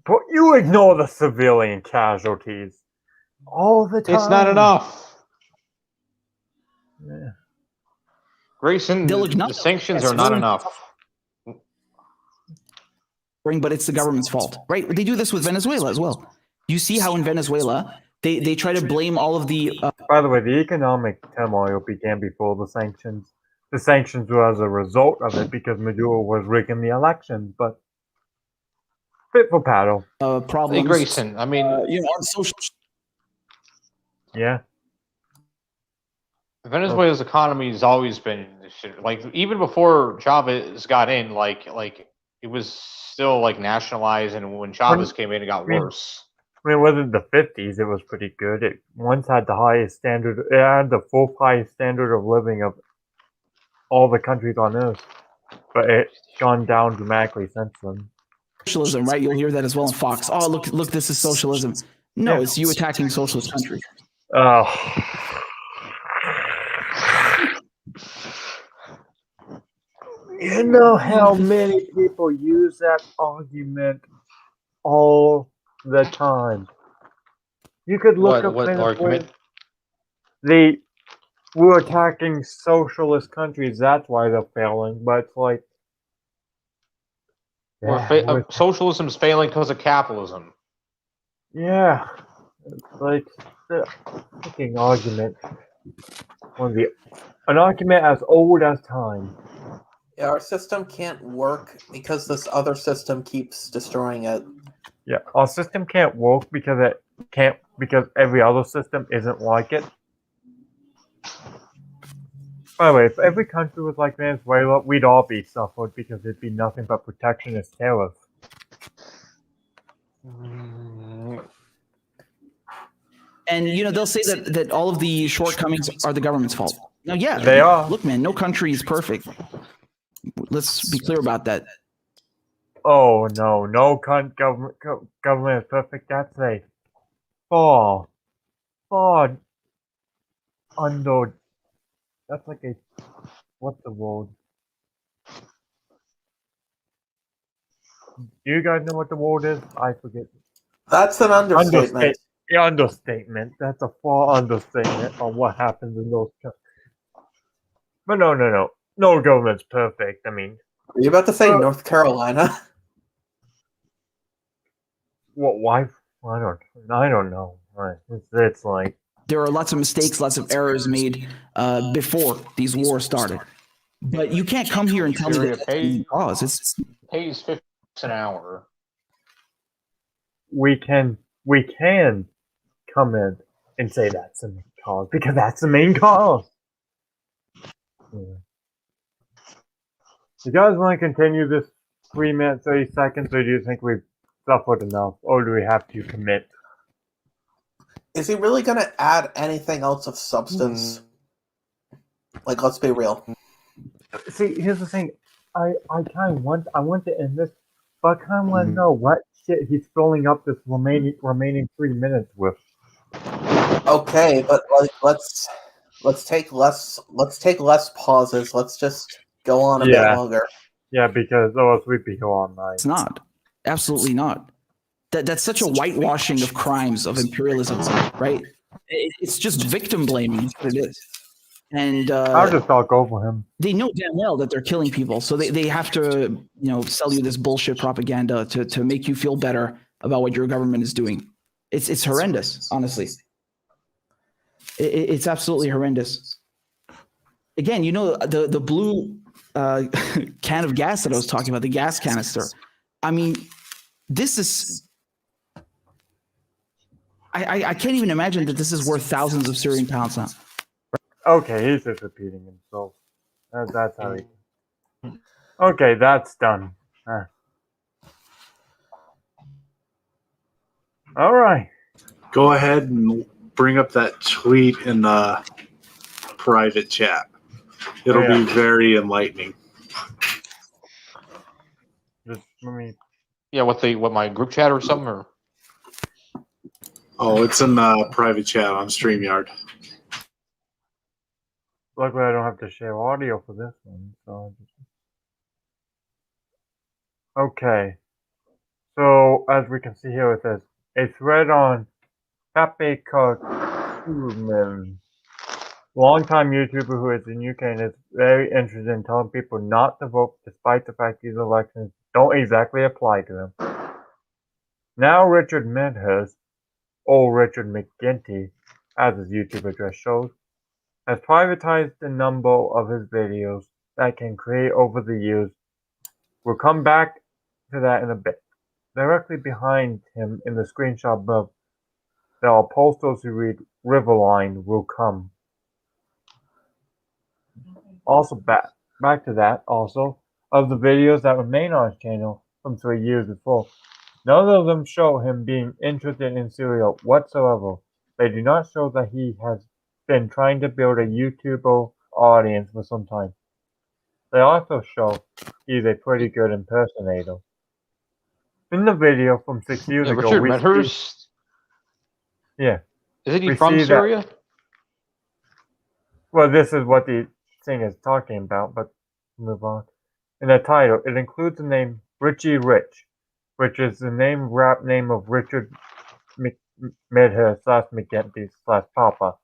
But you ignore the civilian casualties all the time. It's not enough. Yeah. Grayson, the sanctions are not enough. But it's the government's fault, right? They do this with Venezuela as well. You see how in Venezuela, they try to blame all of the... By the way, the economic turmoil began before the sanctions. The sanctions were as a result of it because Maduro was rigging the elections, but fit for battle. Problems. Hey, Grayson, I mean... on social... Yeah. Venezuela's economy has always been like, even before Chavez got in, like it was still like nationalized, and when Chavez came in, it got worse. I mean, it wasn't the 50s. It was pretty good. It once had the highest standard. It had the fourth highest standard of living of all the countries on Earth, but it's gone down dramatically since then. Socialism, right? You'll hear that as well on Fox. Oh, look, this is socialism. No, it's you attacking socialist countries. You know how many people use that argument all the time. You could look up what argument? We're attacking socialist countries. That's why they're failing. But it's like, socialism is failing because of capitalism. Yeah, it's like the fucking argument. An argument as old as time. Yeah, our system can't work because this other system keeps destroying it. Yeah, our system can't work because every other system isn't like it. By the way, if every country was like Venezuela, we'd all be suffered because it'd be nothing but protectionist tariffs. And they'll say that all of the shortcomings are the government's fault. Now, yeah, they are. Look, man, no country is perfect. Let's be clear about that. Oh no government is perfect. That's a far under. That's like a, what's the word? Do you guys know what the word is? I forget. That's an understatement. Understatement. That's a far understatement on what happens in those countries. But no. No government's perfect. I mean, are you about to say North Carolina? What? Why? I don't know. Right? It's like there are lots of mistakes, lots of errors made before these wars started. But you can't come here and tell me that the cause. It's pays $50 an hour. We can come in and say that's the main cause because that's the main cause. Yeah. You guys want to continue this 3 minutes 30 seconds, or do you think we've suffered enough, or do we have to commit? Is he really going to add anything else of substance? Like, let's be real. See, here's the thing. I want to end this, but I kind of want to know what shit he's filling up this remaining 3 minutes with. Okay, but like, let's take less pauses. Let's just go on a bit longer. Yeah, because we'd be here all night. It's not. Absolutely not. That's such a whitewashing of crimes of imperialism, right? It's just victim blaming is what it is. And I'll just talk over him. they know damn well that they're killing people, so they have to sell you this bullshit propaganda to make you feel better about what your government is doing. It's horrendous, honestly. It's absolutely horrendous. Again, the blue can of gas that I was talking about, the gas canister. I mean, this is. I can't even imagine that this is worth thousands of Syrian pounds now. Okay, he's just repeating himself. That's how he. Okay, that's done. All right. Go ahead and bring up that tweet in the private chat. It'll be very enlightening. Just let me. Yeah, what my group chat or something or. Oh, it's in the private chat on StreamYard. Luckily, I don't have to share audio for this one. So. Okay. So, as we can see here, it says a thread on Pepe Kuman, longtime YouTuber who is in UK and is very interested in telling people not to vote despite the fact these elections don't exactly apply to them. Now Richard Medhurst, or Richard McGinty, as his YouTube address shows, has privatized a number of his videos that can create over the years. We'll come back to that in a bit. Directly behind him in the screenshot above, there are posters who read Riverline will come. Also back to that also, of the videos that remain on his channel from 3 years before, none of them show him being interested in Syria whatsoever. They do not show that he has been trying to build a YouTuber audience for some time. They also show he's a pretty good impersonator. In the video from 6 years ago, Richard we Medhurst? Yeah. Isn't he We from see that- Syria? Well, this is what the thing is talking about, but move on. In the title, it includes the name Richie Rich, which is the rap name of Richard Medhurst / McGinty / Papa.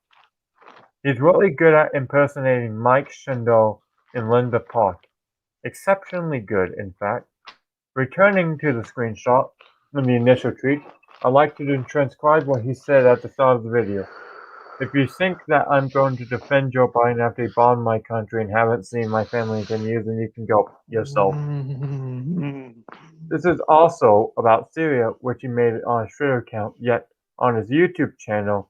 He's really good at impersonating Mike Shindle and Linda Park. Exceptionally good, in fact. Returning to the screenshot in the initial tweet, I'd like to transcribe what he said at the start of the video. If you think that I'm going to defend Joe Biden after he bombed my country and haven't seen my family in 10 years, then you can go yourself. This is also about Syria, which he made on his Twitter account, yet on his YouTube channel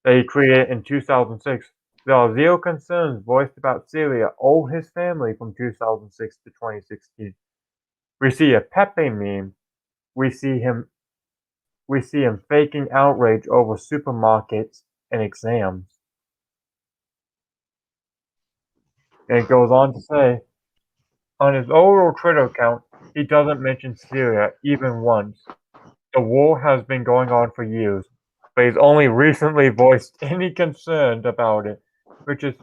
that he created in 2006, there are zero concerns voiced about Syria or his family from 2006 to 2016. We see a Pepe meme. We see him faking outrage over supermarkets and exams. And it goes on to say, on his overall Twitter account, he doesn't mention Syria even once. The war has been going on for years, but he's only recently voiced any concern about it, which is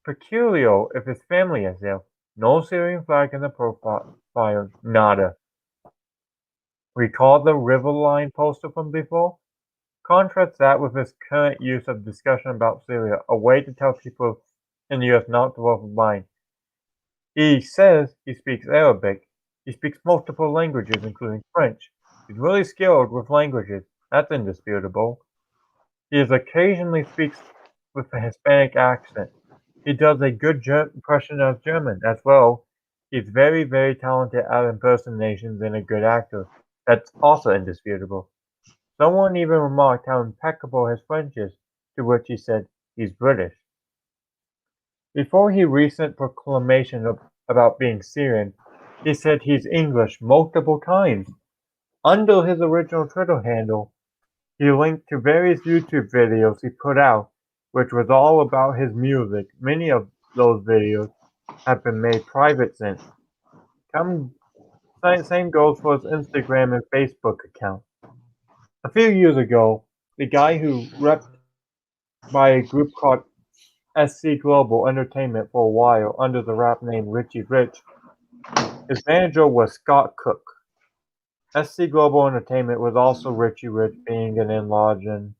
peculiar if his family is there. No Syrian flag in the profile, nada. Recall the Riverline poster from before? Contrast that with his current use of discussion about Syria, a way to tell people in the US not to vote for Biden. He says he speaks Arabic. He speaks multiple languages, including French. He's really skilled with languages. That's indisputable. He occasionally speaks with a Hispanic accent. He does a good impression of German as well. He's very, very talented at impersonations and a good actor. That's also indisputable. Someone even remarked how impeccable his French is, to which he said he's British. Before his recent proclamation about being Syrian, he said he's English multiple times. Under his original Twitter handle, he linked to various YouTube videos he put out, which was all about his music. Many of those videos have been made private since. Same goes for his Instagram and Facebook account. A few years ago, the guy who repped by a group called SC Global Entertainment for a while under the rap name Richie Rich. His manager was Scott Cook. SC Global Entertainment was also Richie Rich being an enlarging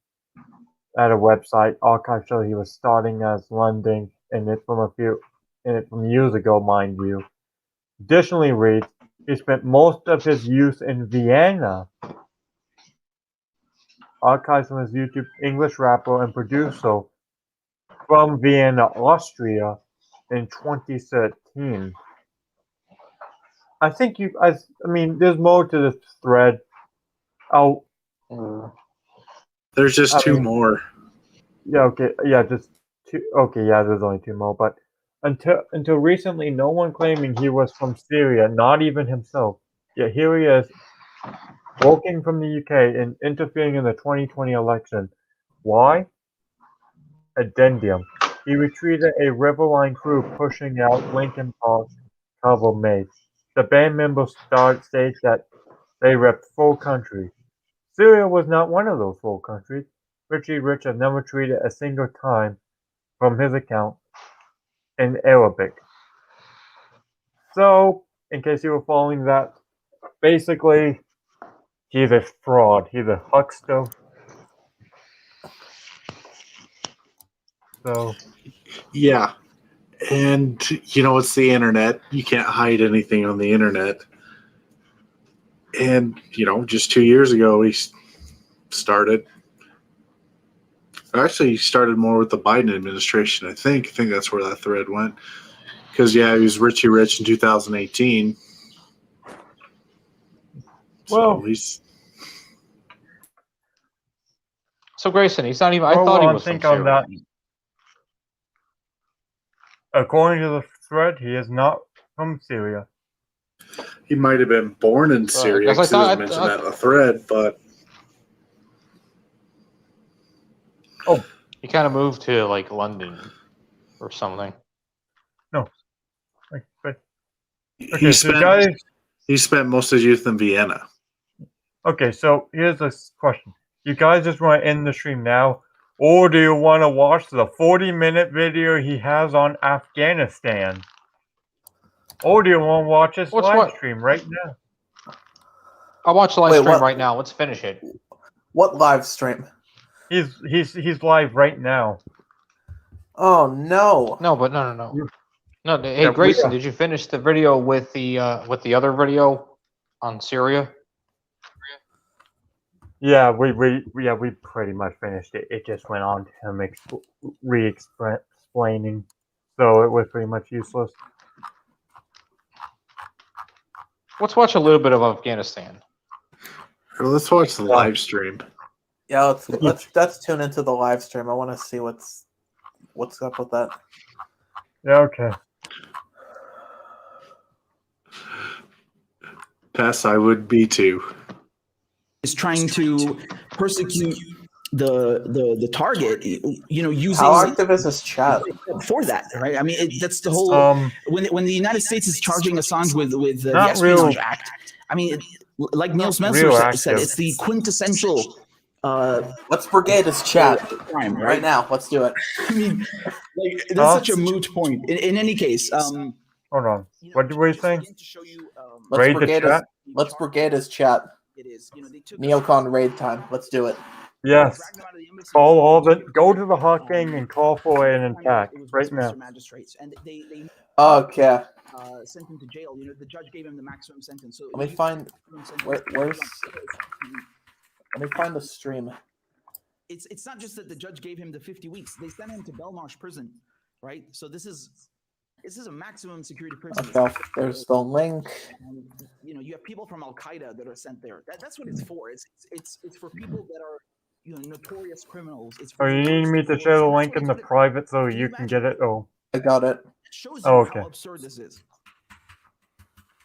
at a website. Archive show he was starting as London in it from years ago, mind you. Additionally, reads he spent most of his youth in Vienna. Archives from his YouTube English rapper and producer from Vienna, Austria in 2013. I think I mean, there's more to this thread. There's just two more. Yeah, okay, yeah, just two. Okay, yeah, there's only two more. But until recently, no one claiming he was from Syria, not even himself. Yet here he is, walking from the UK and interfering in the 2020 election. Why? Addendum. He retreated a Riverline crew pushing out Linkin Park's cover made. The band members stated that they repped 4 countries. Syria was not one of those 4 countries. Richie Rich has never tweeted a single time from his account in Arabic. So, in case you were following that, basically, he's a fraud. He's a huckster. So, yeah. And, it's the internet. You can't hide anything on the internet. And, just 2 years ago, he started. Actually, he started more with the Biden administration, I think. I think that's where that thread went. Because, he was Richie Rich in 2018. well, So Grayson, he's not even. I thought he was from Syria. On that. According to the thread, he is not from Syria. He might have been born in Syria because it was mentioned that in the thread, but he kind of moved to like London or something. No, but okay, he spent most of his youth in Vienna. Okay, so here's a question: you guys just want to end the stream now, or do you want to watch the 40-minute video he has on Afghanistan? Or do you want to watch his live stream right now? I'll watch the live stream right now. Let's finish it. What live stream? He's live right now. Oh no! No, but no. Hey, yeah, Grayson, did you finish the video with the other video on Syria? Yeah, we pretty much finished it. It just went on to him re-explaining, so it was pretty much useless. Let's watch a little bit of Afghanistan. Let's watch the live stream. Yeah, let's tune into the live stream. I want to see what's up with that. Yeah, okay. Tess, I would be too. Is trying to persecute the target, using how active is this chat for that, right? I mean, that's the whole. When the United States is charging Assange with the Espionage Act, I mean, like Neil Spencer said, it's the quintessential. Let's brigade his chat crime, right now. Let's do it. I mean, that's such a moot point. In any case, hold on. What were you saying? Let's brigade his chat. It is, Neocon raid time. Let's do it. Yes. Call all the go to the Hawking and call for an attack right now. Okay. Sent him to jail. The judge gave him the maximum sentence. So let me find where's. Let me find the stream. It's not just that the judge gave him the 50 weeks. They sent him to Belmarsh prison, right? So this is a maximum security prison. Okay, there's the link. And, you have people from Al Qaeda that are sent there. That's what it's for. It's for people that are notorious criminals. It's for you need me to share the link in the private so you can get it? Oh, I got it. It shows you how absurd this is.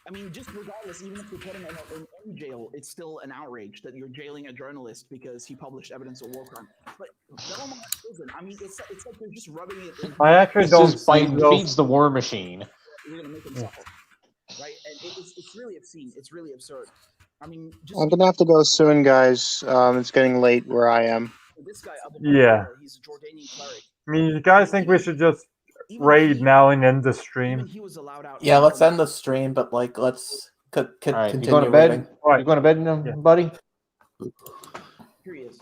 I mean, just regardless, even if you put him in any jail, it's still an outrage that you're jailing a journalist because he published evidence of war crime. But Belmont prison, I mean, it's like they're just rubbing it in. I actually don't see Biden feeds the war machine. You're gonna make him suffer, right? And it's really obscene. It's really absurd. I mean, I'm gonna have to go soon, guys. It's getting late where I am. This guy, yeah, he's a Jordanian cleric. I mean, you guys think we should just raid now and end the stream? He was allowed out. Yeah, let's end the stream, but like let's All right, continue you going to bed? raiding. Right. You going to bed, Yeah. buddy? Here he is.